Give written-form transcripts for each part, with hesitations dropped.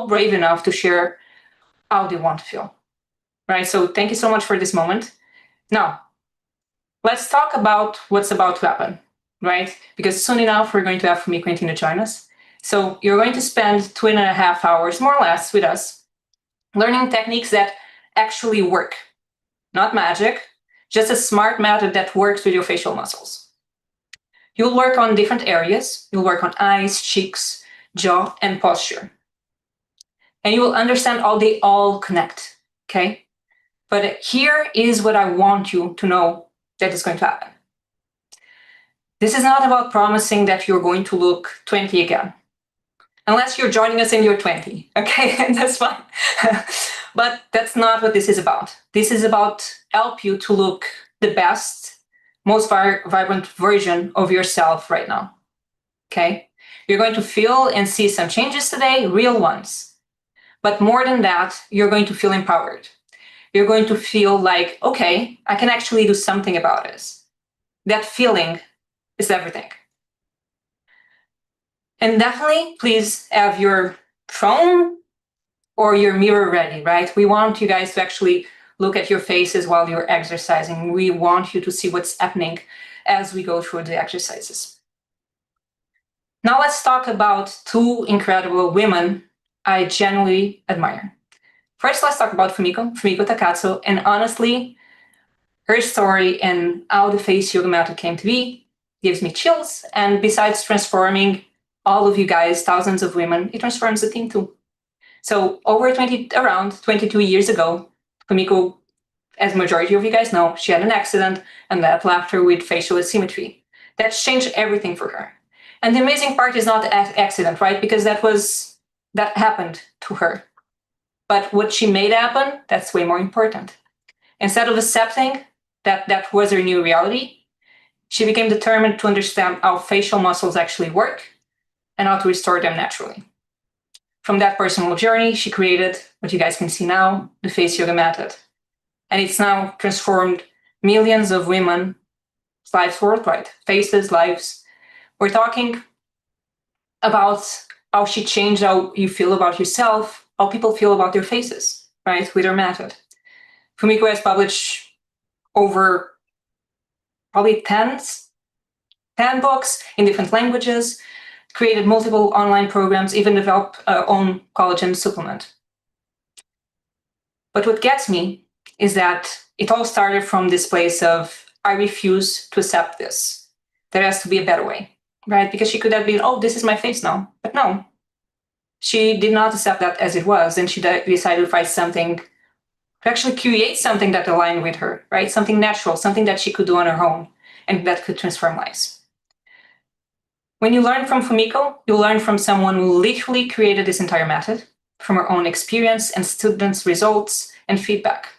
brave enough to share how they want to feel, right? So thank you so much for this moment. Now, let's talk about what's about to happen, right? Because soon enough, we're going to have Fumiko and Tina join us. So you're going to spend 2.5 hours, more or less, with us, learning techniques that actually work. Not magic, just a smart method that works with your facial muscles. You'll work on different areas. You'll work on eyes, cheeks, jaw, and posture. And you will understand how they all connect, okay? But here is what I want you to know that is going to happen. This is not about promising that you're going to look 20 again, unless you're joining us and you're 20, okay? That's fine. But that's not what this is about. This is about help you to look the best, most vibrant version of yourself right now, okay? You're going to feel and see some changes today, real ones. But more than that, you're going to feel empowered. You're going to feel like, okay, I can actually do something about this. That feeling is everything. And definitely, please have your phone or your mirror ready, right? We want you guys to actually look at your faces while you're exercising. We want you to see what's happening as we go through the exercises. Now let's talk about two incredible women I genuinely admire. First, let's talk about Fumiko Takatsu, and honestly, her story and how the face yoga method came to be gives me chills, and besides transforming all of you guys, thousands of women, it transforms the team too. So around 22 years ago, Fumiko, as majority of you guys know, she had an accident and that left her with facial asymmetry. That changed everything for her. And the amazing part is not the accident, right? Because that happened to her. But what she made happen, that's way more important. Instead of accepting that was her new reality, she became determined to understand how facial muscles actually work and how to restore them naturally. From that personal journey, she created what you guys can see now, the face yoga method. And it's now transformed millions of women's lives worldwide, faces, lives. We're talking about how she changed how you feel about yourself, how people feel about their faces, right, with her method. Fumiko has published over probably 10 books in different languages, created multiple online programs, even developed her own collagen supplement. But what gets me is that it all started from this place of, I refuse to accept this. There has to be a better way, right? Because she could have been, oh, this is my face now. But no, she did not accept that as it was. And she decided to find something, to actually create something that aligned with her, right? Something natural, something that she could do on her own and that could transform lives. When you learn from Fumiko, you learn from someone who literally created this entire method from her own experience and students' results and feedback.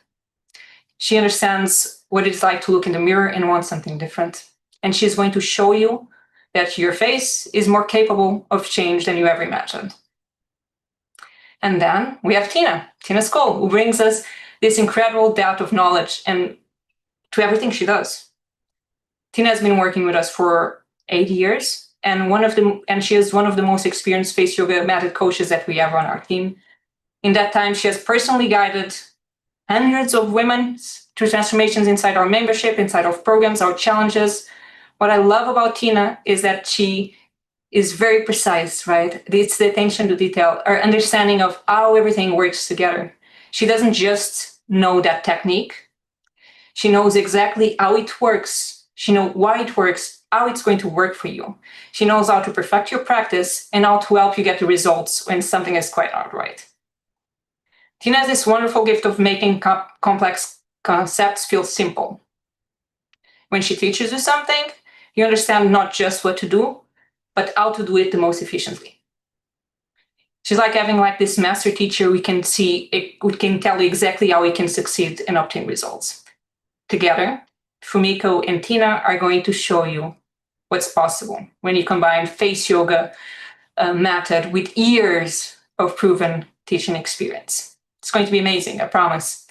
She understands what it's like to look in the mirror and want something different. And she's going to show you that your face is more capable of change than you ever imagined. And then we have Tina Skull, who brings us this incredible depth of knowledge and to everything she does. Tina has been working with us for 8 years. And she is one of the most experienced face yoga method coaches that we have on our team. In that time, she has personally guided hundreds of women through transformations inside our membership, inside our programs, our challenges. What I love about Tina is that she is very precise, right? It's the attention to detail, our understanding of how everything works together. She doesn't just know that technique. She knows exactly how it works. She knows why it works, how it's going to work for you. She knows how to perfect your practice and how to help you get the results when something is quite not right. Tina has this wonderful gift of making complex concepts feel simple. When she teaches you something, you understand not just what to do, but how to do it the most efficiently. She's like having this master teacher we can tell you exactly how we can succeed and obtain results. Together, Fumiko and Tina are going to show you what's possible when you combine face yoga method with years of proven teaching experience. It's going to be amazing, I promise.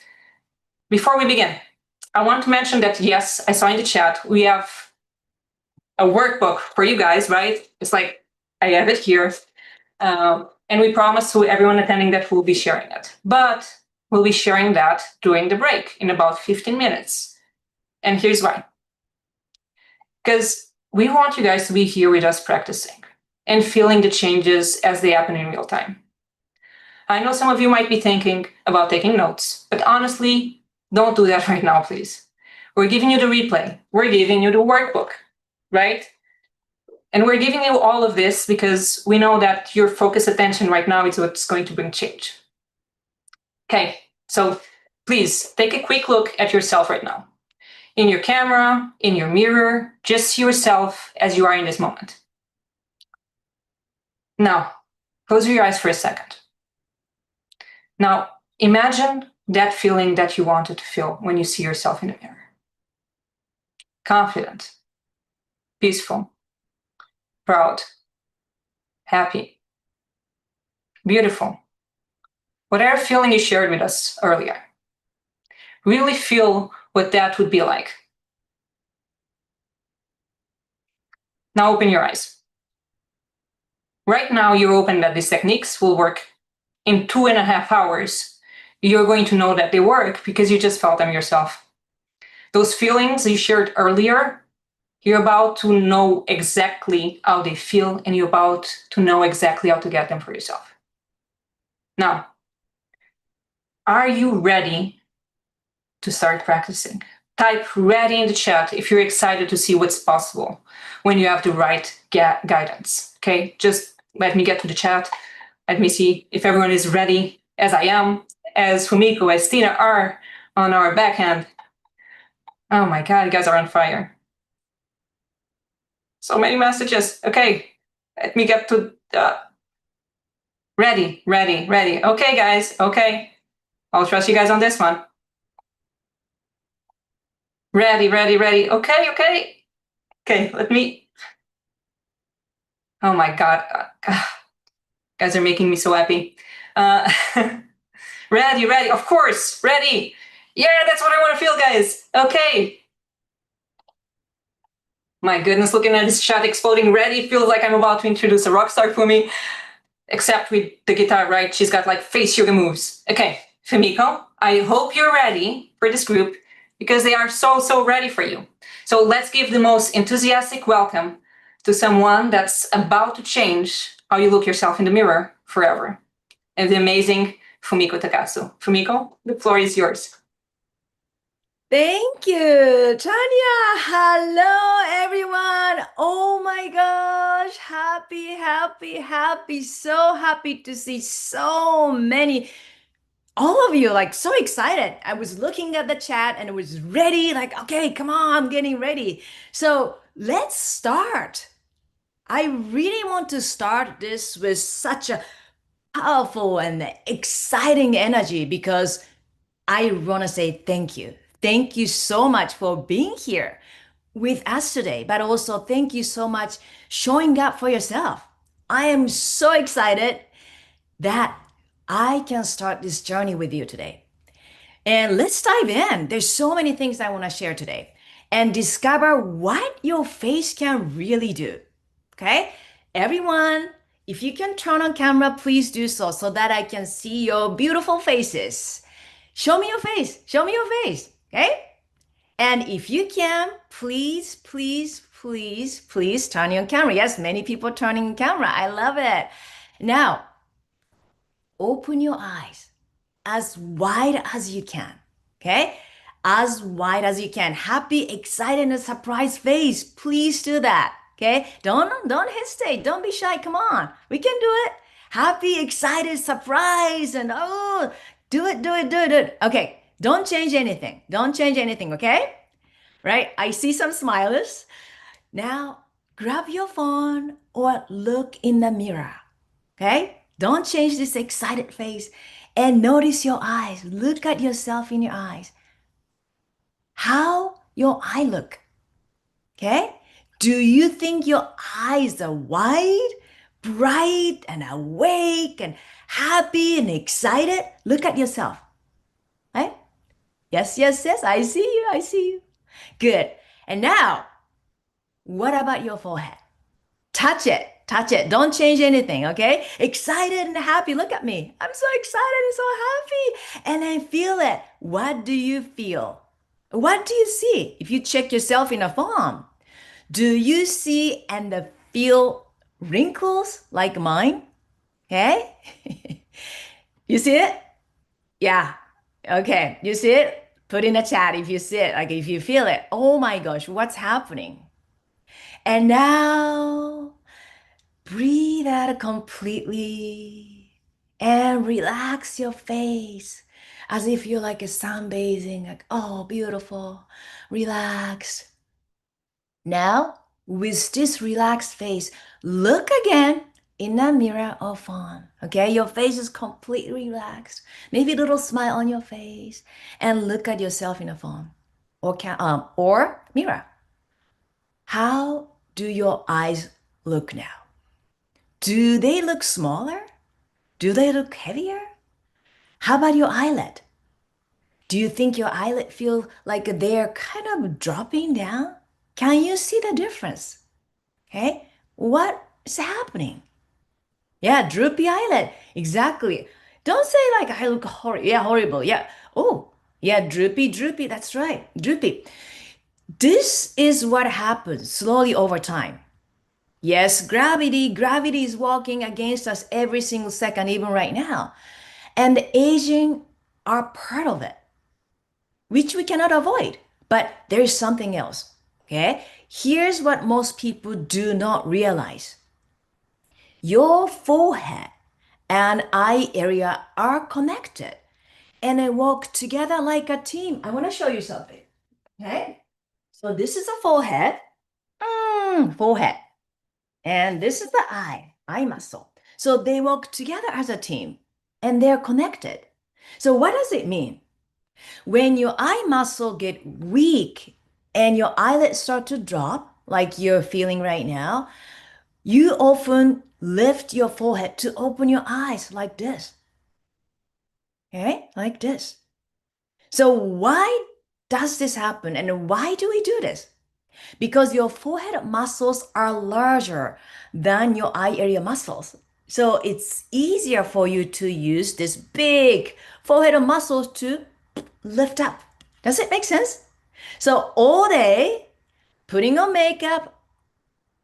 Before we begin, I want to mention that, yes, I saw in the chat, we have a workbook for you guys, right? It's like, I have it here. And And we promise to everyone attending that we'll be sharing it. But we'll be sharing that during the break in about 15 minutes. And here's why. Because we want you guys to be here with us practicing and feeling the changes as they happen in real time. I know some of you might be thinking about taking notes, but honestly, don't do that right now, please. We're giving you the replay. We're giving you the workbook, right? And we're giving you all of this because we know that your focused attention right now is what's going to bring change. Okay, so please take a quick look at yourself right now. In your camera, in your mirror, just see yourself as you are in this moment. Now, close your eyes for a second. Now, imagine that feeling that you wanted to feel when you see yourself in the mirror. Confident, peaceful, proud, happy, beautiful. Whatever feeling you shared with us earlier. Really feel what that would be like. Now open your eyes. Right now you're open that these techniques will work in 2.5 hours. You're going to know that they work because you just felt them yourself. Those feelings you shared earlier, you're about to know exactly how they feel and you're about to know exactly how to get them for yourself. Now, are you ready to start practicing? Type ready in the chat if you're excited to see what's possible when you have the right guidance. Okay, just let me get to the chat. Let me see if everyone is ready, as I am, as Fumiko, as Tina are on our backhand. Oh my God, you guys are on fire. So many messages. Okay, let me get to ready. Okay, guys, okay. I'll trust you guys on this one. Ready. Okay, let me. Oh my God. Guys are making me so happy. Ready, of course, ready. Yeah, that's what I want to feel, guys. Okay. My goodness, looking at this chat exploding ready feels like I'm about to introduce a rock star for me. Except with the guitar, right? She's got like face yoga moves. Okay, Fumiko, I hope you're ready for this group because they are so ready for you. So let's give the most enthusiastic welcome to someone that's about to change how you look yourself in the mirror forever. And the amazing Fumiko Takasu. Fumiko, the floor is yours. Thank you, Tanya. Hello, everyone. Oh my gosh. Happy. So happy to see so many, all of you, like so excited. I was looking at the chat and it was ready, like, okay, come on, I'm getting ready. So let's start. I really want to start this with such a powerful and exciting energy because I want to say thank you. Thank you so much for being here with us today, but also thank you so much showing up for yourself. I am so excited that I can start this journey with you today. And let's dive in. There's so many things I want to share today and discover what your face can really do. Okay? Everyone, if you can turn on camera, please do so that I can see your beautiful faces. Show me your face. Show me your face. Okay? And if you can, please turn your camera. Yes, many people turning camera. I love it. Now, open your eyes as wide as you can. Okay? As wide as you can. Happy, excited, and surprised face. Please do that. Okay? Don't hesitate. Don't be shy. Come on. We can do it. Happy, excited, surprised, and oh, do it. Okay. Don't change anything. Don't change anything, okay? Right? I see some smilers. Now, grab your phone or look in the mirror. Okay? Don't change this excited face and notice your eyes. Look at yourself in your eyes. How your eye look? Okay? Do you think your eyes are wide, bright, and awake, and happy and excited? Look at yourself. Right? Yes. I see you. Good. And now, what about your forehead? Touch it. touch it. Don't change anything, okay? Excited and happy. Look at me. I'm so excited and so happy. And then feel it. What do you feel? What do you see? If you check yourself in a phone, do you see and feel wrinkles like mine? Okay? You see it? Yeah. Okay. You see it? Put in a chat if you see it, like if you feel it. Oh my gosh, what's happening? And now breathe out completely and relax your face as if you're like a sunbathing, like, oh, beautiful, relax. Now, with this relaxed face, look again in the mirror or phone. Okay, your face is completely relaxed. Maybe a little smile on your face, and look at yourself in the phone or mirror. How do your eyes look now? Do they look smaller? Do they look heavier? How about your eyelid? Do you think your eyelid feel like they're kind of dropping down? Can you see the difference? Okay, what is happening? Yeah, droopy eyelid. Exactly. Don't say like I look horrible. Yeah, horrible. Yeah. Oh, yeah, droopy, droopy. That's right. Droopy. This is what happens slowly over time. Yes, gravity is walking against us every single second, even right now. And the aging are part of it, which we cannot avoid. But there is something else. Okay? Here's what most people do not realize. Your forehead and eye area are connected and they work together like a team. I want to show you something. Okay? So this is a forehead. Forehead. And this is the eye muscle. So they work together as a team and they're connected. So what does it mean? When your eye muscle get weak and your eyelids start to drop, like you're feeling right now, you often lift your forehead to open your eyes like this. Okay? Like this. So why does this happen and why do we do this? Because your forehead muscles are larger than your eye area muscles. So it's easier for you to use this big forehead muscles to lift up. Does it make sense? So all day, putting on makeup,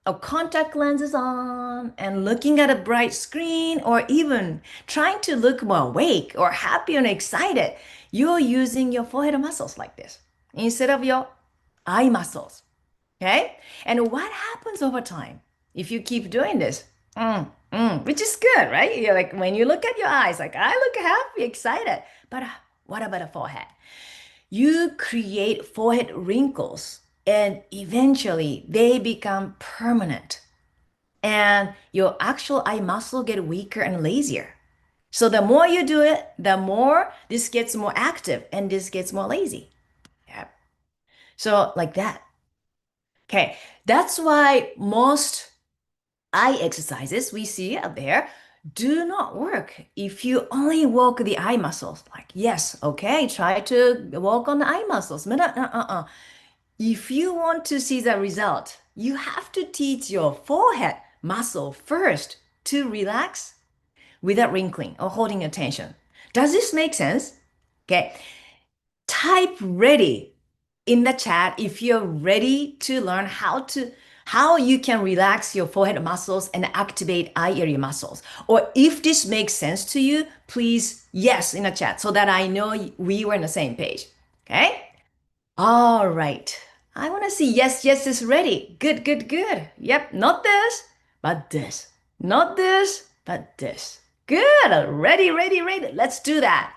or contact lenses on, and looking at a bright screen, or even trying to look more awake or happy and excited, you're using your forehead muscles like this instead of your eye muscles. Okay? And what happens over time if you keep doing this? Which is good, right? You're like when you look at your eyes, like I look happy, excited. But what about a forehead? You create forehead wrinkles and eventually they become permanent. And your actual eye muscle get weaker and lazier. So the more you do it, the more this gets more active and this gets more lazy. Yeah. So like that. Okay, that's why most eye exercises we see out there do not work if you only work the eye muscles. Like, yes, okay, try to work on the eye muscles. But if you want to see the result, you have to teach your forehead muscle first to relax without wrinkling or holding attention. Does this make sense? Okay, type ready in the chat if you're ready to learn how you can relax your forehead muscles and activate eye area muscles. Or if this makes sense to you, please yes in the chat so that I know we were on the same page. Okay? All right. I want to see yes, yes is ready. Good, good, good. Yep, not this, but this. Not this, but this. Good. Ready, ready, ready. Let's do that.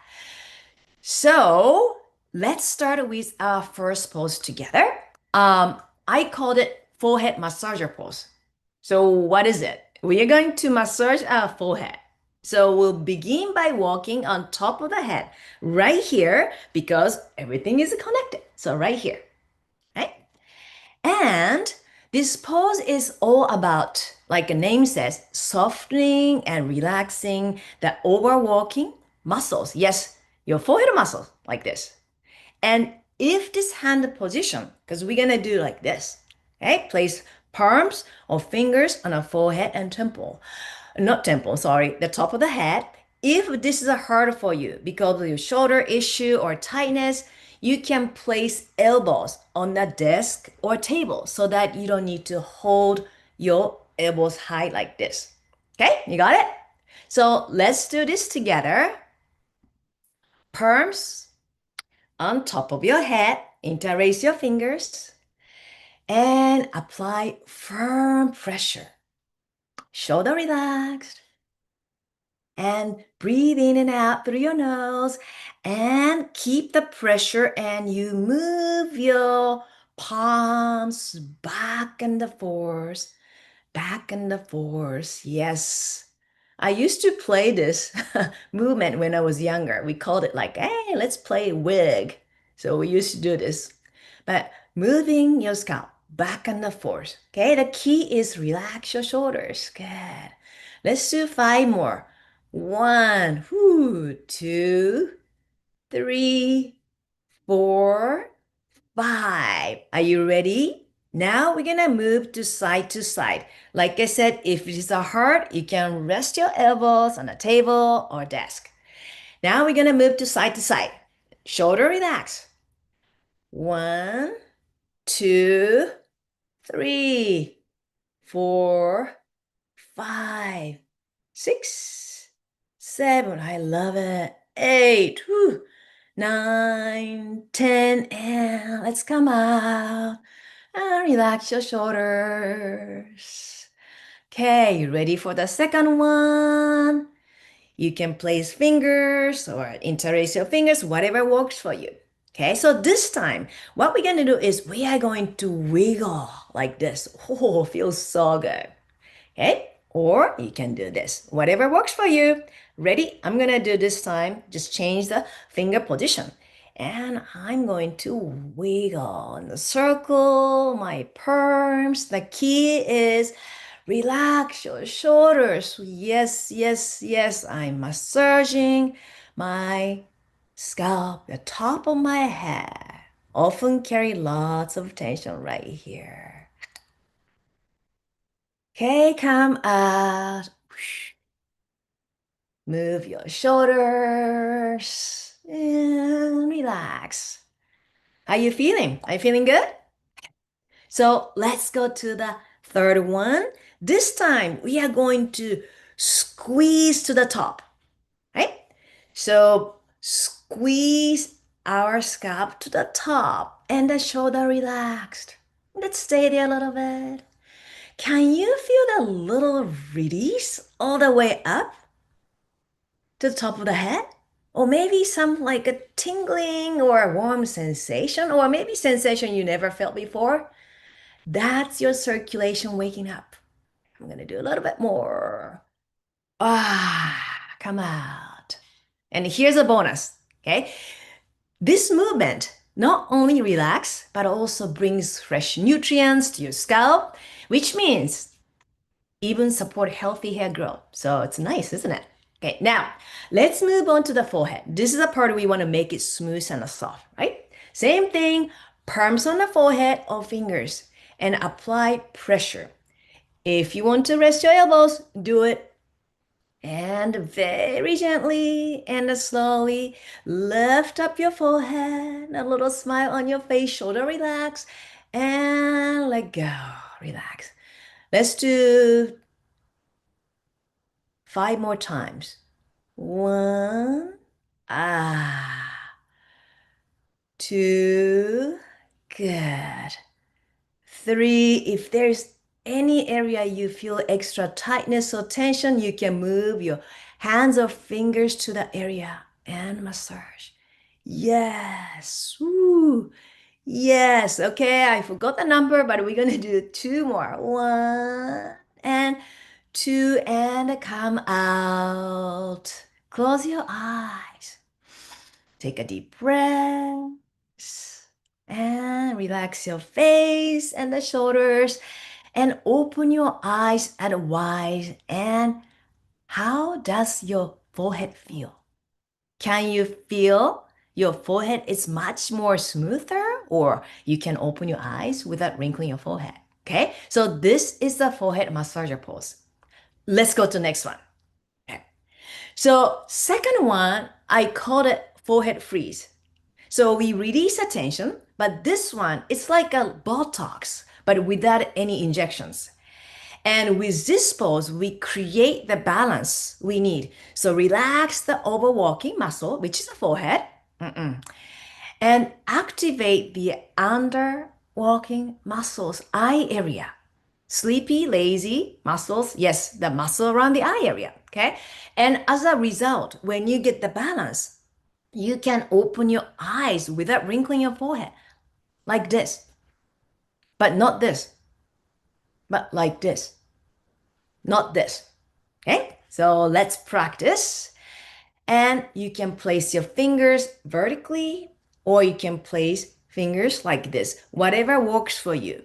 So let's start with our first pose together. I called it forehead massager pose. So what is it? We are going to massage our forehead. So we'll begin by walking on top of the head right here because everything is connected. So right here, right? And this pose is all about, like the name says, softening and relaxing the overworking muscles. Yes, your forehead muscles like this. And if this hand position, because we're gonna do like this, okay? Place palms or fingers on the forehead and temple. Not temple, sorry, the top of the head. If this is hard for you because of your shoulder issue or tightness, you can place elbows on the desk or table so that you don't need to hold your elbows high like this. Okay, you got it? So let's do this together. Palms on top of your head, interlace your fingers, and apply firm pressure. Shoulder relaxed. And breathe in and out through your nose and keep the pressure, and you move your palms back and forth, back and forth. Yes. I used to play this movement when I was younger. We called it like, hey, let's play wig. So we used to do this. But moving your scalp back and forth. Okay, the key is relax your shoulders. Good. Let's do 5 more. 1, 2, 3, 4, 5. Are you ready? Now we're gonna move to side. Like I said, if it is hard, you can rest your elbows on a table or desk. Now we're gonna move to side. Shoulder relax. 1, 2, 3, 4, 5, 6, 7. I love it. 8, 9, 10, and let's come out. And relax your shoulders. Okay, you ready for the second one? You can place fingers or interlace your fingers, whatever works for you. Okay, so this time, what we're gonna do is we are going to wiggle like this. Oh, feels so good. Okay, or you can do this, whatever works for you. Ready? I'm gonna do this time, just change the finger position. And I'm going to wiggle in the circle, my palms. The key is relax your shoulders. Yes. I'm massaging my scalp, the top of my head. Often carry lots of tension right here. Okay, come out. Move your shoulders and relax. How you feeling? Are you feeling good? So let's go to the third one. This time we are going to squeeze to the top, right? So squeeze our scalp to the top and the shoulder relaxed. Let's stay there a little bit. Can you feel the little release all the way up to the top of the head? Or maybe some like a tingling or a warm sensation, or maybe sensation you never felt before? That's your circulation waking up. I'm gonna do a little bit more. Come out. And here's a bonus, okay? This movement not only relax, but also brings fresh nutrients to your scalp, which means even support healthy hair growth. So it's nice, isn't it? Okay, now let's move on to the forehead. This is the part we want to make it smooth and soft, right? Same thing, palms on the forehead or fingers and apply pressure. If you want to rest your elbows, do it. And very gently and slowly lift up your forehead, a little smile on your face, shoulder relax, and let go, relax. Let's do 5 more times. 1, 2, good. 3, if there's any area you feel extra tightness or tension, you can move your hands or fingers to the area and massage. Yes. Woo. Yes. Okay, I forgot the number, but we're gonna do 2 more. 1 and 2, and come out. Close your eyes. Take a deep breath and relax your face and the shoulders and open your eyes at wide. And how does your forehead feel? Can you feel your forehead is much more smoother, or you can open your eyes without wrinkling your forehead? Okay, so this is the forehead massager pose. Let's go to the next one. Okay. So second one, I called it forehead freeze. So we release the tension, but this one, it's like a Botox, but without any injections. And with this pose, we create the balance we need. So relax the overwalking muscle, which is the forehead, and activate the underwalking muscles, eye area. Sleepy, lazy muscles, yes, the muscle around the eye area, okay? And as a result, when you get the balance, you can open your eyes without wrinkling your forehead, like this, but not this, but like this, not this, okay? So let's practice. And you can place your fingers vertically, or you can place fingers like this, whatever works for you.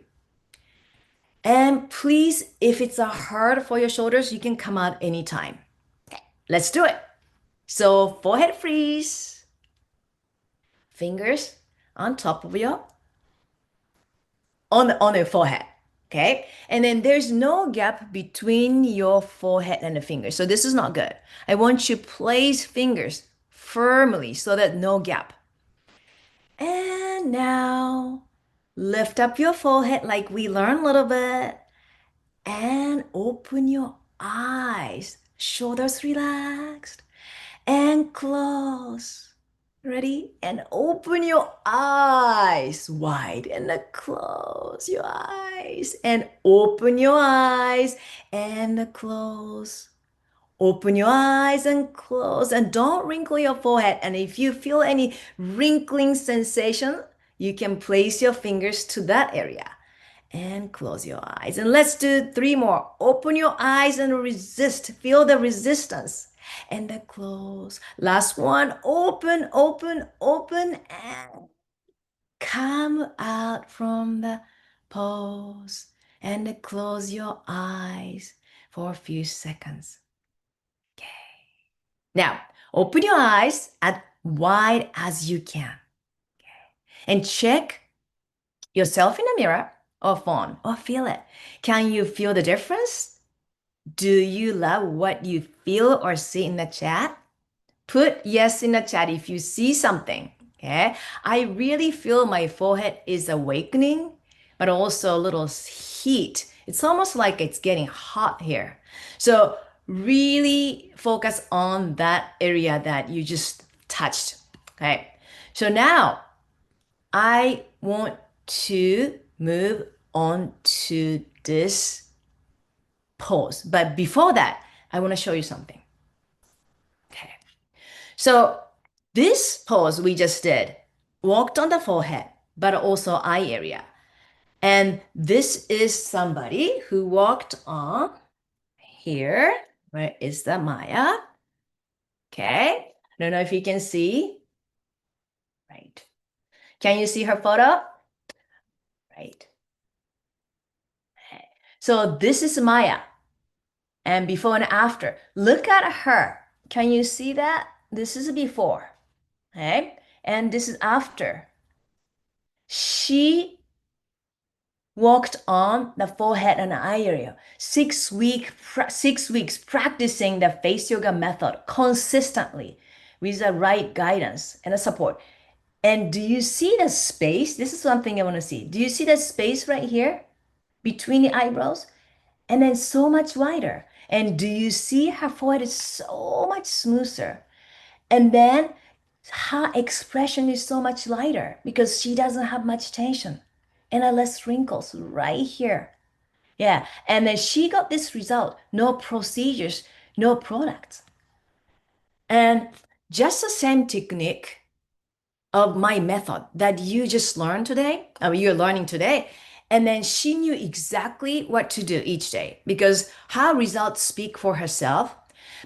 And please, if it's hard for your shoulders, you can come out anytime. Let's do it. So forehead freeze, fingers on top of your on your forehead. Okay. And then there's no gap between your forehead and the fingers. So this is not good. I want you to place fingers firmly so that no gap. And now lift up your forehead like we learned a little bit and open your eyes. Shoulders relaxed and close. Ready? And open your eyes wide and close your eyes and open your eyes and close. Open your eyes and close and don't wrinkle your forehead. And if you feel any wrinkling sensation, you can place your fingers to that area and close your eyes. And let's do 3 more. Open your eyes and resist. Feel the resistance. And then close. Last one. Open, open, open, and come out from the pose. And then close your eyes for a few seconds. Okay. Now, open your eyes as wide as you can. Okay. And check yourself in the mirror or phone or feel it. Can you feel the difference? Do you love what you feel or see in the chat? Put yes in the chat if you see something. Okay. I really feel my forehead is awakening, but also a little heat. It's almost like it's getting hot here. So really focus on that area that you just touched. Okay. So now I want to move on to this pose. But before that, I want to show you something. Okay. So this pose we just did walked on the forehead, but also eye area. And this is somebody who walked on here. Where is the Maya? Okay. I don't know if you can see. Right. Can you see her photo? Right. So this is Maya. And before and after. Look at her. Can you see that? This is before. Okay. And this is after. She walked on the forehead and eye area. 6 weeks practicing the face yoga method consistently with the right guidance and the support. And do you see the space? This is something I want to see. Do you see the space right here between the eyebrows? And then so much wider. And do you see her forehead is so much smoother? And then her expression is so much lighter because she doesn't have much tension and less wrinkles right here. Yeah. And then she got this result. No procedures, no products. And just the same technique of my method that you just learned today, you're learning today. And then she knew exactly what to do each day because her results speak for herself.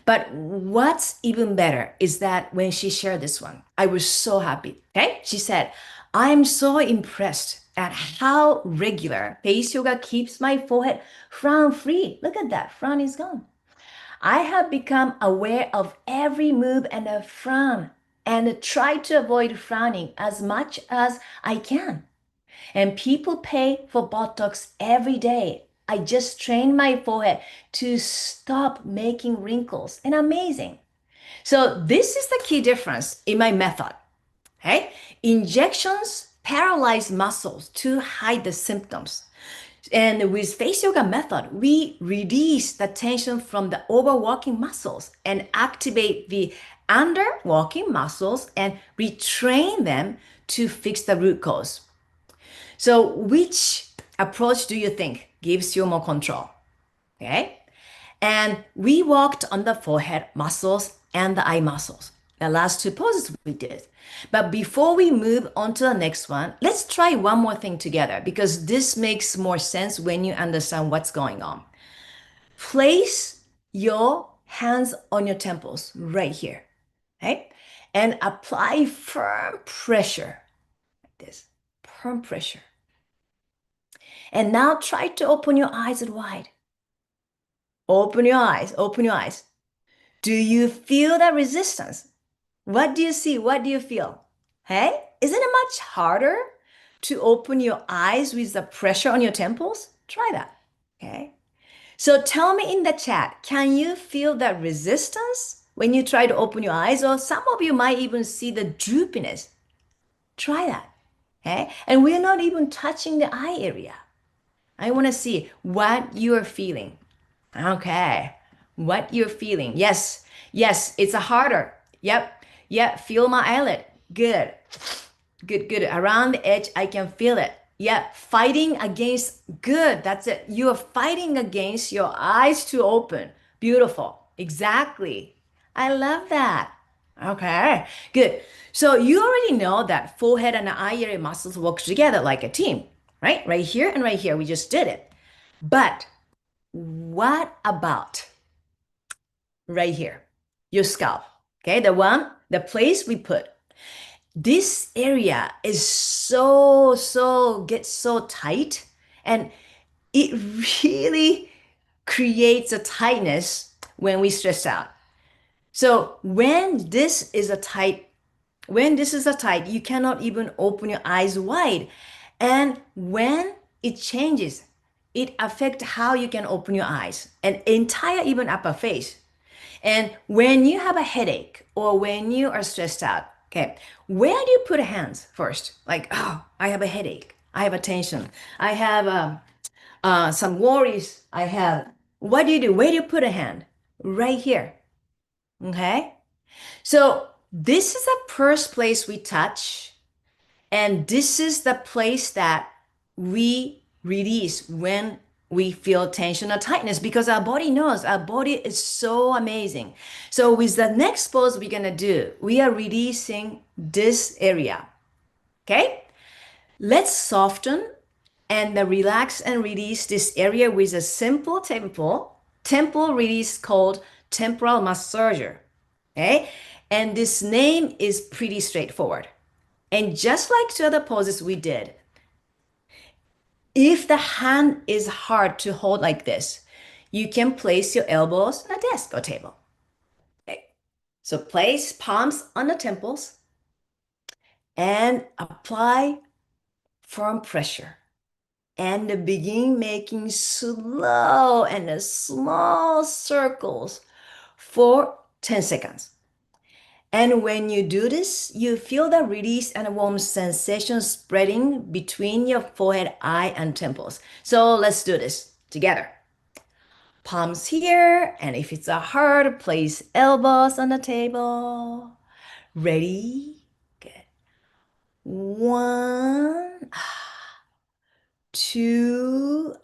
But what's even better is that when she shared this one, I was so happy. Okay. She said, I'm so impressed at how regular face yoga keeps my forehead frown free. Look at that. Frown is gone. I have become aware of every move and a frown and try to avoid frowning as much as I can. And people pay for Botox every day. I just trained my forehead to stop making wrinkles. And amazing. So this is the key difference in my method. Okay? Injections paralyze muscles to hide the symptoms. And with face yoga method, we release the tension from the overworking muscles and activate the underworking muscles and retrain them to fix the root cause. So which approach do you think gives you more control? Okay. And we worked on the forehead muscles and the eye muscles. The last two poses we did. But before we move on to the next one, let's try one more thing together because this makes more sense when you understand what's going on. Place your hands on your temples right here, right? And apply firm pressure like this, firm pressure. And now try to open your eyes wide. Open your eyes, open your eyes. Do you feel that resistance? What do you see? What do you feel? Hey, isn't it much harder to open your eyes with the pressure on your temples? Try that. Okay. So tell me in the chat, can you feel that resistance when you try to open your eyes? Or some of you might even see the droopiness. Try that. Okay. And we're not even touching the eye area. I want to see what you're feeling. Okay. What you're feeling. Yes. Yes. It's a harder. Yep. Yeah. Feel my eyelid. Good. Good. Good. Around the edge, I can feel it. Yeah. Fighting against. Good. That's it. You're fighting against your eyes to open. Beautiful. Exactly. I love that. Okay. Good. So you already know that forehead and eye area muscles work together like a team, right? Right here and right here. We just did it. But what about right here? Your scalp. Okay, the place we put. This area is gets so tight and it really creates a tightness when we stress out. So when this is a tight, you cannot even open your eyes wide. And when it changes, it affects how you can open your eyes and entire even upper face. And when you have a headache or when you are stressed out, okay, where do you put hands first? Like, oh, I have a headache. I have a tension. I have some worries. I have. What do you do? Where do you put a hand? Right here. Okay. So this is the first place we touch, and this is the place that we release when we feel tension or tightness because our body knows our body is so amazing. So with the next pose we're gonna do, we are releasing this area. Okay? Let's soften and relax and release this area with a simple temple release called temporal massager. Okay? And this name is pretty straightforward. And just like the other poses we did, if the hand is hard to hold like this, you can place your elbows on a desk or table. Okay. So place palms on the temples and apply firm pressure. And begin making slow and small circles for 10 seconds. And when you do this, you feel the release and warm sensation spreading between your forehead, eye, and temples. So let's do this together. Palms here, and if it's a hard, place elbows on the table. Ready? Good. 1, 2,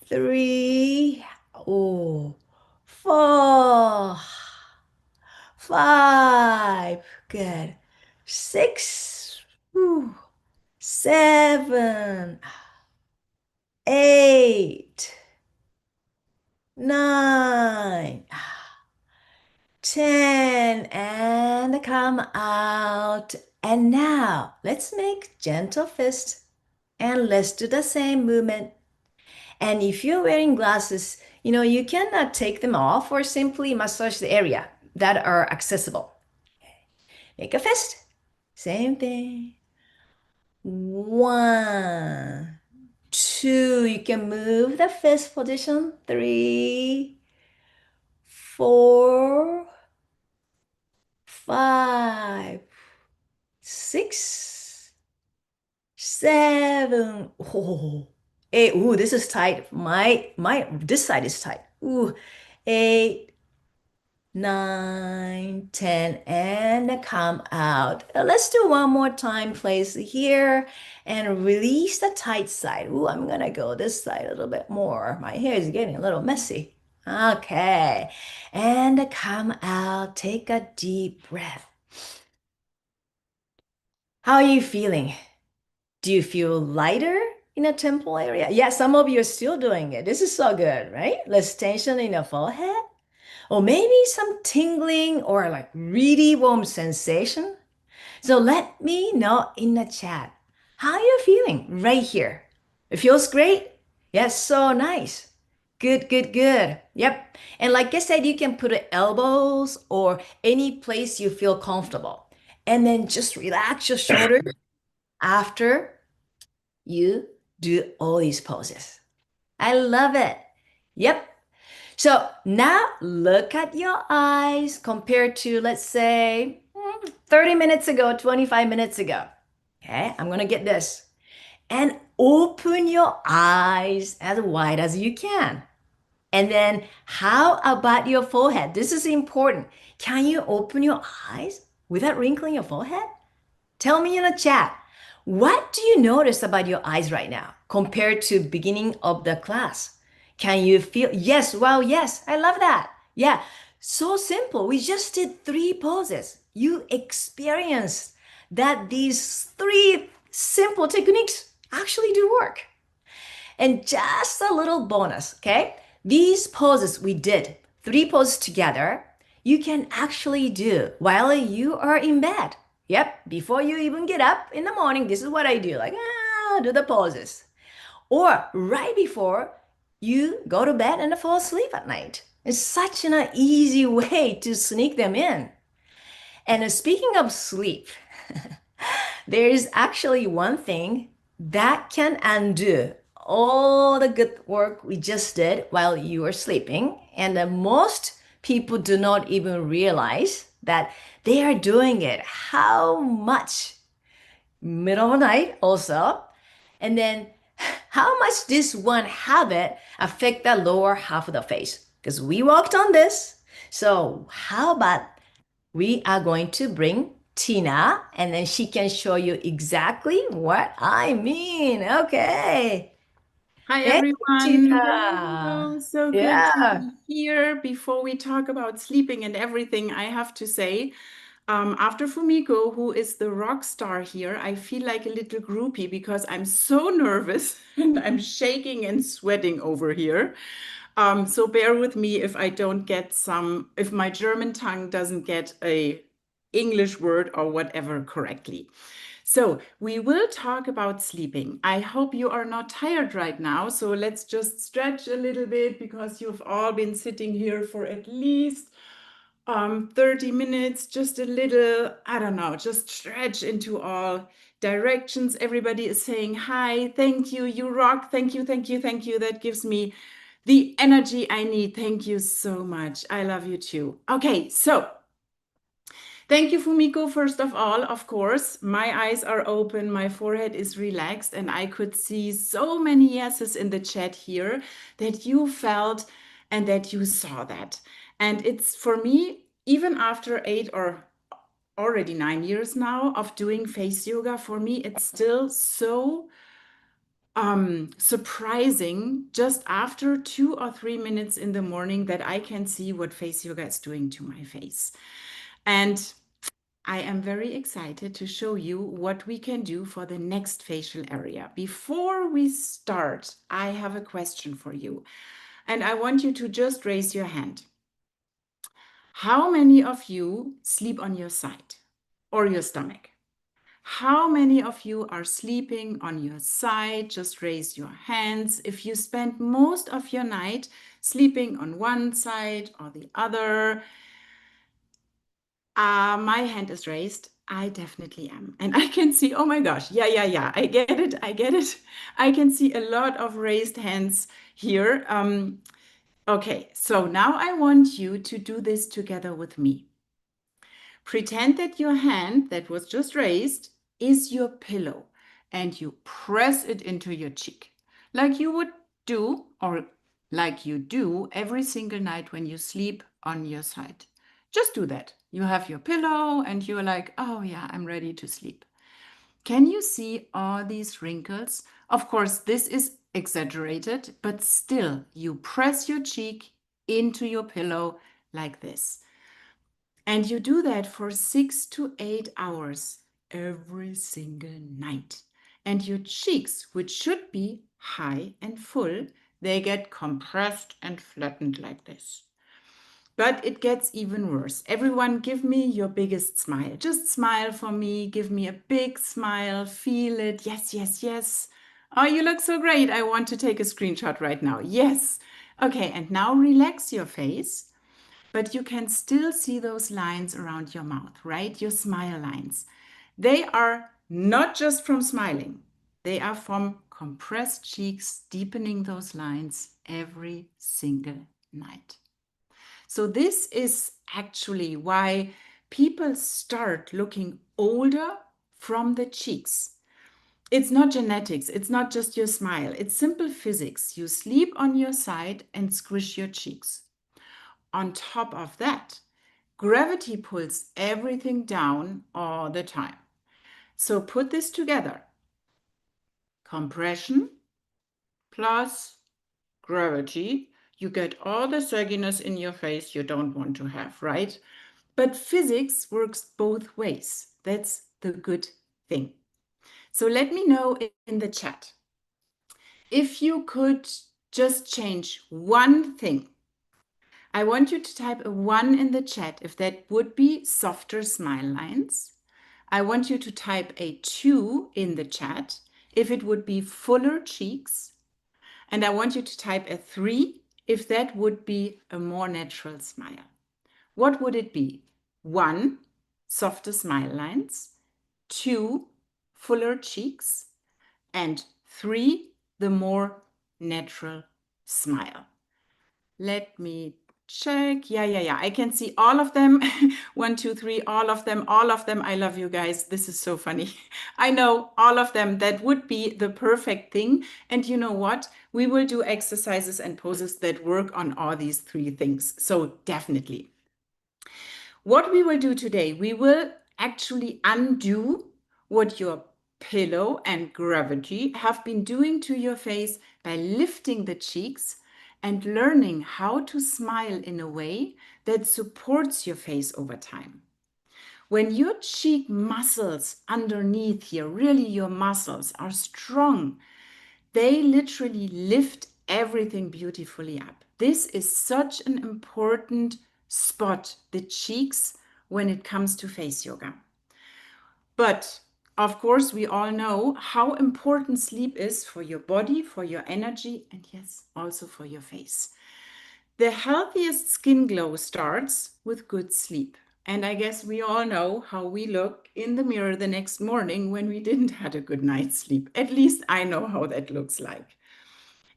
3, 4, 5, good. 6, 7, 8, 9, 10, and come out. And now let's make gentle fist and let's do the same movement. And if you're wearing glasses, you can take them off or simply massage the area that are accessible. Make a fist. Same thing. 1, 2. You can move the fist position. 3, 4, 5, 6, 7. Oh, 8. Ooh, this is tight. This side is tight. Ooh, 8, 9, 10, and come out. Let's do one more time, place here and release the tight side. Ooh, I'm gonna go this side a little bit more. My hair is getting a little messy. Okay, and come out. Take a deep breath. How are you feeling? Do you feel lighter in the temple area? Yeah, some of you are still doing it. This is so good, right? Less tension in the forehead. Or maybe some tingling or like really warm sensation. So let me know in the chat. How are you feeling right here? It feels great? Yes, so nice. Good, good, good. Yep. And like I said, you can put it elbows or any place you feel comfortable. And then just relax your shoulders after you do all these poses. I love it. Yep. So now look at your eyes compared to, let's say, 30 minutes ago, 25 minutes ago. Okay, I'm gonna get this. And open your eyes as wide as you can. And then how about your forehead? This is important. Can you open your eyes without wrinkling your forehead? Tell me in the chat. What do you notice about your eyes right now compared to beginning of the class? Can you feel? Yes, wow, yes, I love that. Yeah, so simple. We just did 3 poses. You experienced that these 3 simple techniques actually do work. And just a little bonus, okay? These poses we did, 3 poses together, you can actually do while you are in bed. Yep, before you even get up in the morning, this is what I do, like, do the poses. Or right before you go to bed and fall asleep at night. It's such an easy way to sneak them in. And speaking of sleep, there is actually one thing that can undo all the good work we just did while you were sleeping. And most people do not even realize that they are doing it. How much? Middle of the night also. And then how much this one habit affect the lower half of the face? Because we worked on this. So how about we are going to bring Tina and then she can show you exactly what I mean. Okay. Hi, Hey, everyone. Tina. Hello. So good to Yeah. be here. Before we talk about sleeping and everything, I have to say, after Fumiko, who is the rock star here, I feel like a little groupie because I'm so nervous and I'm shaking and sweating over here. So bear with me if I don't get if my German tongue doesn't get a English word or whatever correctly. So we will talk about sleeping. I hope you are not tired right now. So let's just stretch a little bit because you've all been sitting here for at least 30 minutes, just a little, I don't know, just stretch into all directions. Everybody is saying hi, thank you, you rock, thank you, thank you, thank you. That gives me the energy I need. Thank you so much. I love you too. Okay, so thank you, Fumiko. First of all, of course, my eyes are open, my forehead is relaxed, and I could see so many yeses in the chat here that you felt and that you saw that. And it's for me, even after 8 or already 9 years now of doing face yoga, for me, it's still so surprising just after 2 or 3 minutes in the morning that I can see what face yoga is doing to my face. And I am very excited to show you what we can do for the next facial area. Before we start, I have a question for you, and I want you to just raise your hand. How many of you sleep on your side or your stomach? How many of you are sleeping on your side? Just raise your hands. If you spend most of your night sleeping on one side or the other, my hand is raised. I definitely am. And I can see, oh my gosh, yeah. I get it. I can see a lot of raised hands here. Okay, so now I want you to do this together with me. Pretend that your hand that was just raised is your pillow and you press it into your cheek like you would do or like you do every single night when you sleep on your side. Just do that. You have your pillow and you're like, oh yeah, I'm ready to sleep. Can you see all these wrinkles? Of course, this is exaggerated, but still, you press your cheek into your pillow like this. And you do that for 6 to 8 hours every single night. And your cheeks, which should be high and full, they get compressed and flattened like this. But it gets even worse. Everyone, give me your biggest smile. Just smile for me. Give me a big smile. Feel it. Yes. Oh, you look so great. I want to take a screenshot right now. Yes. Okay, and now relax your face. But you can still see those lines around your mouth, right? Your smile lines. They are not just from smiling. They are from compressed cheeks, deepening those lines every single night. So this is actually why people start looking older from the cheeks. It's not genetics. It's not just your smile. It's simple physics. You sleep on your side and squish your cheeks. On top of that, gravity pulls everything down all the time. So put this together. Compression plus gravity. You get all the sagginess in your face you don't want to have, right? But physics works both ways. That's the good thing. So let me know in the chat if you could just change one thing. I want you to type a 1 in the chat if that would be softer smile lines. I want you to type a 2 in the chat if it would be fuller cheeks. And I want you to type a 3 if that would be a more natural smile. What would it be? 1, softer smile lines. 2, fuller cheeks. And 3, the more natural smile. Let me check. Yeah. I can see all of them. 1, 2, 3, all of them. I love you guys. This is so funny. I know all of them. That would be the perfect thing. And you know what? We will do exercises and poses that work on all these 3 things. So definitely. What we will do today, we will actually undo what your pillow and gravity have been doing to your face by lifting the cheeks and learning how to smile in a way that supports your face over time. When your cheek muscles underneath here, really your muscles are strong, they literally lift everything beautifully up. This is such an important spot, the cheeks, when it comes to face yoga. But of course, we all know how important sleep is for your body, for your energy, and yes, also for your face. The healthiest skin glow starts with good sleep. And I guess we all know how we look in the mirror the next morning when we didn't have a good night's sleep. At least I know how that looks like.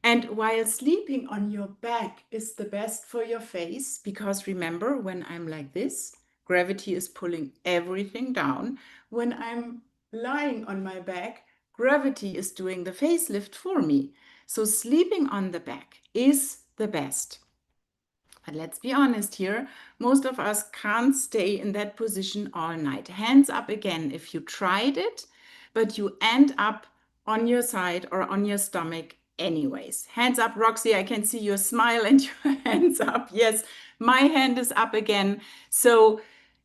And while sleeping on your back is the best for your face, because remember, when I'm like this, gravity is pulling everything down. When I'm lying on my back, gravity is doing the facelift for me. So sleeping on the back is the best. But let's be honest here, most of us can't stay in that position all night. Hands up again if you tried it, but you end up on your side or on your stomach anyways. Hands up, Roxy, I can see your smile and your hands up. Yes, my hand is up again. So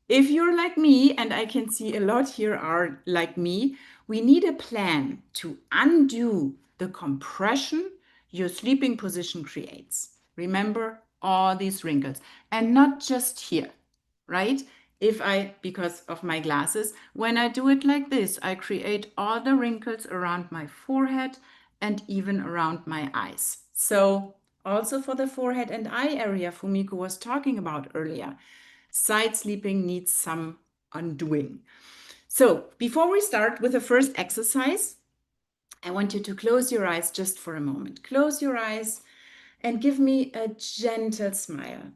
if you're like me, and I can see a lot here are like me, we need a plan to undo the compression your sleeping position creates. Remember all these wrinkles, and not just here, right? Because of my glasses, when I do it like this, I create all the wrinkles around my forehead and even around my eyes. So also for the forehead and eye area Fumiko was talking about earlier, side sleeping needs some undoing. So before we start with the first exercise, I want you to close your eyes just for a moment. Close your eyes and give me a gentle smile.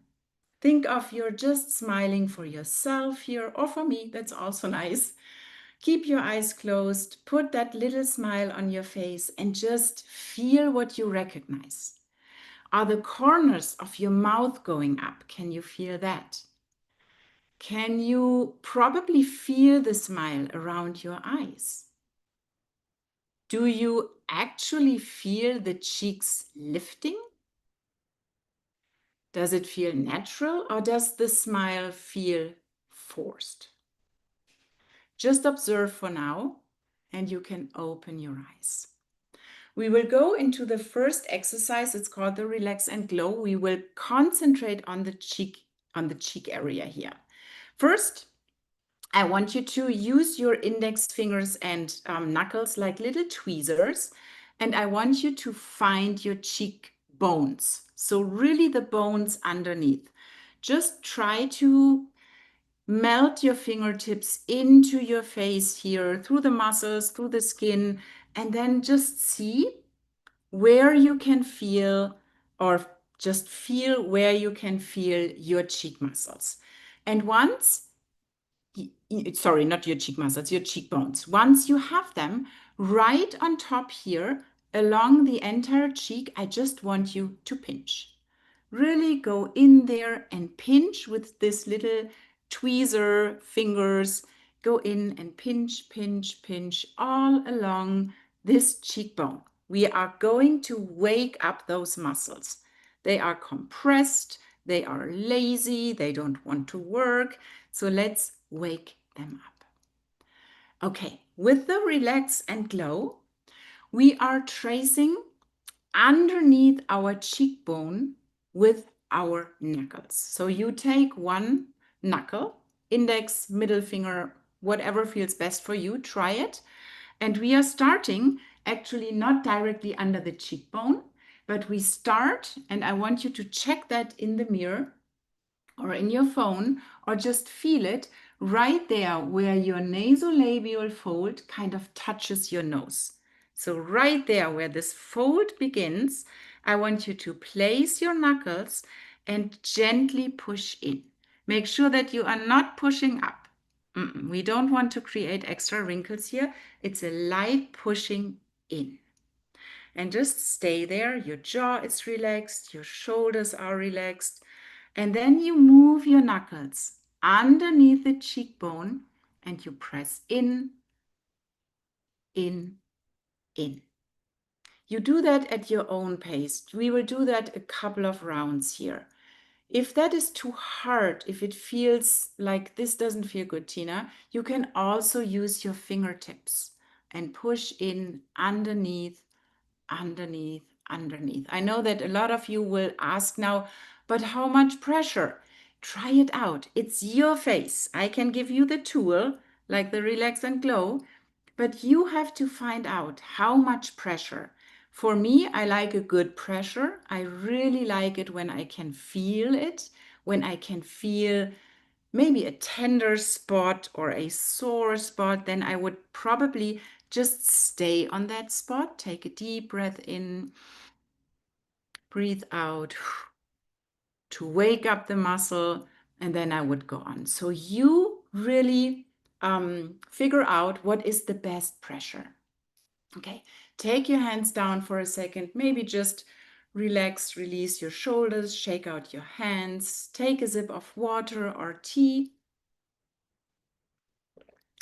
Think of you're just smiling for yourself here, or for me, that's also nice. Keep your eyes closed, put that little smile on your face, and just feel what you recognize. Are the corners of your mouth going up? Can you feel that? Can you probably feel the smile around your eyes? Do you actually feel the cheeks lifting? Does it feel natural, or does the smile feel forced? Just observe for now, and you can open your eyes. We will go into the first exercise. It's called the Relax and Glow. We will concentrate on the cheek area here. First, I want you to use your index fingers and knuckles like little tweezers, and I want you to find your cheek bones. So really the bones underneath. Just try to melt your fingertips into your face here, through the muscles, through the skin, and then just see where you can feel, or just feel where you can feel your cheek muscles. And once, sorry, not your cheek muscles, your cheekbones. Once you have them right on top here, along the entire cheek, I just want you to pinch. Really go in there and pinch with this little tweezer fingers. Go in and pinch, pinch, pinch all along this cheekbone. We are going to wake up those muscles. They are compressed, they are lazy, they don't want to work. So let's wake them up. Okay, with the Relax and Glow, we are tracing underneath our cheekbone with our knuckles. So you take one knuckle, index, middle finger, whatever feels best for you, try it. And we are starting actually not directly under the cheekbone, but we start, and I want you to check that in the mirror or in your phone, or just feel it right there where your nasolabial fold kind of touches your nose. So right there where this fold begins, I want you to place your knuckles and gently push in. Make sure that you are not pushing up. We don't want to create extra wrinkles here. It's a light pushing in. And just stay there. Your jaw is relaxed, your shoulders are relaxed. And then you move your knuckles underneath the cheekbone and you press in, in, in. You do that at your own pace. We will do that a couple of rounds here. If that is too hard, if it feels like this doesn't feel good, Tina, you can also use your fingertips and push in underneath, underneath, underneath. I know that a lot of you will ask now, but how much pressure? Try it out. It's your face. I can give you the tool, like the Relax and Glow, but you have to find out how much pressure. For me, I like a good pressure. I really like it when I can feel it, when I can feel maybe a tender spot or a sore spot, then I would probably just stay on that spot. Take a deep breath in, breathe out to wake up the muscle, and then I would go on. So you really figure out what is the best pressure. Okay, take your hands down for a second, maybe just relax, release your shoulders, shake out your hands, take a sip of water or tea.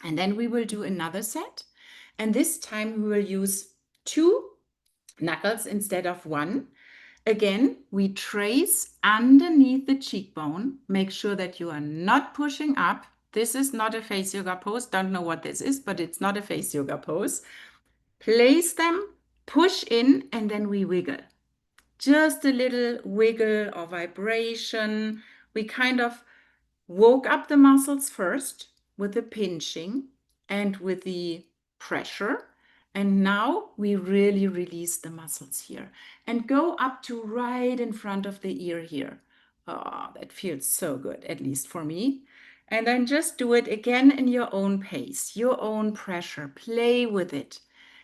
And then we will do another set. And this time we will use 2 knuckles instead of 1. Again, we trace underneath the cheekbone. Make sure that you are not pushing up. This is not a face yoga pose. Don't know what this is, but it's not a face yoga pose. Place them, push in, and then we wiggle. Just a little wiggle or vibration. We kind of woke up the muscles first with the pinching and with the pressure. And now we really release the muscles here and go up to right in front of the ear here. Oh, that feels so good, at least for me. And then just do it again in your own pace, your own pressure. Play with it.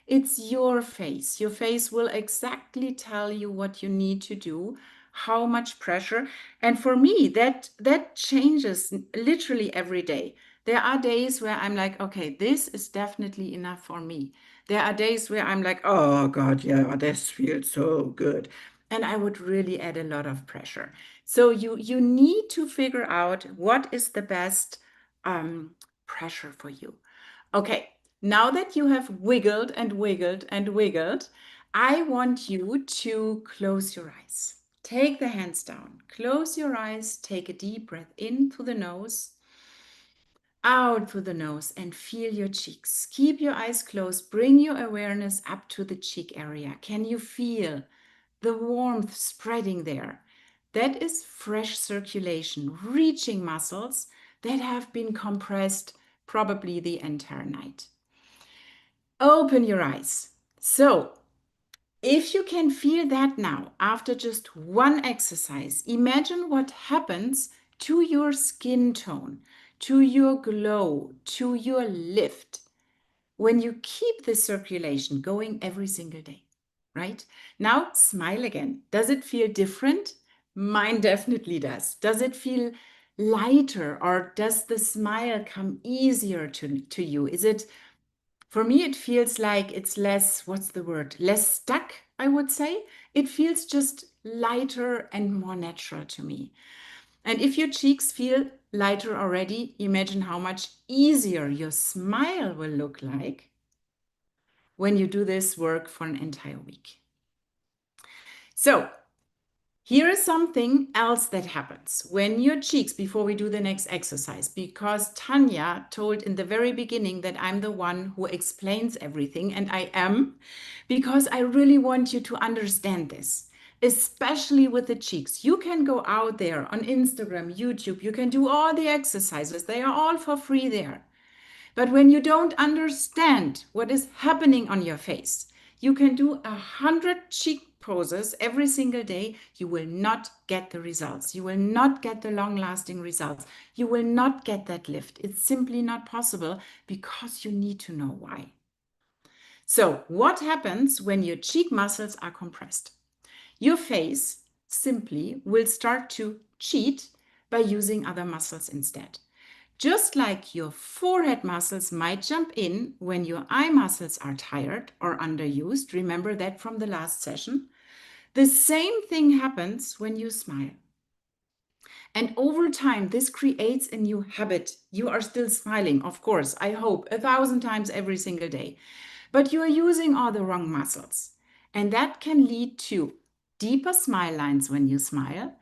It's your face. Your face will exactly tell you what you need to do, how much pressure. And for me, that changes literally every day. There are days where I'm like, okay, this is definitely enough for me. There are days where I'm like, oh God, yeah, this feels so good. And I would really add a lot of pressure. So you need to figure out what is the best pressure for you. Okay, now that you have wiggled and wiggled and wiggled, I want you to close your eyes. Take the hands down, close your eyes, take a deep breath in through the nose, out through the nose, and feel your cheeks. Keep your eyes closed, bring your awareness up to the cheek area. Can you feel the warmth spreading there? That is fresh circulation, reaching muscles that have been compressed probably the entire night. Open your eyes. So, if you can feel that now, after just one exercise, imagine what happens to your skin tone, to your glow, to your lift when you keep the circulation going every single day, right? Now, smile again. Does it feel different? Mine definitely does. Does it feel lighter, or does the smile come easier to you? Is it, for me, it feels like it's less, what's the word? Less stuck, I would say. It feels just lighter and more natural to me. And if your cheeks feel lighter already, imagine how much easier your smile will look like when you do this work for an entire week. So here is something else that happens when your cheeks, before we do the next exercise, because Tanya told in the very beginning that I'm the one who explains everything, and I am, because I really want you to understand this, especially with the cheeks. You can go out there on Instagram, YouTube, you can do all the exercises. They are all for free there. But when you don't understand what is happening on your face, you can do 100 cheek poses every single day. You will not get the results. You will not get the long-lasting results. You will not get that lift. It's simply not possible because you need to know why. So what happens when your cheek muscles are compressed? Your face simply will start to cheat by using other muscles instead. Just like your forehead muscles might jump in when your eye muscles are tired or underused, remember that from the last session, the same thing happens when you smile. And over time, this creates a new habit. You are still smiling, of course, I hope, 1,000 times every single day, but you are using all the wrong muscles. And that can lead to deeper smile lines when you smile,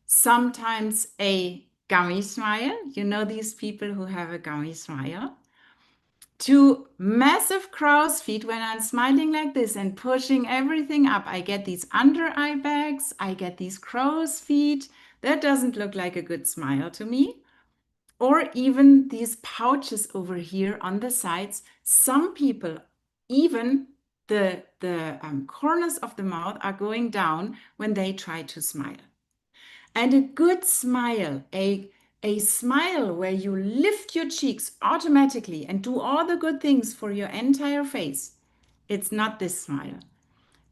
sometimes a gummy smile. You know these people who have a gummy smile? To massive crow's feet when I'm smiling like this and pushing everything up. I get these under eye bags, I get these crow's feet. That doesn't look like a good smile to me. Or even these pouches over here on the sides. Some people, even the corners of the mouth are going down when they try to smile. And a good smile, a smile where you lift your cheeks automatically and do all the good things for your entire face, it's not this smile.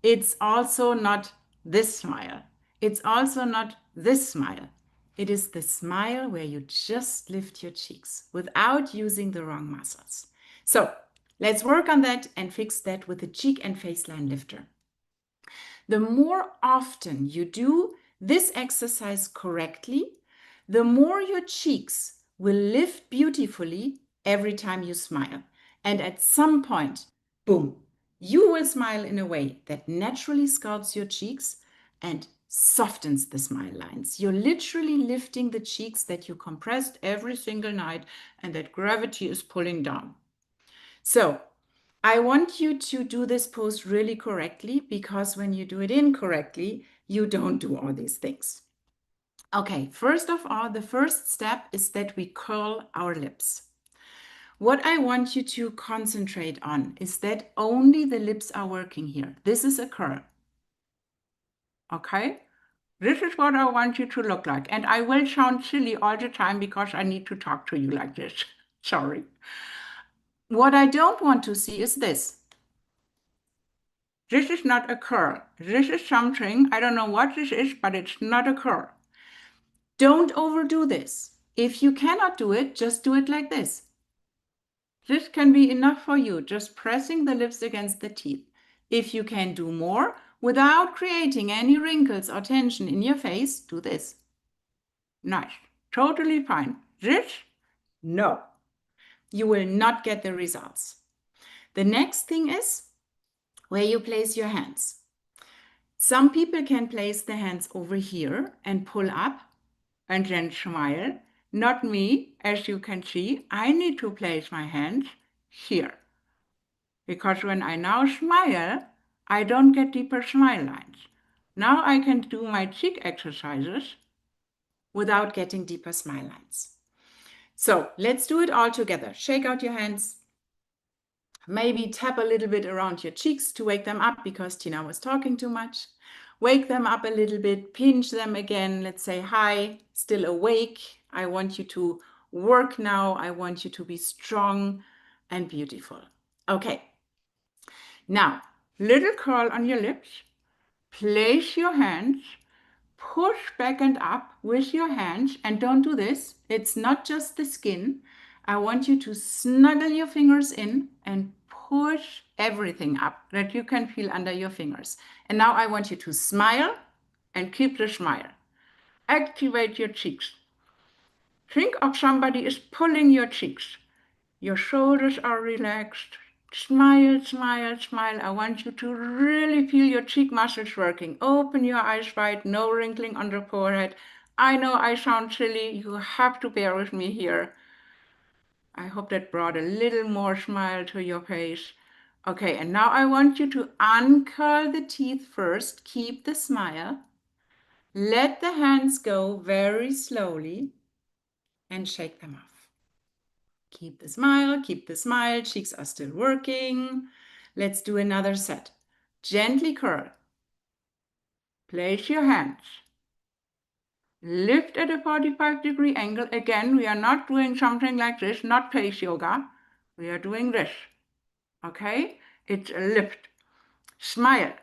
It's also not this smile. It's also not this smile. It is the smile where you just lift your cheeks without using the wrong muscles. So let's work on that and fix that with the cheek and face line lifter. The more often you do this exercise correctly, the more your cheeks will lift beautifully every time you smile. And at some point, boom, you will smile in a way that naturally sculpts your cheeks and softens the smile lines. You're literally lifting the cheeks that you compressed every single night and that gravity is pulling down. So I want you to do this pose really correctly, because when you do it incorrectly, you don't do all these things. Okay, first of all, the first step is that we curl our lips. What I want you to concentrate on is that only the lips are working here. This is a curl. Okay? This is what I want you to look like. And I will sound silly all the time because I need to talk to you like this. Sorry. What I don't want to see is this. This is not a curl. This is something, I don't know what this is, but it's not a curl. Don't overdo this. If you cannot do it, just do it like this. This can be enough for you, just pressing the lips against the teeth. If you can do more without creating any wrinkles or tension in your face, do this. Nice. Totally fine. This? No. You will not get the results. The next thing is where you place your hands. Some people can place the hands over here and pull up and then smile. Not me, as you can see. I need to place my hands here. Because when I now smile, I don't get deeper smile lines. Now I can do my cheek exercises without getting deeper smile lines. So let's do it all together. Shake out your hands. Maybe tap a little bit around your cheeks to wake them up because Tina was talking too much. Wake them up a little bit, pinch them again. Let's say, hi, still awake. I want you to work now. I want you to be strong and beautiful. Okay. Now, little curl on your lips. Place your hands. Push back and up with your hands. And don't do this. It's not just the skin. I want you to snuggle your fingers in and push everything up that you can feel under your fingers. And now I want you to smile and keep the smile. Activate your cheeks. Think of somebody is pulling your cheeks. Your shoulders are relaxed. Smile, smile, smile. I want you to really feel your cheek muscles working. Open your eyes wide, no wrinkling on the forehead. I know I sound silly. You have to bear with me here. I hope that brought a little more smile to your face. Okay, and now I want you to uncurl the teeth first. Keep the smile. Let the hands go very slowly and shake them off. Keep the smile. Cheeks are still working. Let's do another set. Gently curl. Place your hands. Lift at a 45-degree angle. Again, we are not doing something like this, not face yoga. We are doing this. Okay? It's a lift. Smile.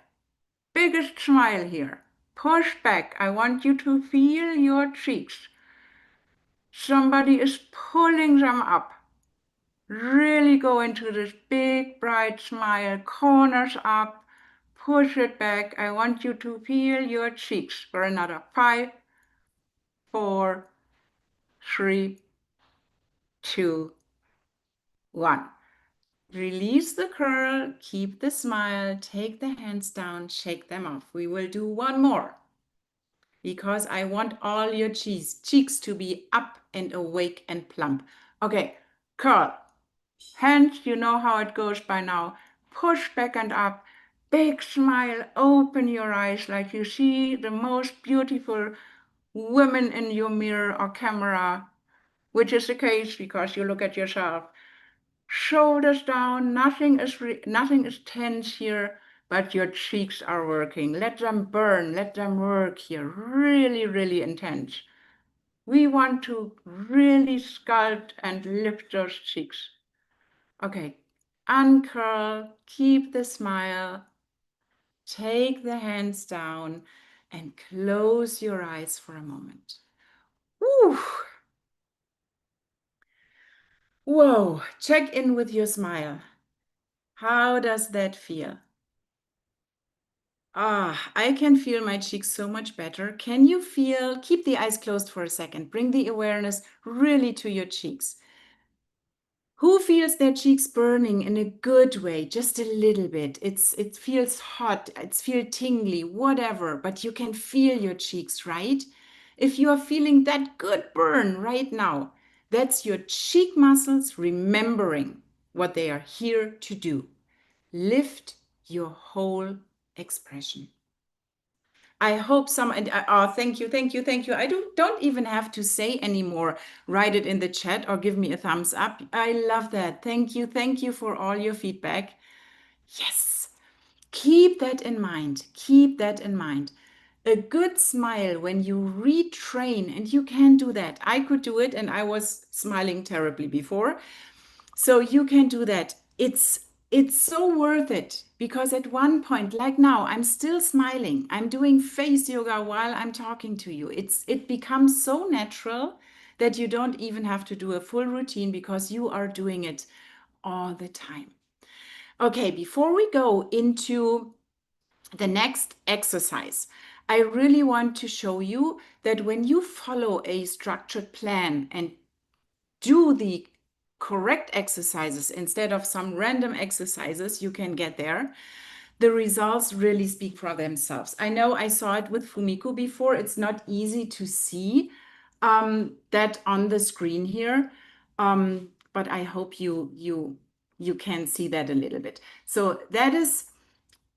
Biggest smile here. Push back. I want you to feel your cheeks. Somebody is pulling them up. Really go into this big, bright smile. Corners up. Push it back. I want you to feel your cheeks for another 5, 4, 3, 2, 1. Release the curl, keep the smile, take the hands down, shake them off. We will do one more because I want all your cheeks to be up and awake and plump. Okay, curl. Hands, you know how it goes by now. Push back and up. Big smile, open your eyes like you see the most beautiful women in your mirror or camera, which is the case because you look at yourself. Shoulders down, nothing is tense here, but your cheeks are working. Let them burn, let them work here, really, really intense. We want to really sculpt and lift those cheeks. Okay, uncurl, keep the smile, take the hands down and close your eyes for a moment. Woo! Whoa, check in with your smile. How does that feel? I can feel my cheeks so much better. Can you feel, keep the eyes closed for a second, bring the awareness really to your cheeks. Who feels their cheeks burning in a good way, just a little bit? It feels hot, it feels tingly, whatever, but you can feel your cheeks, right? If you are feeling that good burn right now, that's your cheek muscles remembering what they are here to do. Lift your whole expression. I hope thank you. I don't even have to say anymore. Write it in the chat or give me a thumbs up. I love that. Thank you for all your feedback. Yes, keep that in mind. Keep that in mind. A good smile when you retrain, and you can do that. I could do it, and I was smiling terribly before. So you can do that. It's so worth it, because at one point, like now, I'm still smiling. I'm doing face yoga while I'm talking to you. It becomes so natural that you don't even have to do a full routine, because you are doing it all the time. Okay, before we go into the next exercise, I really want to show you that when you follow a structured plan and do the correct exercises instead of some random exercises, you can get there. The results really speak for themselves. I know I saw it with Fumiko before. It's not easy to see that on the screen here, but I hope you can see that a little bit. So that is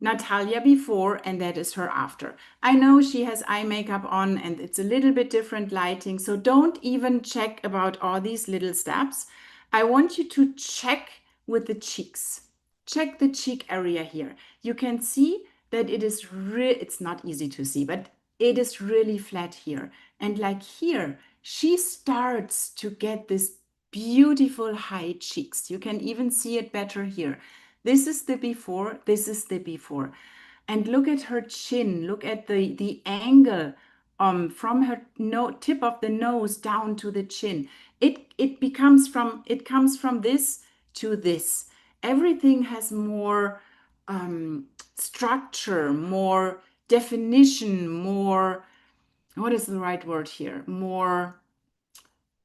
Natalia before, and that is her after. I know she has eye makeup on and it's a little bit different lighting, so don't even check about all these little steps. I want you to check with the cheeks. Check the cheek area here. You can see that it's not easy to see, but it is really flat here. And like here, she starts to get this beautiful high cheeks. You can even see it better here. This is the before, this is the before. And look at her chin, look at the angle from her tip of the nose down to the chin. It comes from this to this. Everything has more structure, more definition, more, what is the right word here? More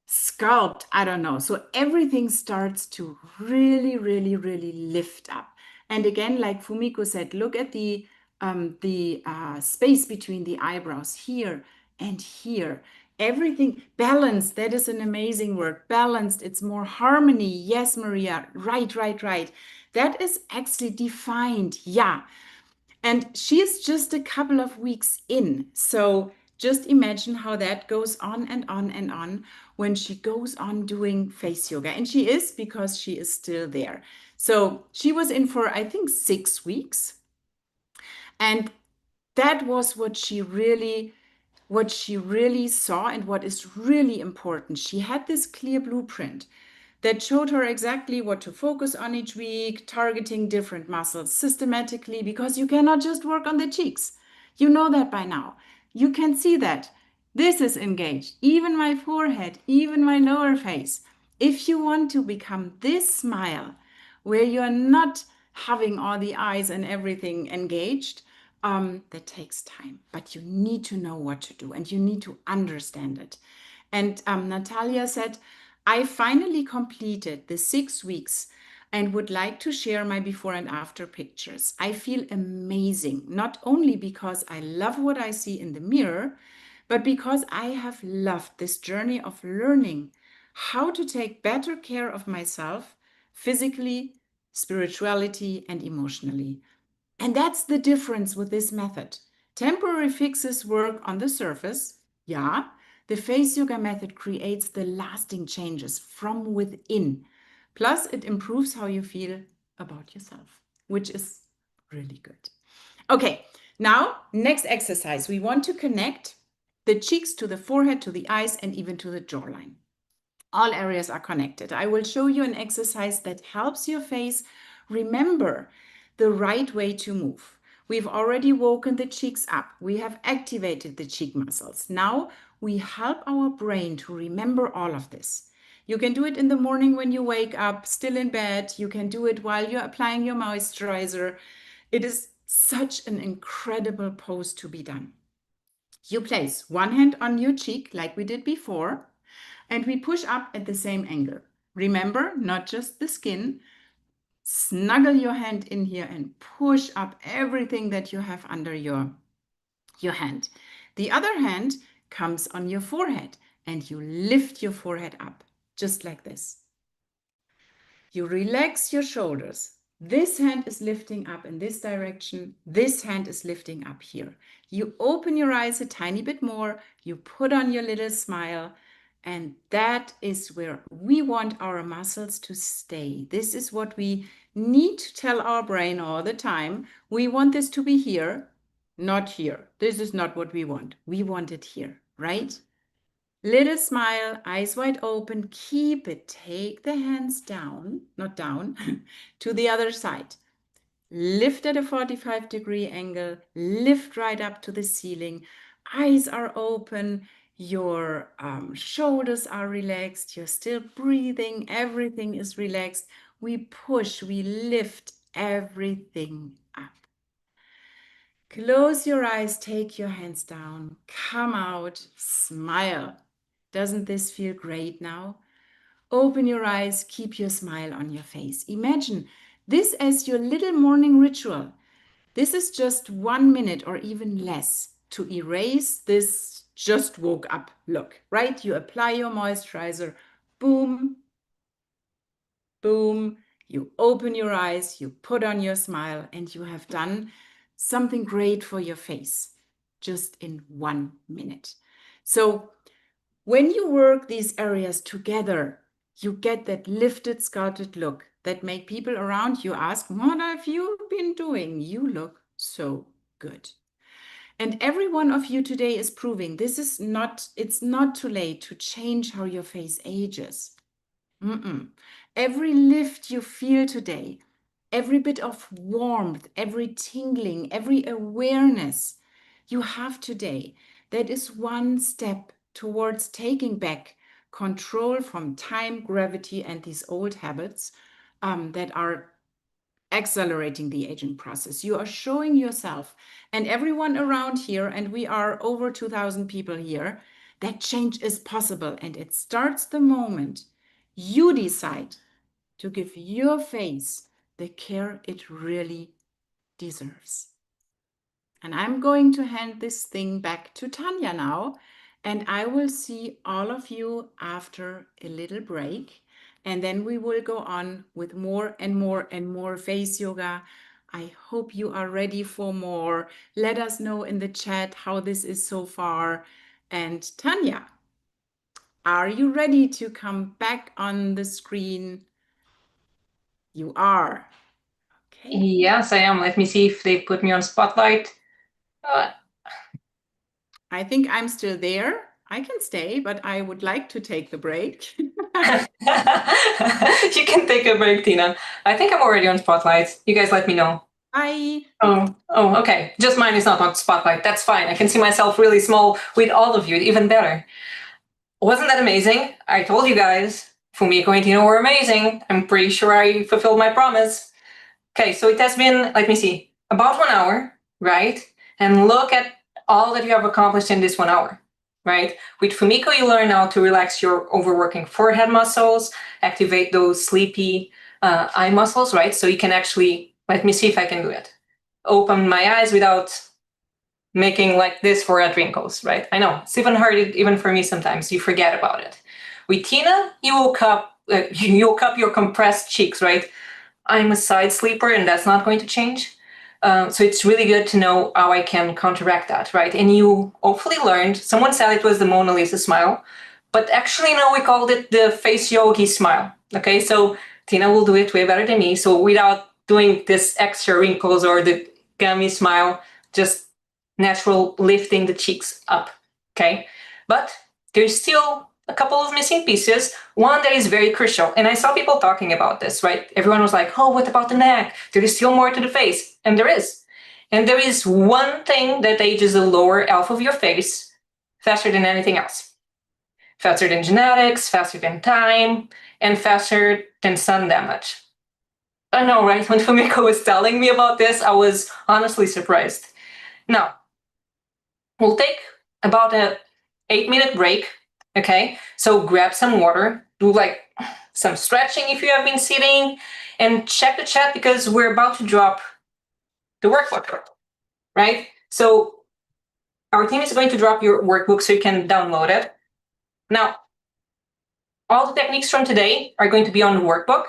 sculpt, I don't know. So everything starts to really, really, really lift up. And again, like Fumiko said, look at the space between the eyebrows here and here. Everything balanced, that is an amazing word. Balanced, it's more harmony. Yes, Maria, right, right, right. That is actually defined. Yeah. And she's just a couple of weeks in. So just imagine how that goes on and on and on when she goes on doing face yoga. And she is, because she is still there. So she was in for, I think, 6 weeks. And that was what she really saw, and what is really important. She had this clear blueprint that showed her exactly what to focus on each week, targeting different muscles systematically, because you cannot just work on the cheeks. You know that by now. You can see that. This is engaged, even my forehead, even my lower face. If you want to become this smile, where you're not having all the eyes and everything engaged, that takes time, but you need to know what to do and you need to understand it. And Natalia said, I finally completed the 6 weeks and would like to share my before and after pictures. I feel amazing, not only because I love what I see in the mirror, but because I have loved this journey of learning how to take better care of myself physically, spirituality, and emotionally. And that's the difference with this method. Temporary fixes work on the surface. Yeah, the face yoga method creates the lasting changes from within. Plus, it improves how you feel about yourself, which is really good. Okay, now, next exercise. We want to connect the cheeks to the forehead, to the eyes, and even to the jawline. All areas are connected. I will show you an exercise that helps your face remember the right way to move. We've already woken the cheeks up. We have activated the cheek muscles. Now we help our brain to remember all of this. You can do it in the morning when you wake up, still in bed. You can do it while you're applying your moisturizer. It is such an incredible pose to be done. You place one hand on your cheek like we did before, and we push up at the same angle. Remember, not just the skin. Snuggle your hand in here and push up everything that you have under your hand. The other hand comes on your forehead and you lift your forehead up, just like this. You relax your shoulders. This hand is lifting up in this direction. This hand is lifting up here. You open your eyes a tiny bit more. You put on your little smile. And that is where we want our muscles to stay. This is what we need to tell our brain all the time. We want this to be here, not here. This is not what we want. We want it here, right? Little smile, eyes wide open, keep it. Take the hands down, not down, to the other side. Lift at a 45-degree angle, lift right up to the ceiling. Eyes are open, your shoulders are relaxed, you're still breathing, everything is relaxed. We push, we lift everything up. Close your eyes, take your hands down, come out, smile. Doesn't this feel great now? Open your eyes, keep your smile on your face. Imagine this as your little morning ritual. This is just 1 minute or even less to erase this just woke up look, right? You apply your moisturizer, boom, boom, you open your eyes, you put on your smile, and you have done something great for your face just in 1 minute. So when you work these areas together, you get that lifted, sculpted look that make people around you ask, what have you been doing? You look so good. And every one of you today is proving it's not too late to change how your face ages. Every lift you feel today, every bit of warmth, every tingling, every awareness you have today, that is one step towards taking back control from time, gravity, and these old habits that are accelerating the aging process. You are showing yourself and everyone around here, and we are over 2,000 people here, that change is possible. And it starts the moment you decide to give your face the care it really deserves. And I'm going to hand this thing back to Tanya now, and I will see all of you after a little break. And then we will go on with more and more and more face yoga. I hope you are ready for more. Let us know in the chat how this is so far. And Tanya, are you ready to come back on the screen? You are. Okay. Yes, I am. Let me see if they put me on spotlight. I think I'm still there. I can stay, but I would like to take the break. You can take a break, Tina. I think I'm already on spotlight. You guys let me know. Bye. Oh, okay. Just mine is not on spotlight. That's fine. I can see myself really small with all of you, even better. Wasn't that amazing? I told you guys, Fumiko and Tina were amazing. I'm pretty sure I fulfilled my promise. Okay, so it has been, let me see, about 1 hour, right? And look at all that you have accomplished in this 1 hour, right? With Fumiko, you learn how to relax your overworking forehead muscles, activate those sleepy eye muscles, right? So you can actually, let me see if I can do it. Open my eyes without making like this forehead wrinkles, right? I know, it's even hard, even for me sometimes, you forget about it. With Tina, you woke up your compressed cheeks, right? I'm a side sleeper and that's not going to change. So it's really good to know how I can counteract that, right? And you hopefully learned, someone said it was the Mona Lisa smile, but actually no, we called it the face yogi smile, okay? So Tina will do it way better than me. So without doing this extra wrinkles or the gummy smile, just natural lifting the cheeks up, okay? But there's still a couple of missing pieces. One that is very crucial, and I saw people talking about this, right? Everyone was like, oh, what about the neck? There is still more to the face, and there is. And there is one thing that ages the lower half of your face faster than anything else. Faster than genetics, faster than time, and faster than sun damage. I know, right? When Fumiko was telling me about this, I was honestly surprised. Now, we'll take about a 8-minute break, okay? So grab some water, do like some stretching if you have been sitting, and check the chat because we're about to drop the workbook, right? So our team is going to drop your workbook so you can download it. Now, all the techniques from today are going to be on the workbook,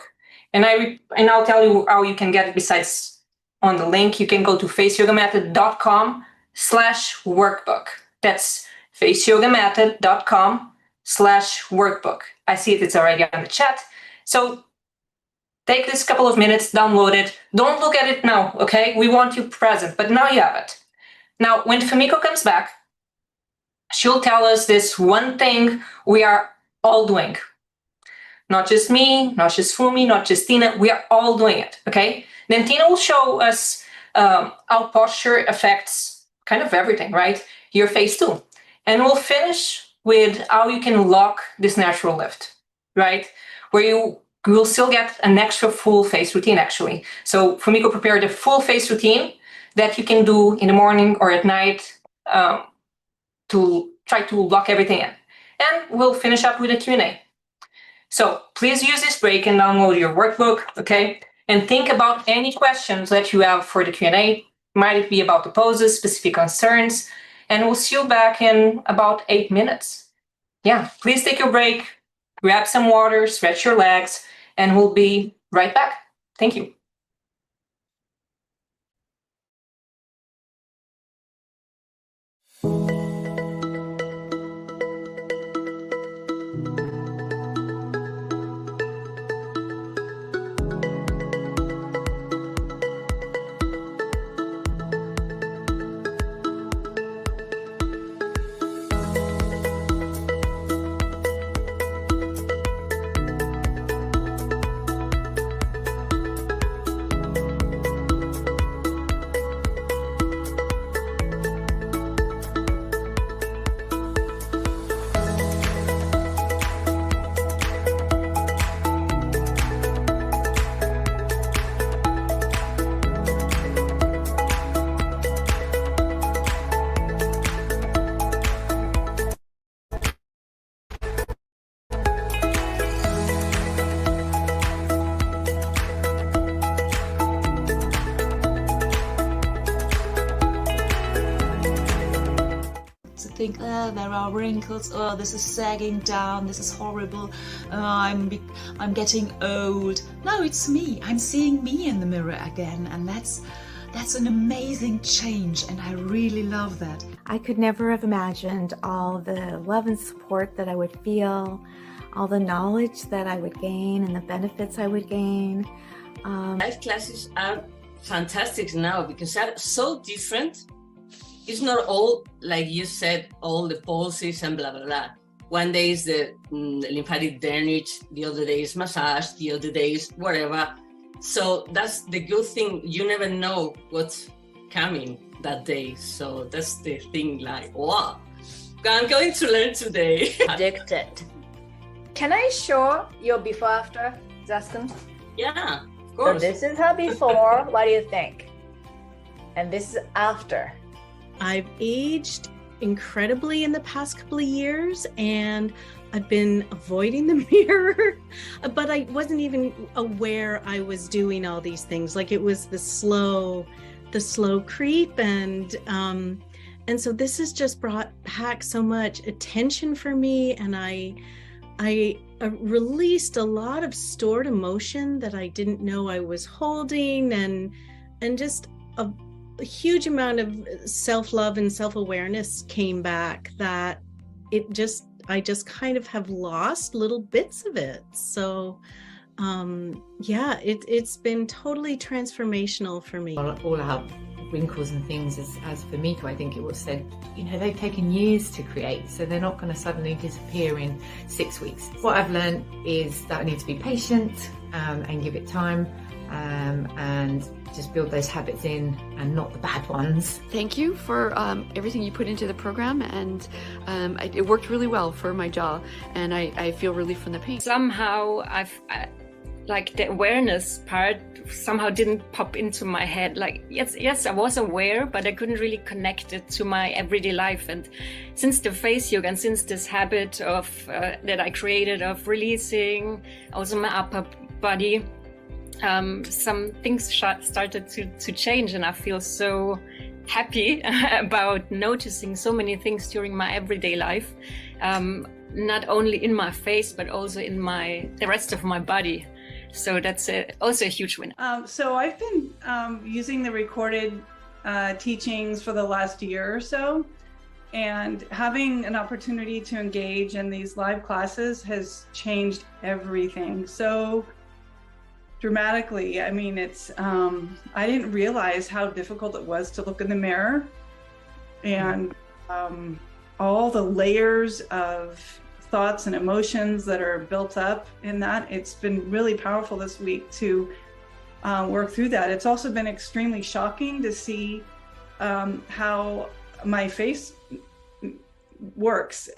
and I'll tell you how you can get it besides on the link. You can go to faceyogamethod.com/workbook. That's faceyogamethod.com/workbook. I see it's already on the chat. So take this couple of minutes, download it. Don't look at it now, okay? We want you present, but now you have it. Now, when Fumiko comes back, she'll tell us this one thing we are all doing. Not just me, not just Fumi, not just Tina, we are all doing it, okay? Then Tina will show us how posture affects kind of everything, right? Your face too. And we'll finish with how you can lock this natural lift, right? Where you will still get an extra full face routine, actually. So Fumiko prepared a full face routine that you can do in the morning or at night to try to lock everything in. And we'll finish up with a Q&A. So please use this break and download your workbook, okay? And think about any questions that you have for the Q&A. Might it be about the poses, specific concerns? And we'll see you back in about 8 minutes. Yeah, please take your break, grab some water, stretch your legs, and we'll be right back. Thank you. Think, there are wrinkles, oh, this is sagging down, this is horrible, I'm getting old. No, it's me. I'm seeing me in the mirror again, and that's an amazing change, and I really love that. I could never have imagined all the love and support that I would feel, all the knowledge that I would gain and the benefits I would gain. Live classes are fantastic now because they're so different. It's not all, like you said, all the pulses and blah, blah, blah. One day is the lymphatic drainage, the other day is massage, the other day is whatever. So that's the good thing. You never know what's coming that day. So that's the thing, like, wow, I'm going to learn today. Addicted. Can I show your before after, Zaskin? Yeah, of So course. this is her before. What do you think? And this is after. I've aged incredibly in the past couple of years, and I've been avoiding the mirror, but I wasn't even aware I was doing all these things. Like, it was the slow creep, and so this has just brought back so much attention for me, and I released a lot of stored emotion that I didn't know I was holding, and just a huge amount of self-love and self-awareness came back that I just kind of have lost little bits of it. So yeah, it's been totally transformational for me. All our wrinkles and things, as for Miko, I think it was said, you know, they've taken years to create, so they're not going to suddenly disappear in 6 weeks. What I've learned is that I need to be patient and give it time, and just build those habits in, and not the bad ones. Thank you for everything you put into the program, and it worked really well for my jaw, and I feel relief from the pain. Somehow like the awareness part somehow didn't pop into my head. Like, yes, I was aware, but I couldn't really connect it to my everyday life. And since the face yoga and since this habit of that I created of releasing also my upper body, some things started to change, and I feel so happy about noticing so many things during my everyday life, not only in my face but also in the rest of my body. So that's also a huge win. So I've been using the recorded teachings for the last year or so, and having an opportunity to engage in these live classes has changed everything so dramatically. I mean, it's I didn't realize how difficult it was to look in the mirror and all the layers of thoughts and emotions that are built up in that. It's been really powerful this week to work through that. It's also been extremely shocking to see how my face works,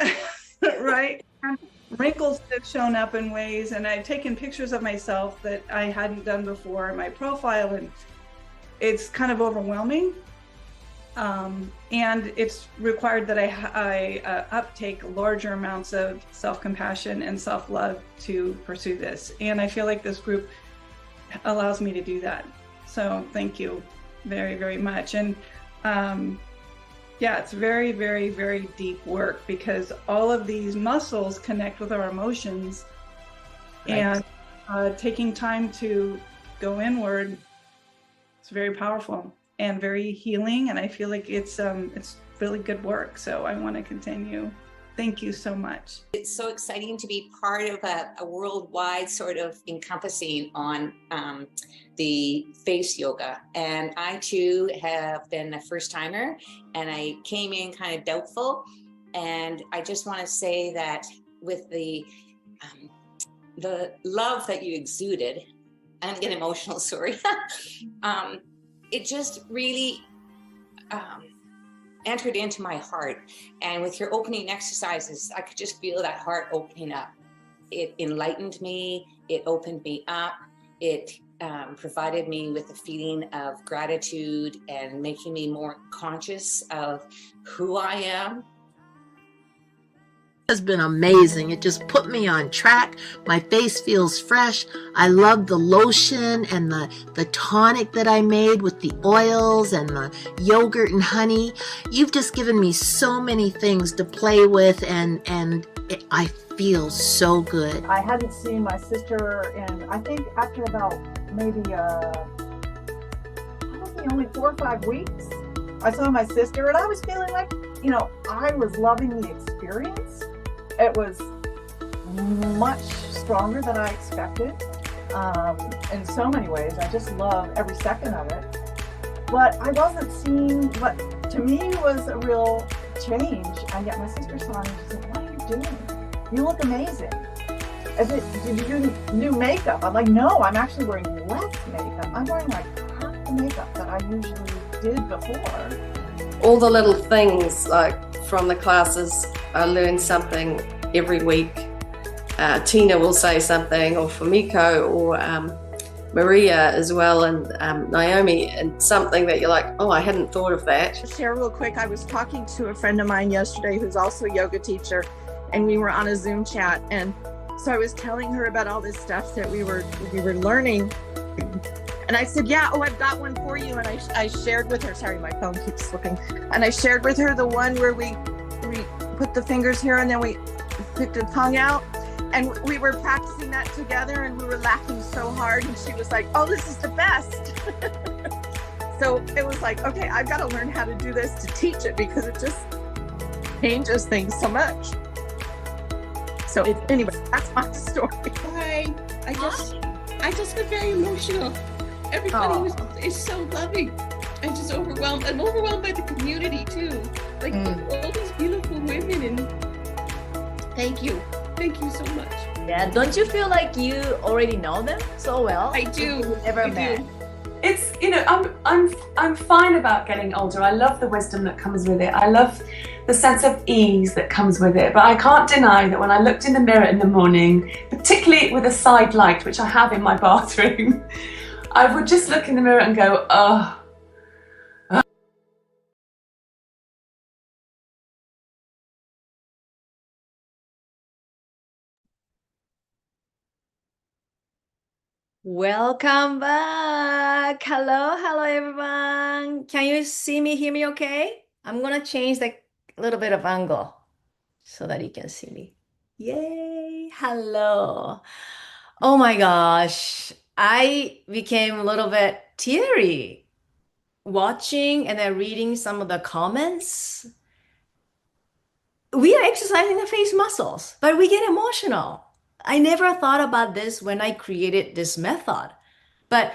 right? And wrinkles have shown up in ways, and I've taken pictures of myself that I hadn't done before in my profile, and it's kind of overwhelming. And it's required that I uptake larger amounts of self-compassion and self-love to pursue this. And I feel like this group allows me to do that. So thank you very, very much. And yeah, it's very, very, very deep work, because all of these muscles connect with our emotions. Right. And taking time to go inward, it's very powerful and very healing. And I feel like it's really good work. So I want to continue. Thank you so much. It's so exciting to be part of a worldwide sort of encompassing on the face yoga. And I too have been a first timer, and I came in kind of doubtful. And I just want to say that with the love that you exuded, I'm getting emotional, sorry. It just really entered into my heart. And with your opening exercises, I could just feel that heart opening up. It enlightened me, it opened me up, it provided me with a feeling of gratitude and making me more conscious of who I am. Has been amazing. It just put me on track. My face feels fresh. I love the lotion and the tonic that I made with the oils and the yogurt and honey. You've just given me so many things to play with, and I feel so good. I hadn't seen my sister in, I think after about maybe probably only 4 or 5 weeks, I saw my sister, and I was feeling like, you know, I was loving the experience. It was much stronger than I expected in so many ways. I just love every second of it. But I wasn't seeing what to me was a real change. And yet my sister saw me and she said, "What are you doing? You look amazing. Did you do new makeup?" I'm like, "No, I'm actually wearing less makeup. I'm wearing like half the makeup that I usually did before." All the little things, like from the classes, I learn something every week. Tina will say something, or Fumiko, or Maria as well, and Naomi, and something that you're like, "Oh, I hadn't thought of that." Share real quick, I was talking to a friend of mine yesterday who's also a yoga teacher, and we were on a Zoom chat, and so I was telling her about all this stuff that we were learning. And I said, "Yeah, oh, I've got one for you." And I shared with her, sorry, my phone keeps slipping. And I shared with her the one where we put the fingers here and then we picked the tongue out. And we were practicing that together, and we were laughing so hard. And she was like, "Oh, this is the best." So it was like, okay, I've got to learn how to do this to teach it, because it just changes things so much. So anyway, that's my story. Hi, I just got very emotional. Everybody is so loving. I'm just overwhelmed. I'm overwhelmed by the community too. Like all these beautiful women, and thank you so much. Yeah, don't you feel like you already know them so well? I do. Never met. It's, you know, I'm fine about getting older. I love the wisdom that comes with it. I love the sense of ease that comes with it. But I can't deny that when I looked in the mirror in the morning, particularly with a side light, which I have in my bathroom, I would just look in the mirror and go, oh. Welcome back. Hello everyone. Can you see me, hear me okay? I'm gonna change the little bit of angle so that you can see me. Yay, hello. Oh my gosh, I became a little bit teary watching and then reading some of the comments. We are exercising the face muscles, but we get emotional. I never thought about this when I created this method, but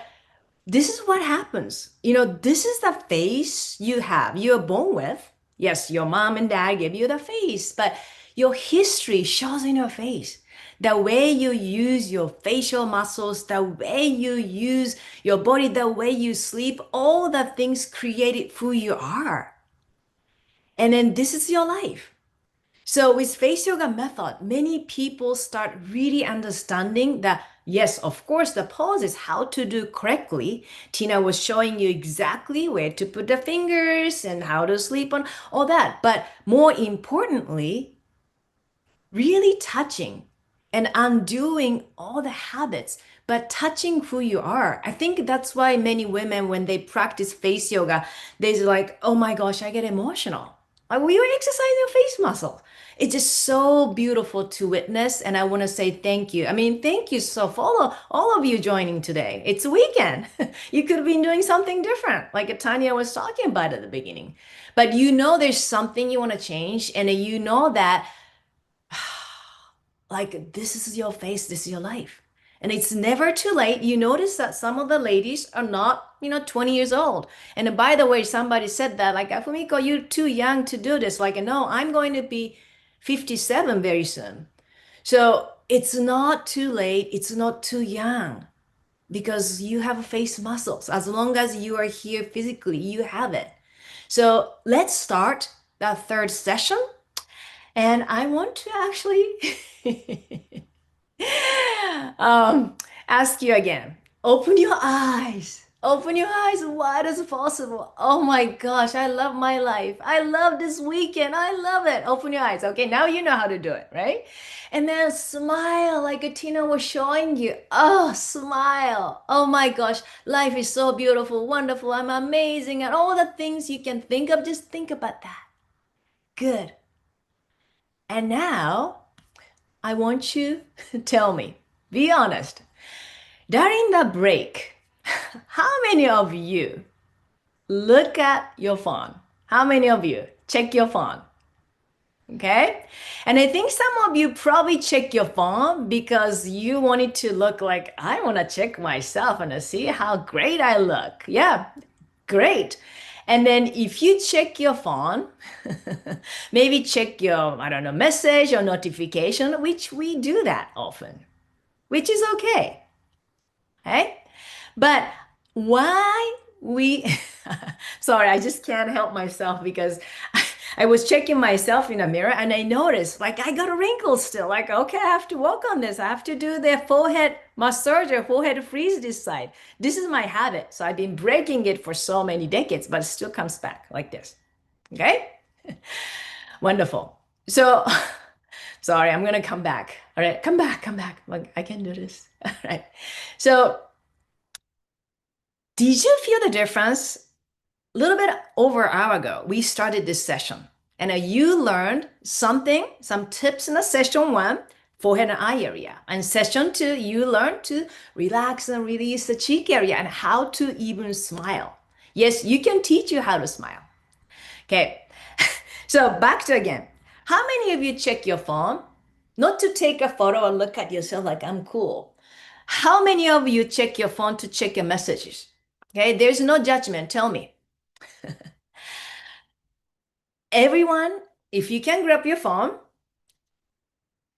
this is what happens. You know, this is the face you have, you're born with, Yes, your mom and dad gave you the face, but your history shows in your face. The way you use your facial muscles, the way you use your body, the way you sleep, all the things created who you are. And then this is your life. So with face yoga method, many people start really understanding that, yes, of course, the pose is how to do correctly. Tina was showing you exactly where to put the fingers and how to sleep on all that. But more importantly, really touching and undoing all the habits, but touching who you are. I think that's why many women, when they practice face yoga, they're like, oh my gosh, I get emotional. Like, we were exercising your face muscle. It's just so beautiful to witness. And I want to say thank you. I mean, thank you so for all of you joining today. It's a weekend. You could have been doing something different, like Tanya was talking about at the beginning. But you know there's something you want to change, and you know that like, this is your face, this is your life. And it's never too late. You notice that some of the ladies are not, 20 years old. And by the way, somebody said that, like, Fumiko, you're too young to do this. Like, no, I'm going to be 57 very soon. So it's not too late. It's not too young, because you have face muscles. As long as you are here physically, you have it. So let's start that third session. And I want to actually ask you again. Open your eyes. Open your eyes wide as possible. Oh my gosh, I love my life. I love this weekend. I love it. Open your eyes. Okay, now you know how to do it, right? And then smile like Tina was showing you. Oh, smile. Oh my gosh, life is so beautiful, wonderful. I'm amazing. And all the things you can think of, just think about that. Good. And now I want you to tell me, be honest, during the break, how many of you look at your phone? How many of you check your phone? Okay. And I think some of you probably check your phone because you wanted to look like, I want to check myself and see how great I look. Yeah, great. And then if you check your phone, maybe check your, I don't know, message or notification, which we do that often, which is okay. Okay? But why we, sorry, I just can't help myself because I was checking myself in a mirror and I noticed like I got a wrinkle still. Like, okay, I have to work on this. I have to do the forehead massage or forehead freeze this side. This is my habit. So I've been breaking it for so many decades, but it still comes back like this. Okay? Wonderful. So, sorry, I'm going to come back. All right, come back. Like, I can do this. All right. So, did you feel the difference? A little bit over an hour ago, we started this session, and you learned something, some tips in the session 1, forehead and eye area. And session 2, you learned to relax and release the cheek area and how to even smile. Yes, you can teach you how to smile. Okay, so back to again. How many of you check your phone? Not to take a photo or look at yourself like I'm cool. How many of you check your phone to check your messages? Okay, there's no judgment. Tell me. Everyone, if you can grab your phone,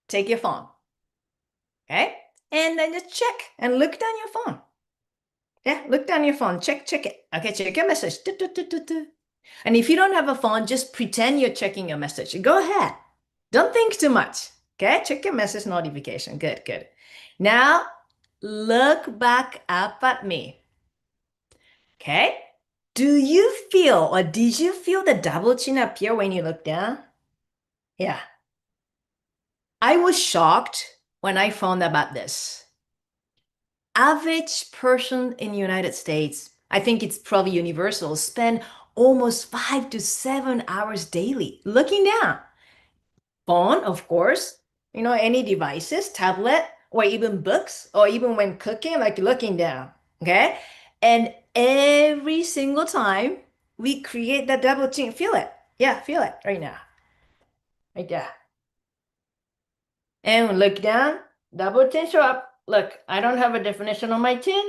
take your phone. Okay? And then just check and look down your phone. Yeah, look down your phone. Check it. Okay, check your message. And if you don't have a phone, just pretend you're checking your message. Go ahead. Don't think too much. Okay? Check your message notification. Good. Now, look back up at me. Okay? Do you feel or did you feel the double chin appear when you look down? Yeah. I was shocked when I found about this. Average person in the United States, I think it's probably universal, spend almost 5 to 7 hours daily looking down. Phone, of course, any devices, tablet, or even books, or even when cooking, like looking down, okay? And every single time we create that double chin, feel it. Yeah, feel it right now. Right there. And look down, double chin show up. Look, I don't have a definition on my chin.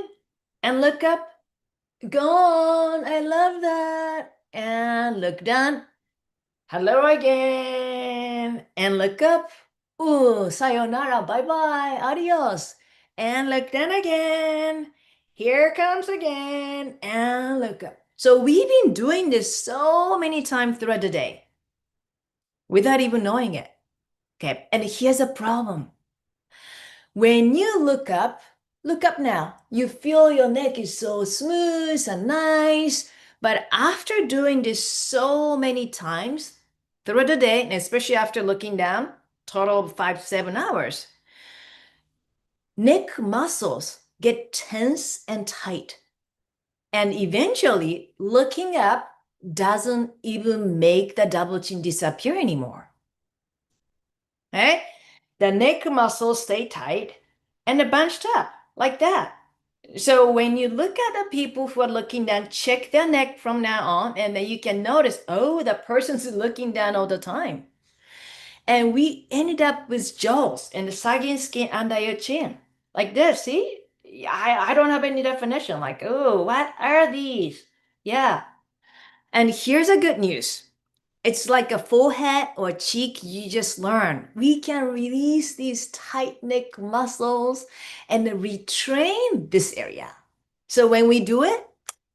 And look up, gone. I love that. And look down, Hello again. And look up. Ooh, sayonara, bye-bye, adios. And look down again. Here comes again. And look up. So we've been doing this so many times throughout the day without even knowing it. Okay, and here's a problem. When you look up now. You feel your neck is so smooth and nice. But after doing this so many times throughout the day, and especially after looking down, total of 5 to 7 hours, neck muscles get tense and tight. And eventually, looking up doesn't even make the double chin disappear anymore. Okay? The neck muscles stay tight and they're bunched up like that. So when you look at the people who are looking down, check their neck from now on, and then you can notice, oh, the person's looking down all the time. And we ended up with jaws and the sagging skin under your chin. Like this, see? I don't have any definition. Like, oh, what are these? Yeah. And here's the good news. It's like a forehead or cheek you just learn. We can release these tight neck muscles and retrain this area. So when we do it,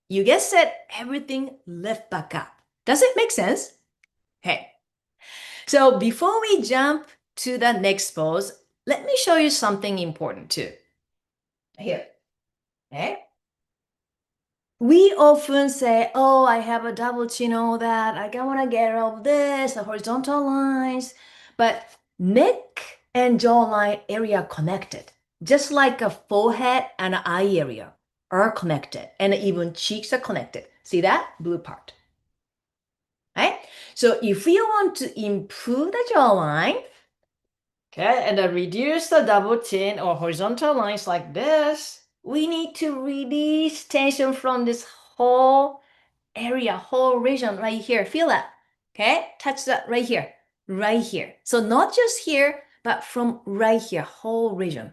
you get set, everything lift back up. Does it make sense? Okay. So before we jump to the next pose, let me show you something important too. Here. Okay. We often say, oh, I have a double chin, all that. I don't want to get rid of this, the horizontal lines. But neck and jawline area are connected. Just like a forehead and eye area are connected. And even cheeks are connected. See that? Blue part. Right? So if we want to improve the jawline, okay, and reduce the double chin or horizontal lines like this, we need to release tension from this whole area, whole region right here. Feel that, okay? Touch that right here, right here. So not just here, but from right here, whole region.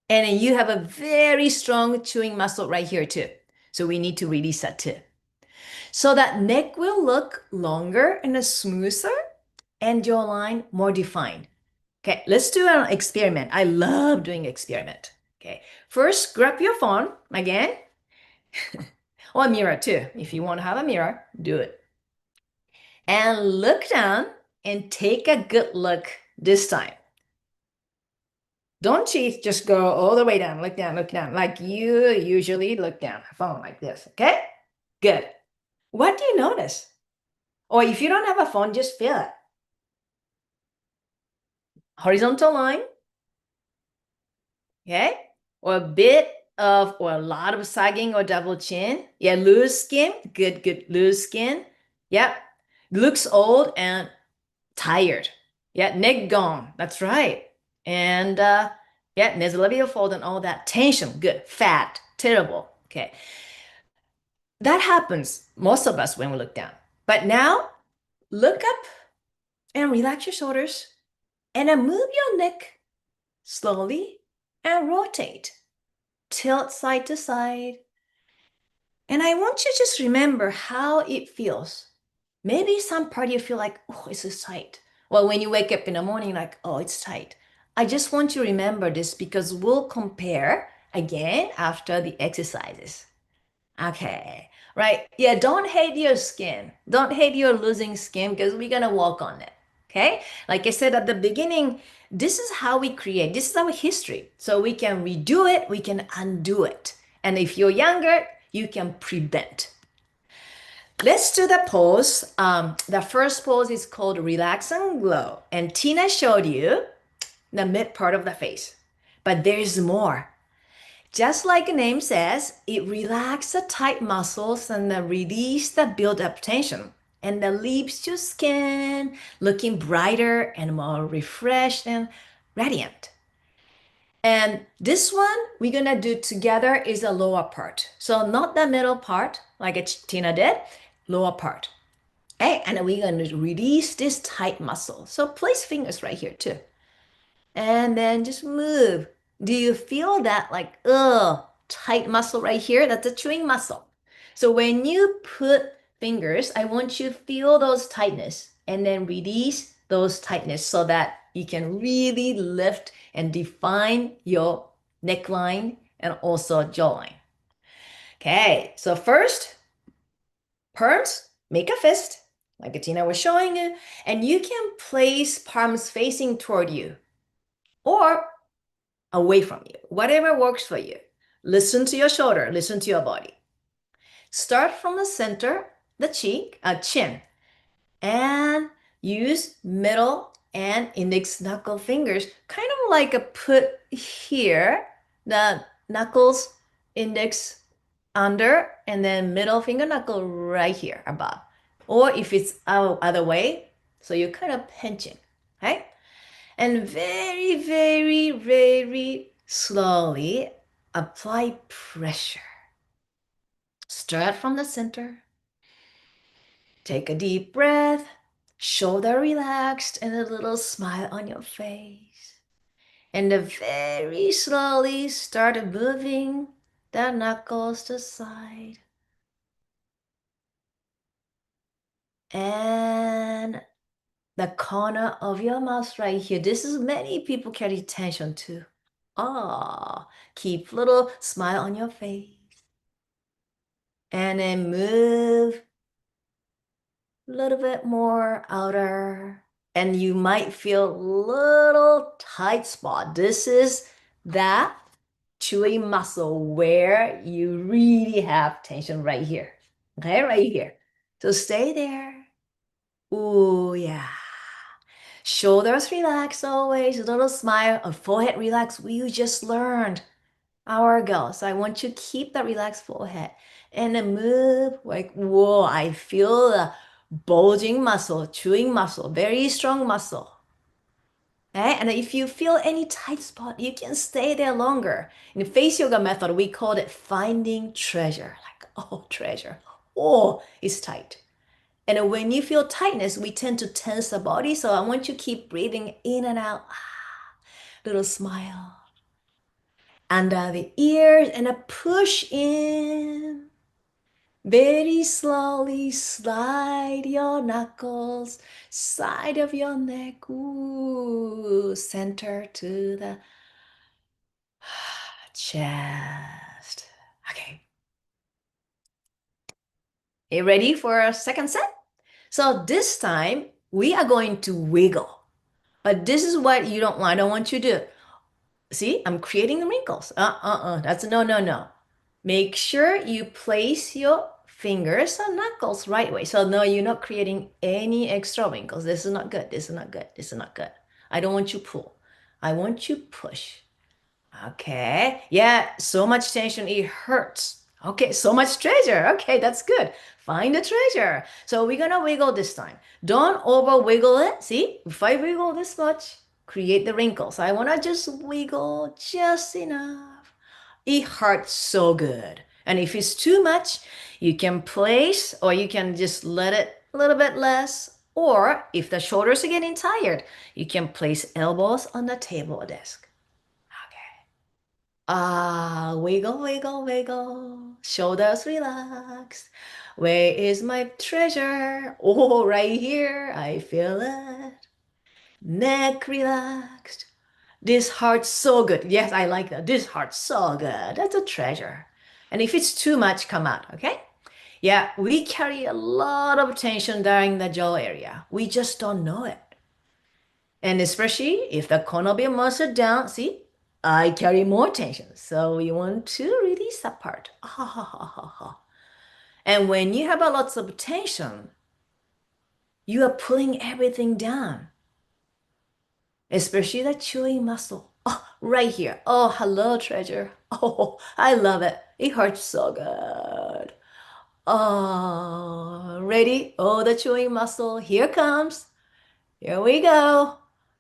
And then you have a very strong chewing muscle right here too. So we need to release that too. So that neck will look longer and smoother and jawline more defined. Okay, let's do an experiment. I love doing experiment. Okay, first grab your phone again, or a mirror too. If you want to have a mirror, do it. And look down and take a good look this time. Don't cheat, just go all the way down, look down, like you usually look down, phone like this, okay? Good. What do you notice? Or if you don't have a phone, just feel it. Horizontal line, okay? Or a bit of, or a lot of sagging or double chin. Yeah, loose skin, good, loose skin. Yep, looks old and tired. Yeah, neck gone, that's right. And yeah, nasolabial fold and all that. Tension, good. Fat, terrible. Okay. That happens, most of us, when we look down. But now, look up and relax your shoulders and then move your neck slowly and rotate. Tilt side to side. And I want you to just remember how it feels. Maybe some part you feel like, oh, it's so tight. Well, when you wake up in the morning, like, oh, it's tight. I just want you to remember this because we'll compare again after the exercises. Okay, right? Yeah, don't hate your skin. Don't hate your losing skin because we're going to work on it. Okay? Like I said at the beginning, this is how we create. This is our history. So we can redo it, we can undo it. And if you're younger, you can prevent. Let's do the pose. The first pose is called Relax and Glow. And Tina showed you the mid part of the face. But there's more. Just like the name says, it relaxes the tight muscles and release the build-up tension. And that leaves your skin looking brighter and more refreshed and radiant. And this one we're gonna do together is a lower part. So not the middle part like Tina did, lower part. Okay, and then we're gonna release this tight muscle. So place fingers right here too. And then just move. Do you feel that like, tight muscle right here? That's a chewing muscle. So when you put fingers, I want you to feel those tightness. and then release those tightness so that you can really lift and define your neckline and also jawline. Okay, so first, palms, make a fist, like Tina was showing you, and you can place palms facing toward you or away from you, whatever works for you. Listen to your shoulder, listen to your body. Start from the center, the chin, and use middle and index knuckle fingers, kind of like a put here, the knuckles, index under, and then middle finger knuckle right here above. Or if it's other way, so you're kind of pinching, okay? And very, very, very slowly apply pressure. Start from the center. Take a deep breath, shoulder relaxed, and a little smile on your face. And very slowly start moving the knuckles to the side. And the corner of your mouth right here. This is many people carry tension too. Keep little smile on your face. And then move a little bit more outer. And you might feel a little tight spot. This is that chewy muscle where you really have tension right here. Okay, right here. So stay there. Ooh, yeah. Shoulders relax always, a little smile, a forehead relax. We just learned our girls. So I want you to keep that relaxed forehead and then move like, whoa, I feel the bulging muscle, chewing muscle, very strong muscle. Okay? And if you feel any tight spot, you can stay there longer. In the face yoga method, we call it finding treasure. Like, oh, treasure. Oh, it's tight. And when you feel tightness, we tend to tense the body. So I want you to keep breathing in and out. Little smile. Under the ears and a push in. Very slowly slide your knuckles, side of your neck, ooh, center to the chest. Okay. You ready for a second set? So this time we are going to wiggle. But this is what you don't want. I don't want you to do. See, I'm creating the wrinkles. That's no. Make sure you place your fingers and knuckles right way. So no, you're not creating any extra wrinkles. This is not good. This is not good. This is not good. I don't want you pull. I want you push. Okay. Yeah, so much tension, it hurts. Okay, so much treasure. Okay, that's good. Find the treasure. So we're gonna wiggle this time. Don't over wiggle it. See, if I wiggle this much, create the wrinkles. I wanna just wiggle just enough. It hurts so good. And if it's too much, you can place or you can just let it a little bit less. Or if the shoulders are getting tired, you can place elbows on the table or desk. Wiggle, wiggle, wiggle. Shoulders relaxed. Where is my treasure? Oh, right here. I feel it. Neck relaxed. This hurts so good. Yes, I like that. This hurts so good. That's a treasure. And if it's too much, come out, okay? Yeah, we carry a lot of tension during the jaw area. We just don't know it. And especially if the corner of your muscle down, see? I carry more tension. So you want to release that part. And when you have a lot of tension, you are pulling everything down. Especially the chewing muscle. Oh, right here. Oh, hello, treasure. Oh, I love it. It hurts so good. Oh, ready? Oh, the chewing muscle. Here comes. Here we go.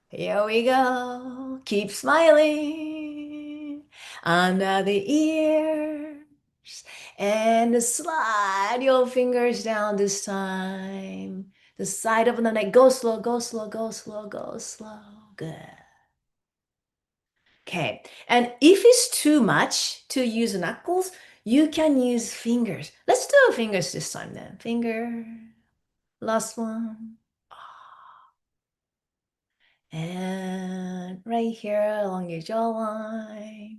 Here we go. Keep smiling. Under the ears. And slide your fingers down this time. The side of the neck. Go slow, go slow, go slow, go slow. Good. Okay. And if it's too much to use knuckles, you can use fingers. Let's do fingers this time then. Finger. Last one. And right here along your jawline.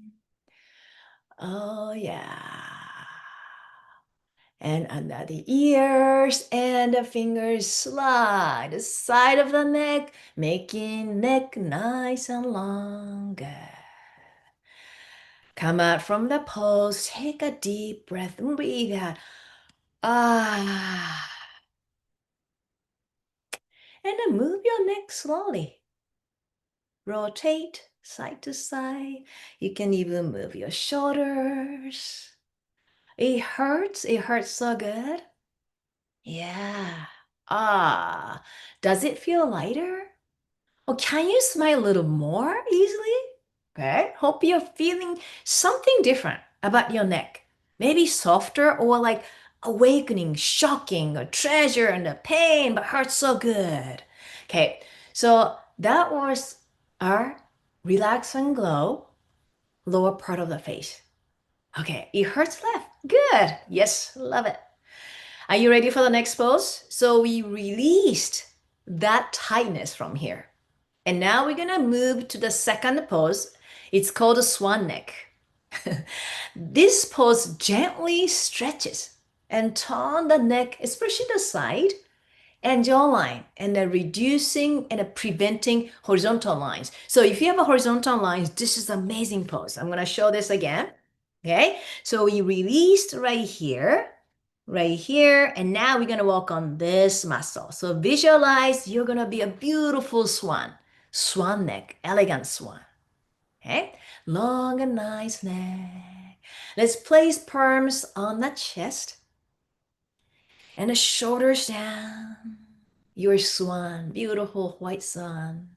Oh, yeah. And under the ears, and the fingers slide the side of the neck, making neck nice and long. Good. Come out from the pose, take a deep breath and breathe out. Ah. And then move your neck slowly. Rotate side to side. You can even move your shoulders. It hurts so good. Yeah. Ah, does it feel lighter? Oh, can you smile a little more easily? Okay, hope you're feeling something different about your neck. Maybe softer or like awakening, shocking, or treasure and the pain, but hurts so good. Okay, so that was our relax and glow lower part of the face. Okay, it hurts left. Good. Yes, love it. Are you ready for the next pose? So we released that tightness from here. And now we're gonna move to the second pose. It's called a swan neck. This pose gently stretches and turn the neck, especially the side and jawline, and then reducing and preventing horizontal lines. So if you have a horizontal lines, this is amazing pose. I'm gonna show this again. Okay, so we released right here, and now we're gonna work on this muscle. So visualize you're gonna be a beautiful swan neck, elegant swan. Okay, long and nice neck. Let's place palms on the chest and the shoulders down. Your swan, beautiful white swan.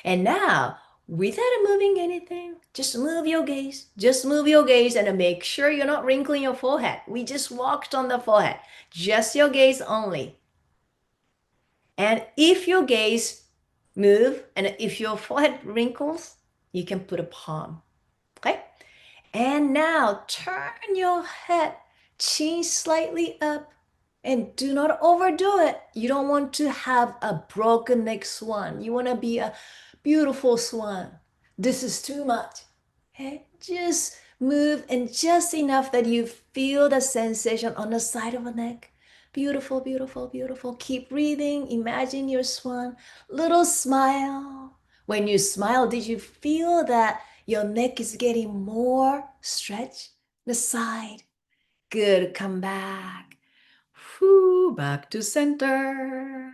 And now, without moving anything, just move your gaze. Just move your gaze and make sure you're not wrinkling your forehead. We just walked on the forehead. Just your gaze only. And if your gaze move and if your forehead wrinkles, you can put a palm. Okay? And now turn your head, chin slightly up, and do not overdo it. You don't want to have a broken neck swan. You want to be a beautiful swan. This is too much. Okay? Just move and just enough that you feel the sensation on the side of the neck. Beautiful, beautiful, beautiful. Keep breathing. Imagine your swan. Little smile. When you smile, did you feel that your neck is getting more stretch? The side. Good. Come back. Whoo, back to center.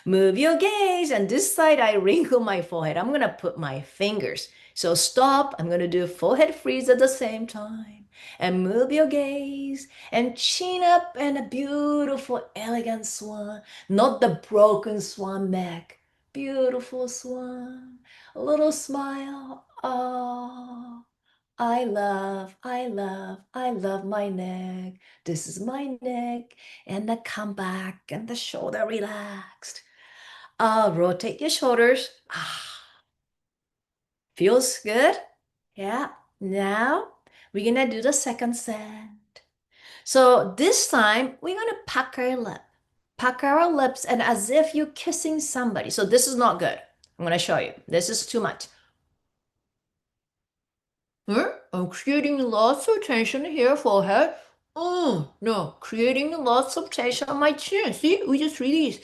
Move your gaze. And this side, I wrinkle my forehead. I'm going to put my fingers. So stop. I'm going to do forehead freeze at the same time. And move your gaze. And chin up and a beautiful, elegant swan. Not the broken swan neck. Beautiful swan. A little smile. Oh. I love my neck. This is my neck. And the come back and the shoulder relaxed. Rotate your shoulders. Feels good? Yeah. Now we're gonna do the second set. So this time we're gonna puck our lip. Puck our lips and as if you're kissing somebody. So this is not good. I'm gonna show you. This is too much. I'm creating lots of tension here, forehead. No, creating lots of tension on my chin. See, we just released.